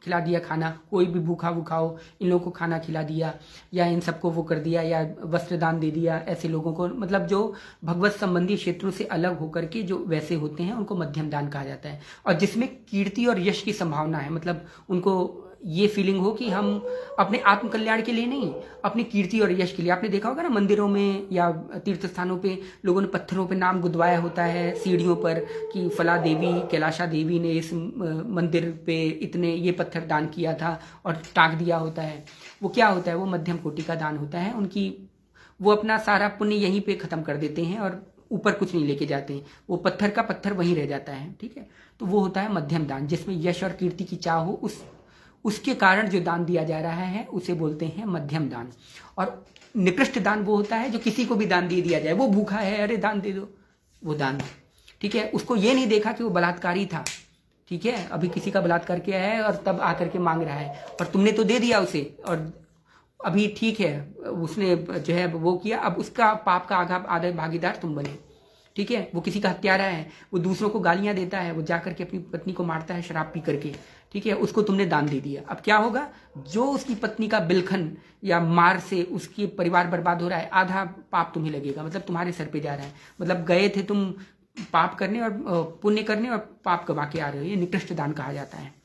खिला दिया खाना, कोई भी भूखा हो, इन लोगों को खाना खिला दिया, या इन सबको वो कर दिया, या वस्त्र दान दे दिया। ऐसे लोगों को, मतलब जो भगवत संबंधी क्षेत्रों से अलग होकर के जो वैसे होते हैं, उनको मध्यम दान कहा जाता है। और जिसमें कीर्ति और यश की संभावना है, मतलब उनको ये फीलिंग हो कि हम अपने आत्म कल्याण के लिए नहीं, अपनी कीर्ति और यश के लिए। आपने देखा होगा ना, मंदिरों में या तीर्थ स्थानों पे लोगों ने पत्थरों पे नाम गुदवाया होता है सीढ़ियों पर कि फला देवी, कैलाशा देवी ने इस मंदिर पे इतने ये पत्थर दान किया था, और टांग दिया होता है। वो क्या होता है? वो मध्यम कोटि का दान होता है। वो अपना सारा पुण्य यहीं पे खत्म कर देते हैं और ऊपर कुछ नहीं लेके जाते हैं, वो पत्थर का पत्थर वहीं रह जाता है। ठीक है, तो वो होता है मध्यम दान, जिसमें यश और कीर्ति की चाह हो, उसके कारण जो दान दिया जा रहा है उसे बोलते हैं मध्यम दान। और निकृष्ट दान वो होता है जो किसी को भी दान दे दिया जाए। वो भूखा है, अरे दान दे दो, वो दान। ठीक है, उसको ये नहीं देखा कि वो बलात्कारी था, ठीक है, अभी किसी का बलात्कार किया है और तब आकर के मांग रहा है, और तुमने तो दे दिया उसे, और अभी ठीक है उसने जो है वो किया, अब उसका पाप का आधा भागीदार तुम बने। ठीक है, वो किसी का हत्यारा है, वो दूसरों को गालियां देता है, वो जाकर के अपनी पत्नी को मारता है शराब पी करके। ठीक है, उसको तुमने दान दे दिया। अब क्या होगा? जो उसकी पत्नी का बिलखन या मार से उसकी परिवार बर्बाद हो रहा है, आधा पाप तुम्हें लगेगा, मतलब तुम्हारे सर पे जा रहा है। मतलब गए थे तुम पाप करने और पुण्य करने, और पाप कमा के आ रहे हो। ये निकृष्ट दान कहा जाता है।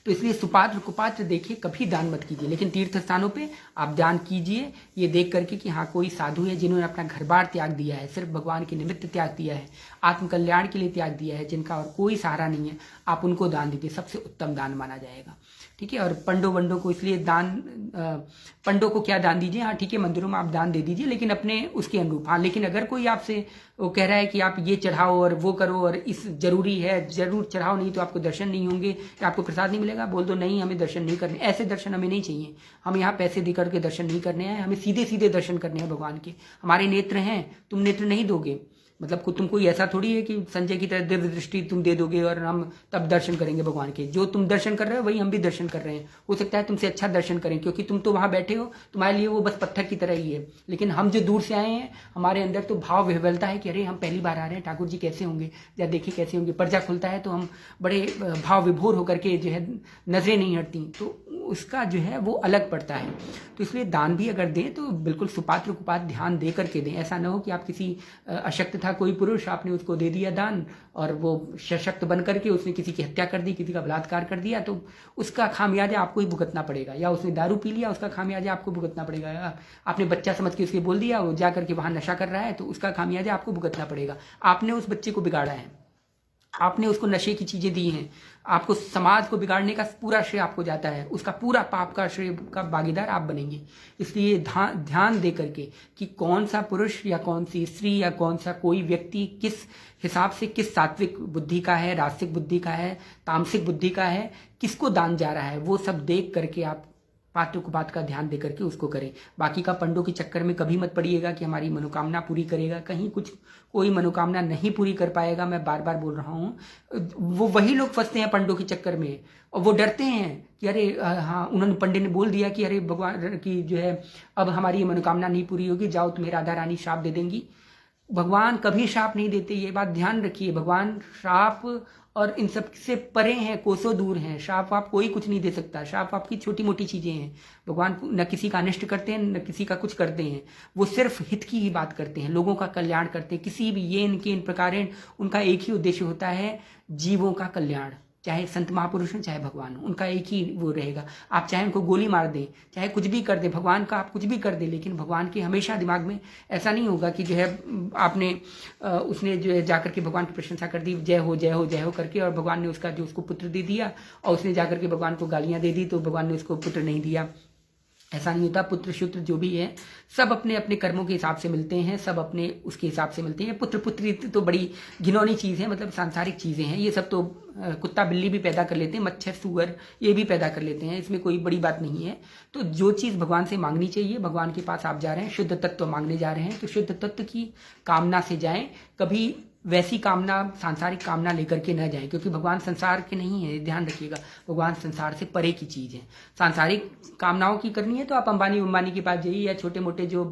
तो इसलिए सुपात्र कुपात्र देखिए, कभी दान मत कीजिए, लेकिन तीर्थ स्थानों पे आप दान कीजिए ये देख करके कि हाँ कोई साधु है जिन्होंने अपना घर बार त्याग दिया है, सिर्फ भगवान के निमित्त त्याग दिया है, आत्म कल्याण के लिए त्याग दिया है, जिनका और कोई सहारा नहीं है, आप उनको दान दीजिए, सबसे उत्तम दान माना जाएगा। ठीक है, और पंडों वंडों को इसलिए पंडों को क्या दान दीजिए? हाँ ठीक है, मंदिरों में आप दान दे दीजिए, लेकिन अपने उसके अनुरूप। हाँ, लेकिन अगर कोई आपसे वो कह रहा है कि आप ये चढ़ाओ और वो करो और इस जरूरी है, जरूर चढ़ाओ, नहीं तो आपको दर्शन नहीं होंगे या आपको प्रसाद नहीं मिलेगा, बोल दो नहीं हमें दर्शन नहीं करने। ऐसे दर्शन हमें नहीं चाहिए। हम यहाँ पैसे दे करके दर्शन नहीं करने हैं, हमें सीधे सीधे दर्शन करने हैं भगवान के। हमारे नेत्र हैं, तुम नेत्र नहीं दोगे, मतलब तुम कोई ऐसा थोड़ी है कि संजय की तरह दिव्य दृष्टि तुम दे दोगे और हम तब दर्शन करेंगे भगवान के। जो तुम दर्शन कर रहे हो वही हम भी दर्शन कर रहे हैं। हो सकता है तुमसे अच्छा दर्शन करें, क्योंकि तुम तो वहां बैठे हो, तुम्हारे लिए वो बस पत्थर की तरह ही है। लेकिन हम जो दूर से आए हैं, हमारे अंदर तो भाव विह्वलता है कि अरे हम पहली बार आ रहे हैं, ठाकुर जी कैसे होंगे, या देखिए कैसे होंगे। पर्दा खुलता है तो हम बड़े भाव विभोर होकर के जो है नजरें नहीं हटती, तो उसका जो है वो अलग पड़ता है। तो इसलिए दान भी अगर दें तो बिल्कुल सुपात्र कुपात्र ध्यान दे करके दें। ऐसा ना हो कि आप किसी अशक्त था कोई पुरुष, आपने उसको दे दिया दान और वो सशक्त बन करके उसने किसी की हत्या कर दी, किसी का बलात्कार कर दिया, तो उसका खामियाजा आपको ही भुगतना पड़ेगा। या उसने दारू पी लिया, उसका खामियाजा आपको भुगतना पड़ेगा। आपने बच्चा समझ के उसके बोल दिया, वो जा करके वहां नशा कर रहा है, तो उसका खामियाजा आपको भुगतना पड़ेगा। आपने उस बच्चे को बिगाड़ा है, आपने उसको नशे की चीजें दी हैं, आपको समाज को बिगाड़ने का पूरा श्रेय आपको जाता है, उसका पूरा पाप का श्रेय का भागीदार आप बनेंगे। इसलिए ध्यान दे करके कि कौन सा पुरुष या कौन सी स्त्री या कौन सा कोई व्यक्ति किस हिसाब से, किस सात्विक बुद्धि का है, राजसिक बुद्धि का है, तामसिक बुद्धि का है, किसको दान जा रहा है, वो सब देख करके आप पात्र कुपात्र का ध्यान दे करके उसको करें। बाकी का पंडों के चक्कर में कभी मत पड़िएगा कि हमारी मनोकामना पूरी करेगा, कहीं कुछ कोई मनोकामना नहीं पूरी कर पाएगा। मैं बार बार बोल रहा हूँ, वो वही लोग फंसते हैं पंडों के चक्कर में, और वो डरते हैं कि अरे हाँ, उन्होंने पंडित ने बोल दिया कि अरे भगवान की जो है अब हमारी ये मनोकामना नहीं पूरी होगी, जाओ तुम्हें राधा रानी श्राप दे देंगी। भगवान कभी श्राप नहीं देते, ये बात ध्यान रखिए। भगवान श्राप और इन सब से परे हैं, कोसों दूर हैं। श्राप आप कोई कुछ नहीं दे सकता, श्राप आपकी छोटी मोटी चीजें हैं। भगवान न किसी का अनिष्ट करते हैं, न किसी का कुछ करते हैं, वो सिर्फ हित की ही बात करते हैं, लोगों का कल्याण करते हैं। किसी भी ये इनके इन प्रकार उनका एक ही उद्देश्य होता है, जीवों का कल्याण। चाहे संत महापुरुष हो चाहे भगवान हो, उनका एक ही वो रहेगा। आप चाहे उनको गोली मार दें, चाहे कुछ भी कर दें, भगवान का आप कुछ भी कर दें, लेकिन भगवान के हमेशा दिमाग में ऐसा नहीं होगा कि जो है आपने उसने जो है जाकर के भगवान की प्रशंसा कर दी, जय हो जय हो जय हो करके, और भगवान ने उसका जो उसको पुत्र दे दिया, और उसने जाकर के भगवान को गालियां दे दी तो भगवान ने उसको पुत्र नहीं दिया। ऐसा नहीं होता। पुत्र शुत्र जो भी है सब अपने अपने कर्मों के हिसाब से मिलते हैं, सब अपने उसके हिसाब से मिलते हैं। पुत्र पुत्री तो बड़ी घिनौनी चीज़ है, मतलब सांसारिक चीज़ें हैं ये सब। तो कुत्ता बिल्ली भी पैदा कर लेते हैं, मच्छर सूअर ये भी पैदा कर लेते हैं, इसमें कोई बड़ी बात नहीं है। तो जो चीज़ भगवान से मांगनी चाहिए, भगवान के पास आप जा रहे हैं, शुद्ध तत्व मांगने जा रहे हैं, तो शुद्ध तत्व की कामना से जाएं। कभी वैसी कामना, सांसारिक कामना लेकर के न जाएं, क्योंकि भगवान संसार के नहीं है, ध्यान रखिएगा। भगवान संसार से परे की चीज है। सांसारिक कामनाओं की करनी है तो आप अंबानी के पास जाइए, या छोटे मोटे जो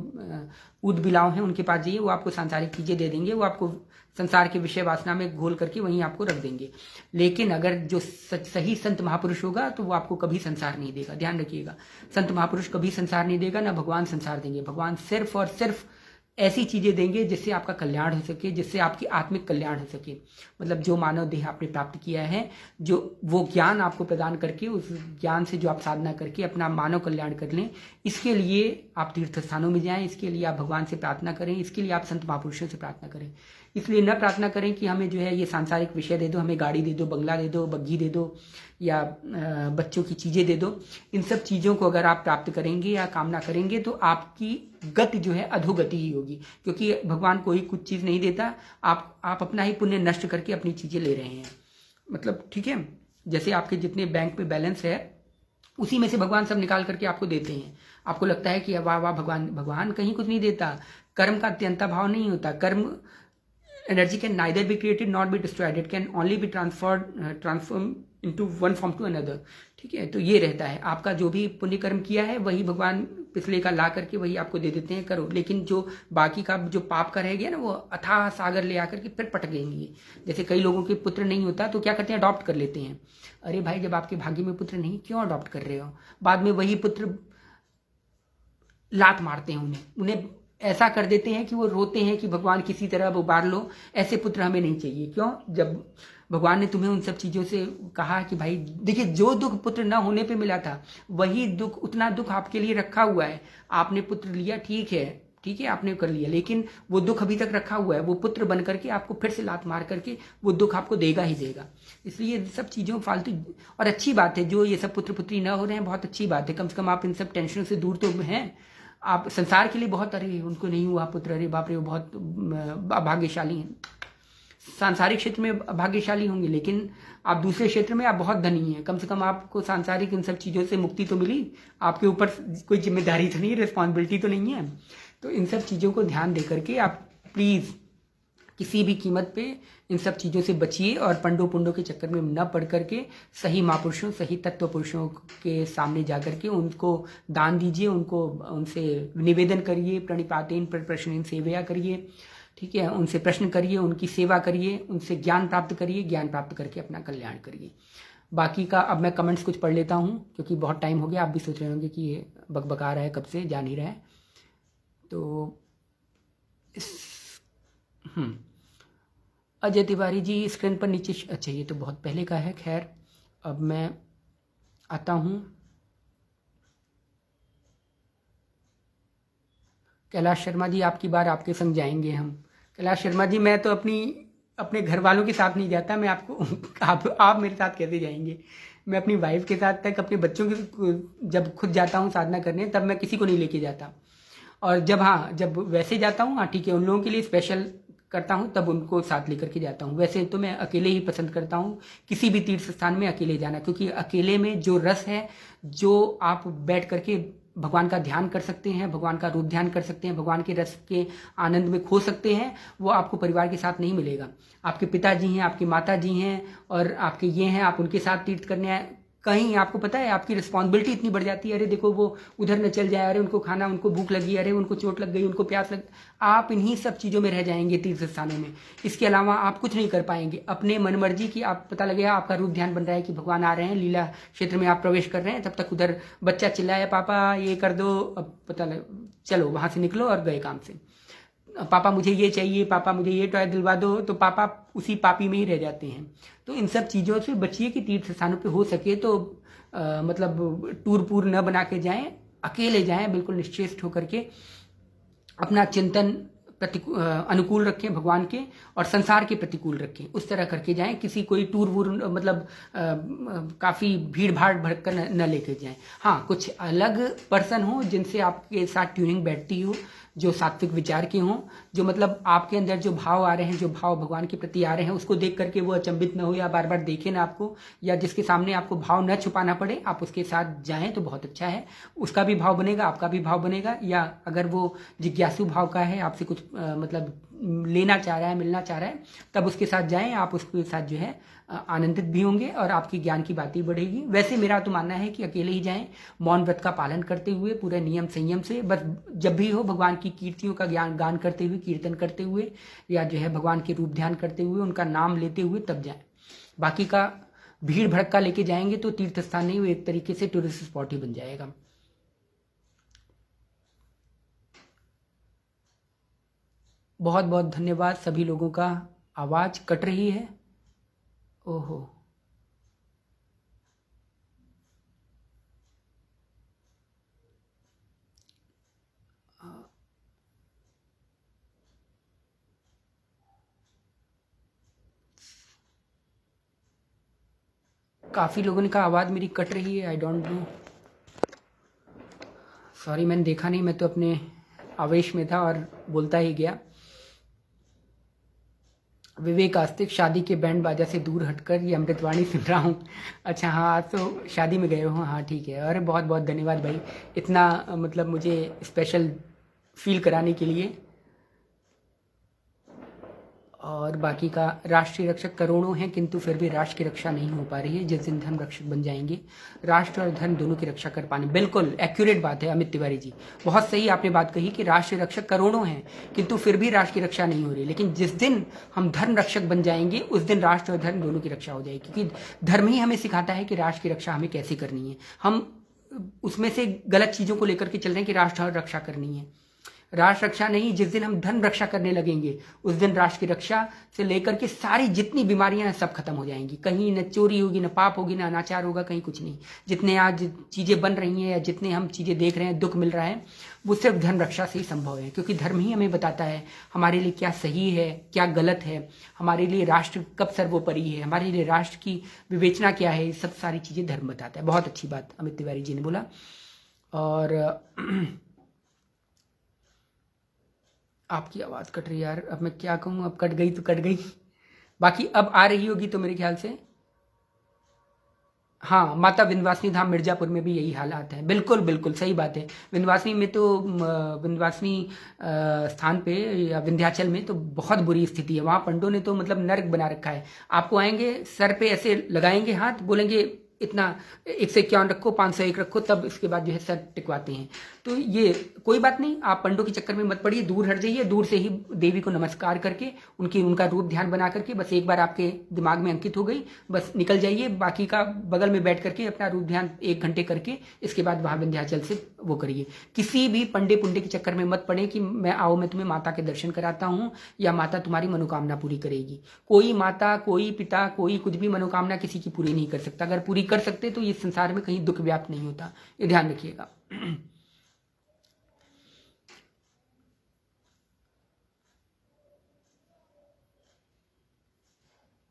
ऊद बिलाव हैं उनके पास जाइए, वो आपको सांसारिक चीजें दे देंगे, वो आपको संसार के विषय वासना में घोल करके वहीं आपको रख देंगे। लेकिन अगर जो सही संत महापुरुष होगा तो वो आपको कभी संसार नहीं देगा, ध्यान रखिएगा। संत महापुरुष कभी संसार नहीं देगा, ना भगवान संसार देंगे। भगवान सिर्फ और सिर्फ ऐसी चीजें देंगे जिससे आपका कल्याण हो सके, जिससे आपकी आत्मिक कल्याण हो सके। मतलब जो मानव देह आपने प्राप्त किया है, जो वो ज्ञान आपको प्रदान करके, उस ज्ञान से जो आप साधना करके अपना मानव कल्याण कर लें, इसके लिए आप तीर्थ स्थानों में जाएं, इसके लिए आप भगवान से प्रार्थना करें, इसके लिए आप संत महापुरुषों से प्रार्थना करें। इसलिए न प्रार्थना करें कि हमें जो है ये सांसारिक विषय दे दो, हमें गाड़ी दे दो, बंगला दे दो, बग्घी दे दो, या बच्चों की चीज़ें दे दो। इन सब चीज़ों को अगर आप प्राप्त करेंगे या कामना करेंगे तो आपकी गति जो है अधोगति ही होगी, क्योंकि भगवान कोई कुछ चीज़ नहीं देता। आप अपना ही पुण्य नष्ट करके अपनी चीज़ें ले रहे हैं। मतलब ठीक है, जैसे आपके जितने बैंक में बैलेंस है उसी में से भगवान सब निकाल करके आपको देते हैं। आपको लगता है कि वाह वाह भगवान कहीं कुछ नहीं देता। कर्म का अत्यंता भाव नहीं होता। कर्म energy can neither be created not be destroyed, it can only be transform into one form to another. ठीक है, तो ये रहता है। आपका जो भी पुण्य कर्म किया है वही भगवान पिछले का ला करके वही आपको दे देते हैं, करो। लेकिन जो बाकी का जो पाप का रह गया ना, वो अथाह सागर ले आकर के फिर पटकेंगे। जैसे कई लोगों के पुत्र नहीं होता तो क्या करते हैं, अडॉप्ट कर लेते हैं। अरे भाई, जब आपके भाग्य में पुत्र नहीं, क्यों अडॉप्ट कर रहे हो? बाद में वही पुत्र लात मारते हैं उन्हें ऐसा कर देते हैं कि वो रोते हैं कि भगवान किसी तरह अब उबार लो, ऐसे पुत्र हमें नहीं चाहिए। क्यों? जब भगवान ने तुम्हें उन सब चीज़ों से कहा कि भाई देखिए, जो दुख पुत्र ना होने पे मिला था वही दुख, उतना दुख आपके लिए रखा हुआ है। आपने पुत्र लिया, ठीक है आपने कर लिया, लेकिन वो दुख अभी तक रखा हुआ है। वो पुत्र बन करके आपको फिर से लात मार करके वो दुख आपको देगा ही देगा। इसलिए सब चीज़ों फालतू, और अच्छी बात है जो ये सब पुत्र पुत्री ना हो रहे हैं, बहुत अच्छी बात है। कम से कम आप इन सब टेंशनों से दूर तो हैं। आप संसार के लिए बहुत, अरे उनको नहीं हुआ पुत्र, अरे बाप रे वो बहुत भाग्यशाली हैं। सांसारिक क्षेत्र में भाग्यशाली होंगे, लेकिन आप दूसरे क्षेत्र में आप बहुत धनी हैं। कम से कम आपको सांसारिक इन सब चीज़ों से मुक्ति तो मिली, आपके ऊपर कोई जिम्मेदारी तो नहीं, रिस्पॉन्सिबिलिटी तो नहीं है। तो इन सब चीज़ों को ध्यान दे करके आप प्लीज़ किसी भी कीमत पे इन सब चीज़ों से बचिए, और पंडों के चक्कर में न पड़ करके सही महापुरुषों, सही तत्व पुरुषों के सामने जा करके उनको दान दीजिए, उनसे निवेदन करिए, प्रणिपातेन प्रश्न सेवया करिए। ठीक है, उनसे प्रश्न करिए, उनकी सेवा करिए, उनसे ज्ञान प्राप्त करिए, ज्ञान प्राप्त करके अपना कल्याण करिए। बाकी का अब मैं कमेंट्स कुछ पढ़ लेता हूँ, क्योंकि बहुत टाइम हो गया। आप भी सोच रहे होंगे कि ये बकबका रहा है, कब से जा नहीं रहा है। तो अजय तिवारी जी स्क्रीन पर नीचे, अच्छा ये तो बहुत पहले का है। खैर, अब मैं आता हूँ। कैलाश शर्मा जी, आपकी बार आपके संग जाएंगे हम। कैलाश शर्मा जी, मैं तो अपने घर वालों के साथ नहीं जाता। मैं आपको आप मेरे साथ कैसे जाएंगे? मैं अपनी वाइफ के साथ तक, अपने बच्चों के जब खुद जाता हूँ साधना करने, तब मैं किसी को नहीं लेके जाता। और जब वैसे जाता हूँ, हाँ ठीक है, उन लोगों के लिए स्पेशल करता हूँ तब उनको साथ लेकर के जाता हूँ। वैसे तो मैं अकेले ही पसंद करता हूँ किसी भी तीर्थ स्थान में अकेले जाना, क्योंकि अकेले में जो रस है, जो आप बैठ करके भगवान का ध्यान कर सकते हैं, भगवान का रूप ध्यान कर सकते हैं, भगवान के रस के आनंद में खो सकते हैं, वो आपको परिवार के साथ नहीं मिलेगा। आपके पिताजी हैं, आपकी माता जी हैं और आपके ये हैं, आप उनके साथ तीर्थ करने आए, कहीं आपको पता है आपकी रिस्पॉन्सिबिलिटी इतनी बढ़ जाती है, अरे देखो वो उधर न चल जाए, अरे उनको खाना, उनको भूख लगी, अरे उनको चोट लग गई, उनको प्यास लग, आप इन्हीं सब चीज़ों में रह जाएंगे तीर्थ स्थानों में। इसके अलावा आप कुछ नहीं कर पाएंगे अपने मन मर्जी की। आप पता लगेगा आपका रूप ध्यान बन रहा है कि भगवान आ रहे हैं, लीला क्षेत्र में आप प्रवेश कर रहे हैं, तब तक उधर बच्चा चिल्लाया पापा ये कर दो, अब पता लग, चलो वहाँ से निकलो और गए काम से। पापा मुझे ये चाहिए, पापा मुझे ये टॉय दिलवा दो, तो पापा उसी पापी में ही रह जाते हैं। तो इन सब चीज़ों से बचिए कि तीर्थ स्थानों पे हो सके तो मतलब टूर पूर न बना के जाएं, अकेले जाएं, बिल्कुल निश्चेष्ट होकर के अपना चिंतन अनुकूल रखें भगवान के और संसार के प्रतिकूल रखें, उस तरह करके जाएं। किसी कोई टूर वूर मतलब काफ़ी भीड़ भाड़ भड़कर न लेके जाएं। हाँ, कुछ अलग पर्सन हो जिनसे आपके साथ ट्यूनिंग बैठती हो, जो सात्विक विचार के हों, जो मतलब आपके अंदर जो भाव आ रहे हैं, जो भाव भगवान के प्रति आ रहे हैं, उसको देख करके वो अचंभित न हो या बार बार देखे ना आपको, या जिसके सामने आपको भाव न छुपाना पड़े, आप उसके साथ जाएं तो बहुत अच्छा है। उसका भी भाव बनेगा, आपका भी भाव बनेगा। या अगर वो जिज्ञासु भाव का है, आपसे कुछ मतलब लेना चाह रहा है, मिलना चाह रहा है, तब उसके साथ जाएं, आप उसके साथ जो है आनंदित भी होंगे और आपकी ज्ञान की बातें बढ़ेगी। वैसे मेरा तो मानना है कि अकेले ही जाएं, मौन व्रत का पालन करते हुए, पूरे नियम संयम से, बस जब भी हो भगवान की कीर्तियों का ज्ञान गान करते हुए, कीर्तन करते हुए, या जो है भगवान के रूप ध्यान करते हुए, उनका नाम लेते हुए तब जाएं। बाकी का भीड़ भड़का लेके जाएंगे तो तीर्थ स्थान नहीं, वो एक तरीके से टूरिस्ट स्पॉट ही बन जाएगा। बहुत बहुत धन्यवाद सभी लोगों का। आवाज़ कट रही है, ओहो। काफ़ी लोगों ने कहा आवाज़ मेरी कट रही है, आई डोंट नो, सॉरी, मैंने देखा नहीं, मैं तो अपने आवेश में था और बोलता ही गया। विवेक आस्तिक, शादी के बैंड बाजा से दूर हटकर ये अमृतवाणी सुन रहा हूँ। अच्छा हाँ, तो शादी में गए हो, हाँ ठीक है। अरे बहुत बहुत धन्यवाद भाई, इतना मतलब मुझे स्पेशल फील कराने के लिए। और बाकी का राष्ट्रीय रक्षक करोड़ों हैं, किंतु फिर भी राष्ट्र की रक्षा नहीं हो पा रही है। जिस दिन धर्म रक्षक बन जाएंगे, राष्ट्र और धर्म दोनों की रक्षा कर पाने। बिल्कुल एक्यूरेट बात है अमित तिवारी जी, बहुत सही आपने बात कही कि राष्ट्रीय रक्षक करोड़ों हैं, किंतु फिर भी राष्ट्र की रक्षा नहीं हो रही। लेकिन जिस दिन हम धर्म रक्षक बन जाएंगे, उस दिन राष्ट्र और धर्म दोनों की रक्षा हो जाएगी, क्योंकि धर्म ही हमें सिखाता है कि राष्ट्र की रक्षा हमें कैसे करनी है। हम उसमें से गलत चीज़ों को लेकर के चल रहे हैं कि राष्ट्र रक्षा करनी है। राष्ट्र रक्षा नहीं, जिस दिन हम धर्म रक्षा करने लगेंगे, उस दिन राष्ट्र की रक्षा से लेकर के सारी जितनी बीमारियां हैं सब खत्म हो जाएंगी। कहीं न चोरी होगी, न पाप होगी, न अनाचार होगा, कहीं कुछ नहीं। जितने आज चीज़ें बन रही हैं या जितने हम चीज़ें देख रहे हैं, दुख मिल रहा है, वो सिर्फ धर्म रक्षा से ही संभव है, क्योंकि धर्म ही हमें बताता है हमारे लिए क्या सही है, क्या गलत है, हमारे लिए राष्ट्र कब सर्वोपरि है, हमारे लिए राष्ट्र की विवेचना क्या है, सब सारी चीज़ें धर्म बताता है। बहुत अच्छी बात अमित तिवारी जी ने बोला। और आपकी आवाज़ कट रही है यार, अब मैं क्या कहूँ, अब कट गई तो कट गई। बाकी अब आ रही होगी तो मेरे ख्याल से। हाँ, माता विंध्यवासिनी धाम मिर्जापुर में भी यही हालात है। बिल्कुल बिल्कुल सही बात है। विंध्यवासिनी में तो विंध्यवासिनी स्थान पे या विंध्याचल में तो बहुत बुरी स्थिति है। वहाँ पंडों ने तो मतलब नर्क बना रखा है। आपको आएंगे, सर पे ऐसे लगाएंगे हाथ, बोलेंगे इतना 151 रखो, 501 रखो, तब इसके बाद जो है सर टिकवाते हैं। तो ये कोई बात नहीं, आप पंडों के चक्कर में मत पड़िए, दूर हट जाइए। दूर से ही देवी को नमस्कार करके उनका रूप ध्यान बना करके बस एक बार आपके दिमाग में अंकित हो गई, बस निकल जाइए। बाकी का बगल में बैठ करके अपना रूप ध्यान 1 घंटे करके इसके बाद वहाँ विंध्याचल से वो करिए। किसी भी पंडे पुंडे के चक्कर में मत पड़े कि मैं तुम्हें माता के दर्शन कराता हूँ या माता तुम्हारी मनोकामना पूरी करेगी। कोई माता, कोई पिता, कोई कुछ भी मनोकामना किसी की पूरी नहीं कर सकता। अगर पूरी कर सकते तो इस संसार में कहीं दुख व्याप्त नहीं होता, ये ध्यान रखिएगा।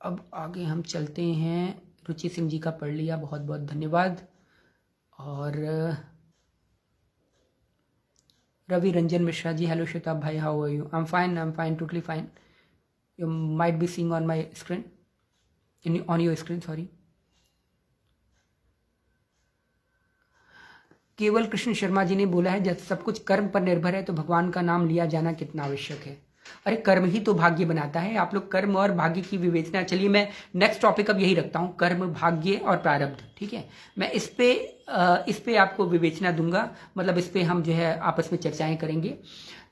अब आगे हम चलते हैं। रुचि सिंह जी का पढ़ लिया, बहुत बहुत धन्यवाद। और रवि रंजन मिश्रा जी, हेलो श्वेता भाई, how are you? I am fine, totally fine. You might be seeing on my screen, on your screen, sorry. केवल कृष्ण शर्मा जी ने बोला है, जब सब कुछ कर्म पर निर्भर है तो भगवान का नाम लिया जाना कितना आवश्यक है। अरे कर्म ही तो भाग्य बनाता है। आप लोग कर्म और भाग्य की विवेचना, चलिए मैं नेक्स्ट टॉपिक अब यही रखता हूँ, कर्म, भाग्य और प्रारब्ध। ठीक है, मैं इस पे आपको विवेचना दूंगा, मतलब इस पे हम जो है आपस में चर्चाएं करेंगे।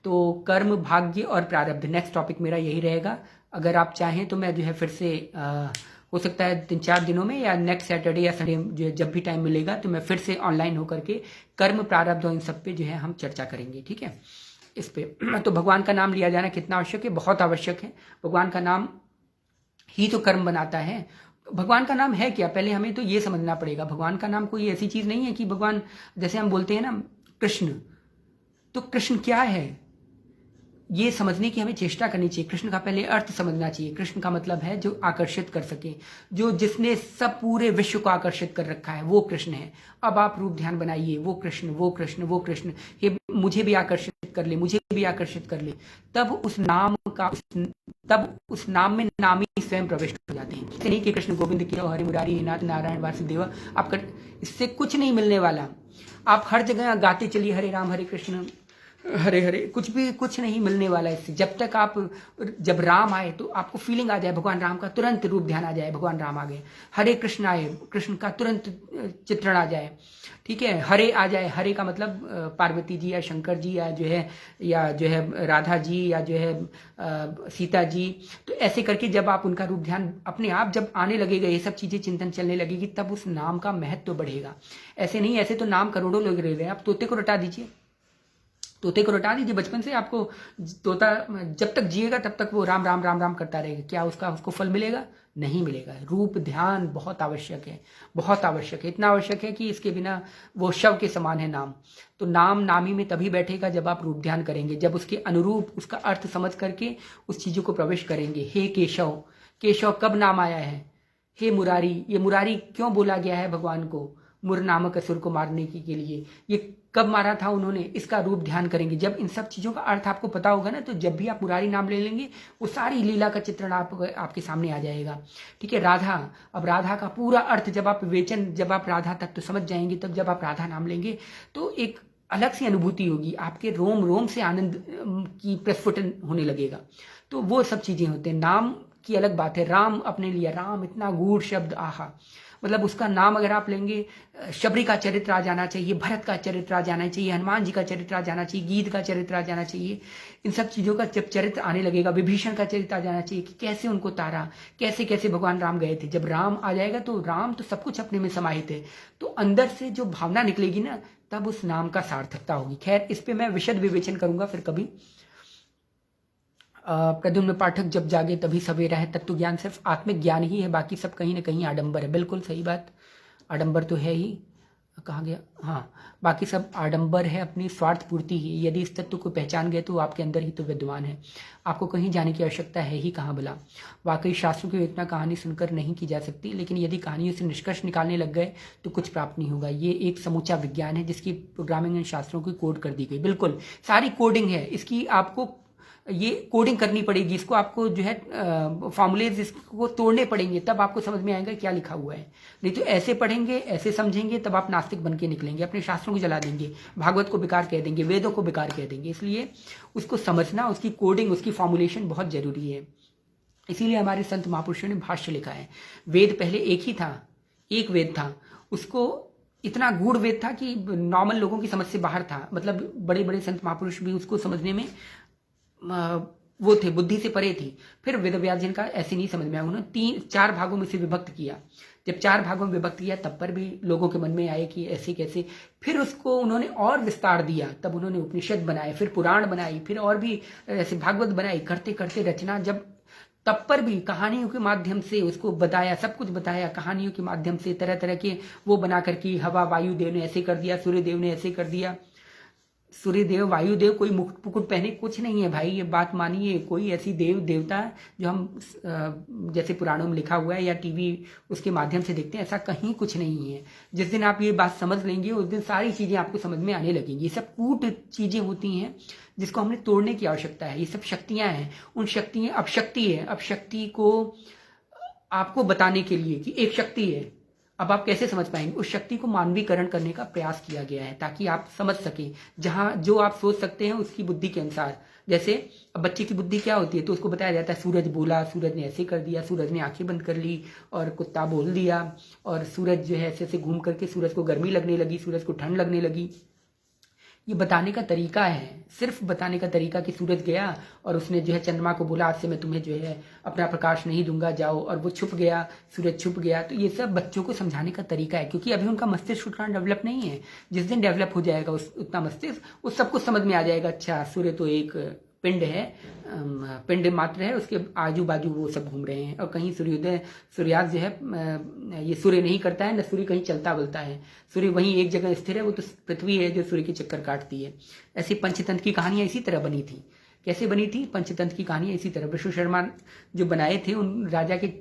तो कर्म, भाग्य और प्रारब्ध नेक्स्ट टॉपिक मेरा यही रहेगा। अगर आप चाहें तो मैं जो है फिर से हो सकता है 3-4 दिनों में या नेक्स्ट सैटरडे या संडे जो है जब भी टाइम मिलेगा तो मैं फिर से ऑनलाइन होकर के कर्म, प्रारब्ध और इन सब पे जो है हम चर्चा करेंगे। ठीक है, इस पे तो भगवान का नाम लिया जाना कितना आवश्यक है? बहुत आवश्यक है। भगवान का नाम ही तो कर्म बनाता है। भगवान का नाम है क्या, पहले हमें तो ये समझना पड़ेगा। भगवान का नाम कोई ऐसी चीज नहीं है कि भगवान, जैसे हम बोलते हैं ना कृष्ण, तो कृष्ण क्या है ये समझने की हमें चेष्टा करनी चाहिए। कृष्ण का पहले अर्थ समझना चाहिए। कृष्ण का मतलब है जो आकर्षित कर सके, जो जिसने सब पूरे विश्व को आकर्षित कर रखा है, वो कृष्ण है। अब आप रूप ध्यान बनाइए, वो कृष्ण, वो कृष्ण, वो कृष्ण, ये मुझे भी आकर्षित कर ले, मुझे भी आकर्षित कर ले, तब उस नाम में नाम ही स्वयं प्रविष्ट हो जाते हैं। इससे नहीं कि कृष्ण गोविंद की हरि मुरारी नाथ नारायण वासुदेव, आप इससे कुछ नहीं मिलने वाला। आप हर जगह गाते चलिए हरे राम हरे कृष्ण हरे हरे, कुछ नहीं मिलने वाला इससे। जब तक आप, जब राम आए तो आपको फीलिंग आ जाए भगवान राम का, तुरंत रूप ध्यान आ जाए भगवान राम आ गए। हरे कृष्ण आए, कृष्ण का तुरंत चित्रण आ जाए। ठीक है, हरे आ जाए, हरे का मतलब पार्वती जी या शंकर जी या जो है राधा जी या जो है सीता जी। तो ऐसे करके जब आप उनका रूप ध्यान अपने आप जब आने लगेगा, ये सब चीजें चिंतन चलने लगेगी, तब उस नाम का महत्व बढ़ेगा। ऐसे नहीं, ऐसे तो नाम करोड़ों लोग रह रहे हैं। आप तोते को रटा दीजिए, तोते को रटा दीजिए बचपन से, आपको तोता जब तक जिएगा तब तक वो राम राम राम राम करता रहेगा। क्या उसको फल मिलेगा? नहीं मिलेगा। रूप ध्यान बहुत आवश्यक है, बहुत आवश्यक है। इतना आवश्यक है कि इसके बिना वो शव के समान है नाम। तो नाम नामी में तभी बैठेगा जब आप रूप ध्यान करेंगे, जब उसके अनुरूप उसका अर्थ समझ करके उस चीजों को प्रवेश करेंगे। हे केशव, केशव कब नाम आया है? हे मुरारी, ये मुरारी क्यों बोला गया है भगवान को? मुर नामक असुर को मारने के लिए। ये कब मारा था उन्होंने? इसका रूप ध्यान करेंगे। जब इन सब चीजों का अर्थ आपको पता होगा ना, तो जब भी आप मुरारी नाम ले लेंगे, वो सारी लीला का चित्रण आपके सामने आ जाएगा। ठीक है, राधा, अब राधा का पूरा अर्थ जब आप विवेचन, जब आप राधा तक तो समझ जाएंगे, तब जब आप राधा नाम लेंगे तो एक अलग सी अनुभूति होगी, आपके रोम रोम से आनंद की प्रस्फुटन होने लगेगा। तो वो सब चीजें होते हैं। नाम की अलग बात है। राम अपने लिए, राम इतना गूढ़ शब्द, आहा, मतलब उसका नाम अगर आप लेंगे, शबरी का चरित्र आ जाना चाहिए, भरत का चरित्र आ जाना चाहिए, हनुमान जी का चरित्र आ जाना चाहिए, गीत का चरित्र आ जाना चाहिए। इन सब चीजों का जब चरित्र आने लगेगा, विभीषण का चरित्र आ जाना चाहिए कि कैसे उनको तारा, कैसे कैसे भगवान राम गए थे। जब राम आ जाएगा तो राम तो सब कुछ अपने में समाहित है, तो अंदर से जो भावना निकलेगी ना, तब उस नाम का सार्थकता होगी। खैर, इस पे मैं विशद विवेचन करूंगा फिर कभी। प्रद्युम्न पाठक, जब जागे तभी सवेरा है, तत्व ज्ञान सिर्फ आत्मिक ज्ञान ही है, बाकी सब कहीं ना कहीं आडंबर है। बिल्कुल सही बात, आडंबर तो है ही। कहाँ गया? हाँ, बाकी सब आडंबर है, अपनी स्वार्थ पूर्ति ही। यदि इस तत्व को पहचान गए तो आपके अंदर ही तो विद्यमान है, आपको कहीं जाने की आवश्यकता है ही कहाँ भला। वाकई शास्त्रों की इतना कहानी सुनकर नहीं की जा सकती, लेकिन यदि कहानियों से निष्कर्ष निकालने लग गए तो कुछ प्राप्त नहीं होगा। ये एक समूचा विज्ञान है जिसकी प्रोग्रामिंग इन शास्त्रों की कोड कर दी गई। बिल्कुल सारी कोडिंग है इसकी, आपको ये कोडिंग करनी पड़ेगी, इसको आपको जो है फॉर्मूलेज इसको तोड़ने पड़ेंगे, तब आपको समझ में आएगा क्या लिखा हुआ है। नहीं तो ऐसे पढ़ेंगे, ऐसे समझेंगे, तब आप नास्तिक बन के निकलेंगे, अपने शास्त्रों को जला देंगे, भागवत को बेकार कह देंगे, वेदों को बेकार कह देंगे। इसलिए उसको समझना, उसकी कोडिंग, उसकी फॉर्मुलेशन बहुत जरूरी है। इसीलिए हमारे संत महापुरुषों ने भाष्य लिखा है। वेद पहले एक ही था, एक वेद था, उसको इतना गूढ़ वेद था कि नॉर्मल लोगों की समझ से बाहर था। मतलब बड़े बड़े संत महापुरुष भी उसको समझने में वो थे, बुद्धि से परे थी। फिर वेद व्यास जी का ऐसे नहीं समझ में आया, उन्होंने 4 भागों में से विभक्त किया। जब 4 भागों में विभक्त किया तब पर भी लोगों के मन में आए कि ऐसे कैसे। फिर उसको उन्होंने और विस्तार दिया, तब उन्होंने उपनिषद बनाए, फिर पुराण बनाई, फिर और भी ऐसे भागवत बनाई। करते करते रचना जब, तब पर भी कहानियों के माध्यम से उसको बताया, सब कुछ बताया कहानियों के माध्यम से, तरह तरह के वो बना करके, हवा वायु देव ने ऐसे कर दिया, सूर्य देव ने ऐसे कर दिया, सूर्यदेव वायुदेव कोई मुकुट पुकुट पहने कुछ नहीं है भाई, ये बात मानिए। कोई ऐसी देव देवता जो हम जैसे पुराणों में लिखा हुआ है या टीवी उसके माध्यम से देखते हैं, ऐसा कहीं कुछ नहीं है। जिस दिन आप ये बात समझ लेंगे उस दिन सारी चीज़ें आपको समझ में आने लगेंगी। ये सब कूट चीज़ें होती हैं जिसको हमने तोड़ने की आवश्यकता है। ये सब शक्तियाँ हैं, उन शक्तियाँ अब शक्ति है, अब शक्ति को आपको बताने के लिए कि एक शक्ति है, अब आप कैसे समझ पाएंगे? उस शक्ति को मानवीकरण करने का प्रयास किया गया है ताकि आप समझ सकें। जहां जो आप सोच सकते हैं उसकी बुद्धि के अनुसार, जैसे अब बच्चे की बुद्धि क्या होती है तो उसको बताया जाता है सूरज बोला, सूरज ने ऐसे कर दिया, सूरज ने आंखें बंद कर ली और कुत्ता बोल दिया, और सूरज जो है ऐसे ऐसे घूम करके सूरज को गर्मी लगने लगी, सूरज को ठंड लगने लगी। ये बताने का तरीका है, सिर्फ बताने का तरीका कि सूरज गया और उसने जो है चंद्रमा को बोला आज से मैं तुम्हें जो है अपना प्रकाश नहीं दूंगा, जाओ, और वो छुप गया, सूरज छुप गया। तो ये सब बच्चों को समझाने का तरीका है, क्योंकि अभी उनका मस्तिष्क उतना डेवलप नहीं है। जिस दिन डेवलप हो जाएगा उतना मस्तिष्क, उस सबको समझ में आ जाएगा अच्छा सूर्य तो एक पिंड है, पिंड मात्र है, उसके आजू बाजू वो सब घूम रहे हैं, और कहीं सूर्योदय सूर्यास्त जो है ये सूर्य नहीं करता है, न सूर्य कहीं चलता बलता है, सूर्य वहीं एक जगह स्थिर है, वो तो पृथ्वी है जो सूर्य के चक्कर काटती है। ऐसी पंचतंत्र की कहानियां इसी तरह बनी थी। कैसे बनी थी पंचतंत्र की कहानियां? इसी तरह विष्णु शर्मा जो बनाए थे, उन राजा के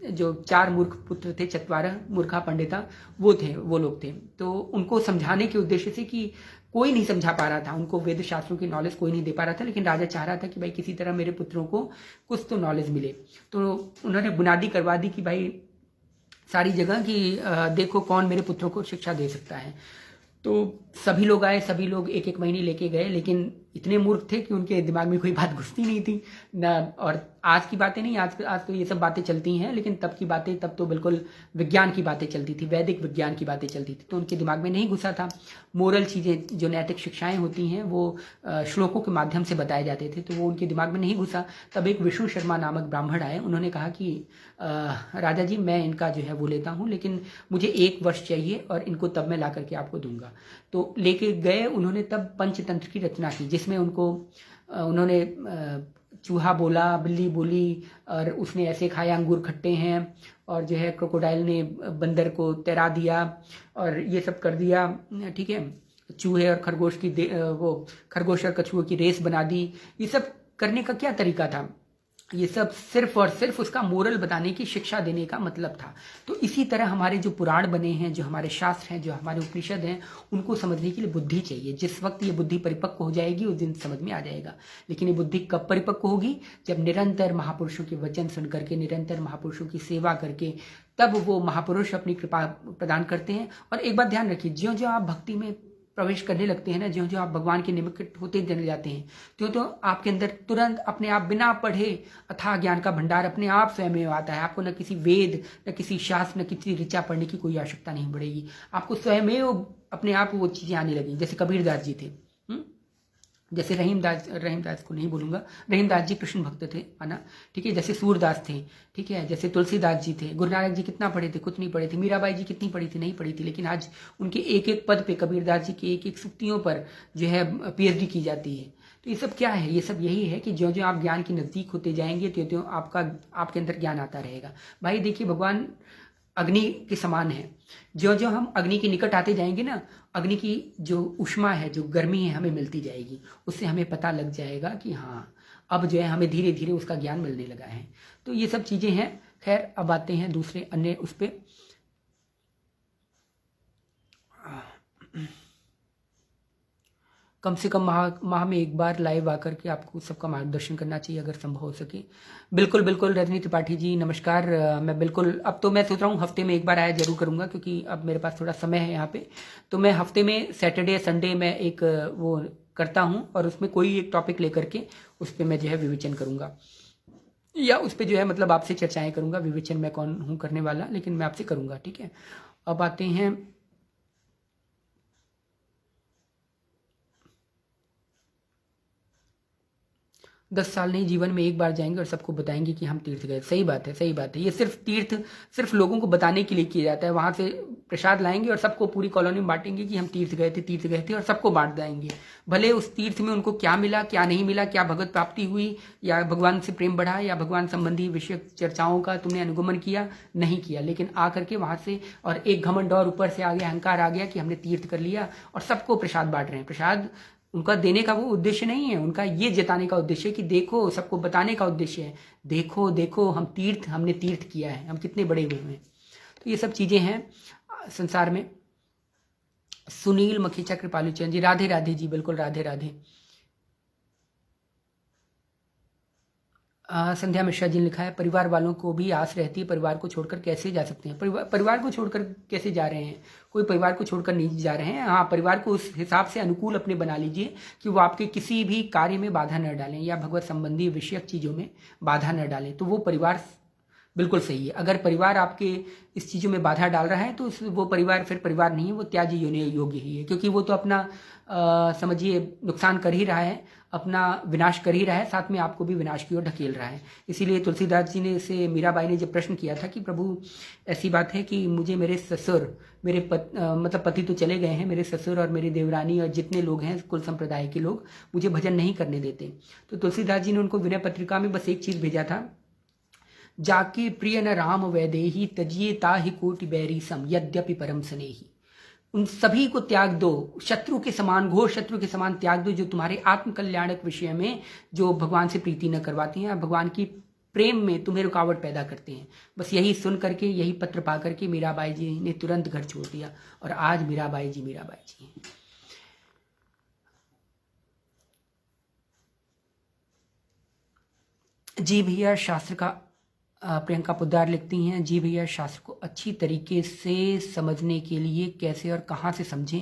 जो 4 मूर्ख पुत्र थे, चतवारह मूर्खा पंडिता, वो लोग थे। तो उनको समझाने के उद्देश्य से कि कोई नहीं समझा पा रहा था, उनको वेद शास्त्रों की नॉलेज कोई नहीं दे पा रहा था, लेकिन राजा चाह रहा था कि भाई किसी तरह मेरे पुत्रों को कुछ तो नॉलेज मिले। तो उन्होंने बुनियादी करवा दी कि भाई सारी जगह कि देखो कौन मेरे पुत्रों को शिक्षा दे सकता है। तो सभी लोग आए, सभी लोग एक एक महीने लेके गए, लेकिन इतने मूर्ख थे कि उनके दिमाग में कोई बात घुसती नहीं थी ना। और आज की बातें नहीं, आज तो ये सब बातें चलती हैं, लेकिन तब की बातें, तब तो बिल्कुल विज्ञान की बातें चलती थी, वैदिक विज्ञान की बातें चलती थी, तो उनके दिमाग में नहीं घुसा था। मोरल चीज़ें जो नैतिक शिक्षाएं होती हैं वो श्लोकों के माध्यम से बताए जाते थे, तो वो उनके दिमाग में नहीं घुसा। तब एक विष्णु शर्मा नामक ब्राह्मण आए, उन्होंने कहा कि राजा जी मैं इनका जो है वो लेता हूँ, लेकिन मुझे 1 वर्ष चाहिए और इनको तब मैं ला करके आपको दूंगा। तो लेके गए, उन्होंने तब पंचतंत्र की रचना की, जिसमें उन्होंने चूहा बोला, बिल्ली बोली, और उसने ऐसे खाया अंगूर खट्टे हैं, और जो है क्रोकोडाइल ने बंदर को तैरा दिया, और ये सब कर दिया, ठीक है। चूहे और खरगोश की वो खरगोश और कछुओं की रेस बना दी। ये सब करने का क्या तरीका था? ये सब सिर्फ और सिर्फ उसका मोरल बताने की शिक्षा देने का मतलब था। तो इसी तरह हमारे जो पुराण बने हैं, जो हमारे शास्त्र हैं, जो हमारे उपनिषद हैं, उनको समझने के लिए बुद्धि चाहिए। जिस वक्त ये बुद्धि परिपक्व हो जाएगी उस दिन समझ में आ जाएगा। लेकिन ये बुद्धि कब परिपक्व होगी? जब निरंतर महापुरुषों के वचन सुन करके, निरंतर महापुरुषों की सेवा करके, तब वो महापुरुष अपनी कृपा प्रदान करते हैं। और एक बात ध्यान रखिए, ज्यों ज्यों आप भक्ति में प्रवेश करने लगते हैं ना, ज्यों ज्यों आप भगवान के निकट होते चले जाते हैं, त्यों त्यों आपके अंदर तुरंत अपने आप बिना पढ़े अथाह ज्ञान का भंडार अपने आप स्वयं में आता है। आपको न किसी वेद, न किसी शास्त्र, न किसी ऋचा पढ़ने की कोई आवश्यकता नहीं पड़ेगी। आपको स्वयं अपने आप वो चीजें आने लगी। जैसे कबीरदास जी थे, जैसे रहीमदास को नहीं बोलूंगा, रहीमदास जी कृष्ण भक्त थे, माना, ठीक है। जैसे सूरदास थे, ठीक है। जैसे तुलसीदास जी थे। गुरु नानक जी कितना पढ़े थे? कुछ नहीं पढ़े थे। मीराबाई जी कितनी पढ़ी थी? नहीं पढ़ी थी। लेकिन आज उनके एक एक पद पे, कबीरदास जी की एक एक सूक्तियों पर जो है PhD की जाती है। तो ये सब क्या है? ये सब यही है कि ज्यों ज्यों आप ज्ञान के नजदीक होते जाएंगे, त्यों त्यों आपके अंदर ज्ञान आता रहेगा। भाई देखिए, भगवान अग्नि के समान है। ज्यों ज्यों हम अग्नि के निकट आते जाएंगे ना, अग्नि की जो उष्मा है, जो गर्मी है, हमें मिलती जाएगी। उससे हमें पता लग जाएगा कि हाँ, अब जो है हमें धीरे धीरे उसका ज्ञान मिलने लगा है। तो ये सब चीजें हैं। खैर, अब आते हैं दूसरे अन्य उस पे। कम से कम माह में एक बार लाइव आकर के आपको सबका मार्गदर्शन करना चाहिए, अगर संभव हो सके। बिल्कुल बिल्कुल रजनी त्रिपाठी जी, नमस्कार। मैं बिल्कुल, अब तो मैं सोच रहा हूँ हफ्ते में एक बार आया जरूर करूँगा, क्योंकि अब मेरे पास थोड़ा समय है यहाँ पे। तो मैं हफ्ते में सैटरडे संडे में एक वो करता हूँ, और उसमें कोई एक टॉपिक लेकर के उस पर मैं जो है विवेचन करूँगा, या उस पर जो है मतलब आपसे चर्चाएं करूँगा। विवेचन मैं कौन हूँ करने वाला, लेकिन मैं आपसे करूँगा, ठीक है। अब आते हैं 10 साल नहीं, जीवन में एक बार जाएंगे और सबको बताएंगे कि हम तीर्थ गए। सही बात है, सही बात है। ये सिर्फ तीर्थ सिर्फ लोगों को बताने के लिए किया जाता है। वहां से प्रसाद लाएंगे और सबको पूरी कॉलोनी में बांटेंगे कि हम तीर्थ गए थे, और सबको बांट देंगे। भले उस तीर्थ में उनको क्या मिला, क्या नहीं मिला, क्या भगवत प्राप्ति हुई, या भगवान से प्रेम बढ़ा, या भगवान संबंधी विषय चर्चाओं का तुमने अनुगमन किया, नहीं किया, लेकिन आकर के वहां से और एक घमंड और ऊपर से आ गया, अहंकार आ गया कि हमने तीर्थ कर लिया, और सबको प्रसाद बांट रहे हैं। प्रसाद उनका देने का वो उद्देश्य नहीं है, उनका ये जताने का उद्देश्य है कि देखो, सबको बताने का उद्देश्य है, देखो देखो हमने तीर्थ किया है, हम कितने बड़े हुए हैं। तो ये सब चीज़ें हैं संसार में। सुनील मखीचा कृपालु चंद जी, राधे राधे जी, बिल्कुल राधे राधे। संध्या मिश्रा जी ने लिखा है, परिवार वालों को भी आस रहती है, परिवार को छोड़कर कैसे जा सकते हैं। परिवार को छोड़कर कैसे जा रहे हैं, कोई परिवार को छोड़कर नहीं जा रहे हैं। हाँ, परिवार को उस हिसाब से अनुकूल अपने बना लीजिए कि वो आपके किसी भी कार्य में बाधा न डालें या भगवत संबंधी विषयक चीज़ों में बाधा न डालें, तो वो परिवार बिल्कुल सही है। अगर परिवार आपके इस चीज़ों में बाधा डाल रहा है तो वो परिवार फिर परिवार नहीं है, वो त्याज्य योग्य ही है, क्योंकि वो तो अपना समझिए नुकसान कर ही रहा है, अपना विनाश कर ही रहा है, साथ में आपको भी विनाश की ओर ढकेल रहा है। इसीलिए तुलसीदास जी ने से मीराबाई ने जब प्रश्न किया था कि प्रभु ऐसी बात है कि मुझे मेरे ससुर, मेरे मतलब पति तो चले गए हैं, मेरे ससुर और मेरी देवरानी और जितने लोग हैं कुल संप्रदाय के लोग मुझे भजन नहीं करने देते। तो तुलसीदास जी ने उनको विनय पत्रिका में बस एक चीज़ भेजा था, जाके प्रिय न राम वैदेही तजिए ताहि कोटि बैरी सम यद्यपि परम स्नेही। उन सभी को त्याग दो, शत्रु के समान, घोर शत्रु के समान त्याग दो, जो तुम्हारे आत्म कल्याणक विषय में जो भगवान से प्रीति न करवाती हैं, भगवान की प्रेम में तुम्हें रुकावट पैदा करते हैं। बस यही सुन करके, यही पत्र पा करके मीराबाई जी ने तुरंत घर छोड़ दिया और आज मीराबाई जी हैं। जी भैया, शास्त्र का प्रियंका पुद्दार लिखती हैं, जी भैया, शास्त्र को अच्छी तरीके से समझने के लिए कैसे और कहाँ से समझें,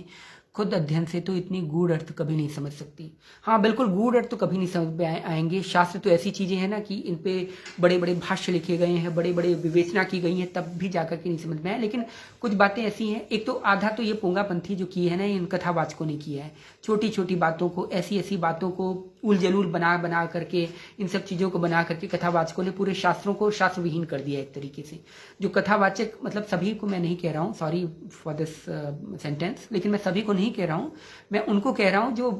खुद अध्ययन से तो इतनी गूढ़ अर्थ कभी नहीं समझ सकती। हाँ बिल्कुल, गूढ़ अर्थ तो कभी नहीं समझ में आएंगे। शास्त्र तो ऐसी चीज़ें हैं ना कि इन पे बड़े बड़े भाष्य लिखे गए हैं, बड़े बड़े विवेचना की गई है, तब भी जाकर के नहीं समझ में आए। लेकिन कुछ बातें ऐसी हैं, एक तो आधा तो ये पोंगापंथी जो की है ना, इन कथावाचकों ने किया है। छोटी छोटी बातों को, ऐसी ऐसी बातों को उल जलूल बना करके, इन सब चीज़ों को बना करके कथावाचकों ने पूरे शास्त्रों को शास्त्रविहीन कर दिया एक तरीके से। जो कथावाचक, मतलब सभी को मैं नहीं कह रहा हूँ, सॉरी फॉर दिस सेंटेंस, लेकिन मैं सभी को नहीं कह रहा हूँ, मैं उनको कह रहा हूँ जो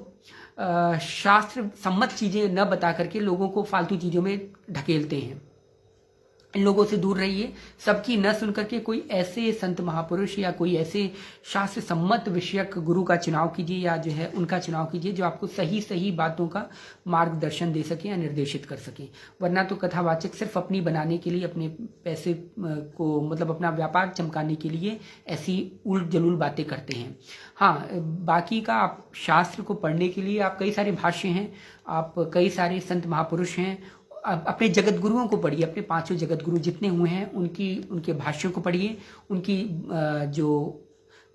शास्त्र सम्मत चीज़ें न बता करके लोगों को फालतू चीज़ों में ढकेलते हैं। इन लोगों से दूर रहिए, सबकी न सुन करके कोई ऐसे संत महापुरुष या कोई ऐसे शास्त्र सम्मत विषयक गुरु का चुनाव कीजिए, या जो है उनका चुनाव कीजिए जो आपको सही सही बातों का मार्गदर्शन दे सके या निर्देशित कर सके। वरना तो कथावाचक सिर्फ अपनी बनाने के लिए, अपने पैसे को, मतलब अपना व्यापार चमकाने के लिए ऐसी उल जलूल बातें करते हैं। हाँ, बाकी का आप शास्त्र को पढ़ने के लिए आप कई सारे भाष्य हैं, आप कई सारे संत महापुरुष हैं, अपने जगत गुरुओं को पढ़िए, अपने पांचों जगत गुरु जितने हुए हैं उनके भाष्यों को पढ़िए, उनकी जो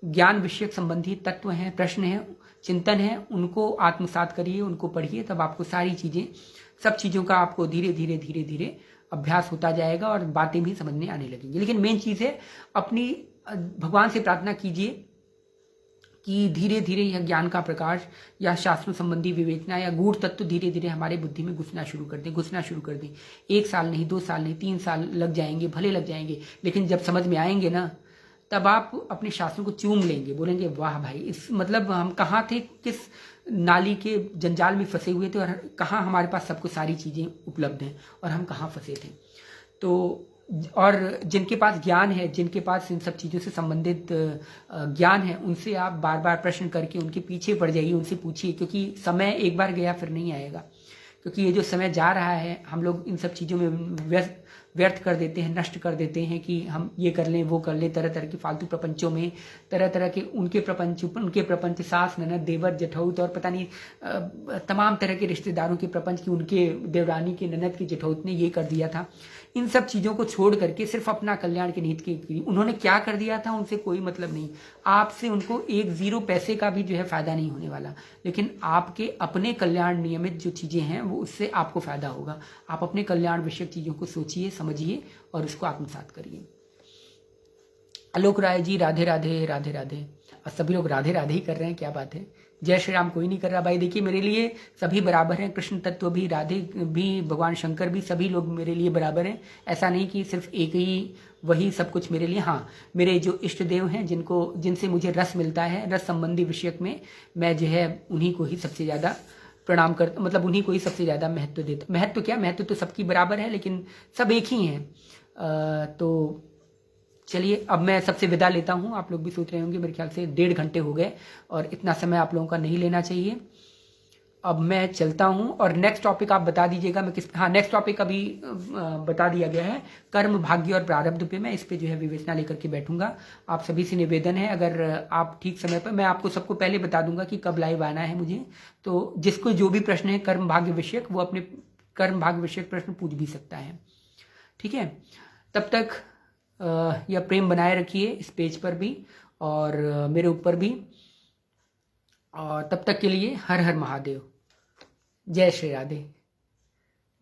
ज्ञान विषयक संबंधी तत्व हैं, प्रश्न हैं, चिंतन है, उनको आत्मसात करिए, उनको पढ़िए। तब आपको सारी चीज़ें, सब चीज़ों का आपको धीरे धीरे धीरे धीरे अभ्यास होता जाएगा और बातें भी समझ में आने लगेंगी। लेकिन मेन चीज़ है, अपनी भगवान से प्रार्थना कीजिए कि धीरे धीरे यह ज्ञान का प्रकाश या शास्त्रों संबंधी विवेचना या गूढ़ तत्व धीरे धीरे हमारे बुद्धि में घुसना शुरू कर दें। 1 साल नहीं, 2 साल नहीं, 3 साल लग जाएंगे, भले लग जाएंगे, लेकिन जब समझ में आएंगे ना, तब आप अपने शास्त्रों को चूम लेंगे, बोलेंगे वाह भाई, इस मतलब हम कहाँ थे, किस नाली के जंजाल में फंसे हुए थे और कहाँ हमारे पास सबको सारी चीज़ें उपलब्ध हैं और हम कहाँ फंसे थे। तो और जिनके पास ज्ञान है, जिनके पास इन सब चीज़ों से संबंधित ज्ञान है, उनसे आप बार बार प्रश्न करके उनके पीछे पड़ जाइए, उनसे पूछिए, क्योंकि समय एक बार गया फिर नहीं आएगा। क्योंकि ये जो समय जा रहा है, हम लोग इन सब चीज़ों में व्यर्थ कर देते हैं, नष्ट कर देते हैं कि हम ये कर लें, वो कर लें, तरह तरह के फालतू प्रपंचों में, तरह तरह के उनके प्रपंच, सास ननद देवर जेठौत और पता नहीं तमाम तरह के रिश्तेदारों के प्रपंच की, उनके देवरानी के ननद के जेठौत ने ये कर दिया था। इन सब चीज़ों को छोड़ करके सिर्फ अपना कल्याण के निहित की उन्होंने क्या कर दिया था, उनसे कोई मतलब नहीं। आपसे उनको 0 पैसे का भी जो है फायदा नहीं होने वाला, लेकिन आपके अपने कल्याण नियमित जो चीज़ें हैं वो उससे आपको फायदा होगा। आप अपने कल्याण विषयक चीज़ों को सोचिए, समझिए और उसको आत्मसात करिए। आलोक राय जी, राधे राधे राधे राधे। और सभी लोग राधे राधे ही कर रहे हैं, क्या बात है। जय श्री राम कोई नहीं कर रहा भाई। देखिए, मेरे लिए सभी बराबर हैं, कृष्ण तत्व भी, राधे भी, भगवान शंकर भी, सभी लोग मेरे लिए बराबर हैं। ऐसा नहीं कि सिर्फ एक ही वही सब कुछ मेरे लिए। हाँ, मेरे जो इष्ट देव हैं, जिनसे मुझे रस मिलता है, रस संबंधी विषयक में, मैं जो है उन्हीं को ही सबसे ज़्यादा प्रणाम करता, मतलब उन्हीं को ही सबसे ज़्यादा महत्व देता। महत्व तो सबकी बराबर है, लेकिन सब एक ही हैं। तो चलिए, अब मैं सबसे विदा लेता हूँ। आप लोग भी सोच रहे होंगे, मेरे ख्याल से 1.5 घंटे हो गए और इतना समय आप लोगों का नहीं लेना चाहिए। अब मैं चलता हूँ और नेक्स्ट टॉपिक आप बता दीजिएगा मैं किस, हाँ नेक्स्ट टॉपिक अभी बता दिया गया है, कर्म भाग्य और प्रारब्ध पे मैं इस पे जो है विवेचना लेकर के बैठूंगा। आप सभी से निवेदन है, अगर आप ठीक समय पर, मैं आपको सबको पहले बता दूंगा कि कब लाइव आना है मुझे, तो जिसको जो भी प्रश्न है कर्म भाग्य विषयक, वो अपने कर्म भाग्य विषयक प्रश्न पूछ भी सकता है। ठीक है, तब तक यह प्रेम बनाए रखिए इस पेज पर भी और मेरे ऊपर भी, और तब तक के लिए हर हर महादेव, जय श्री राधे।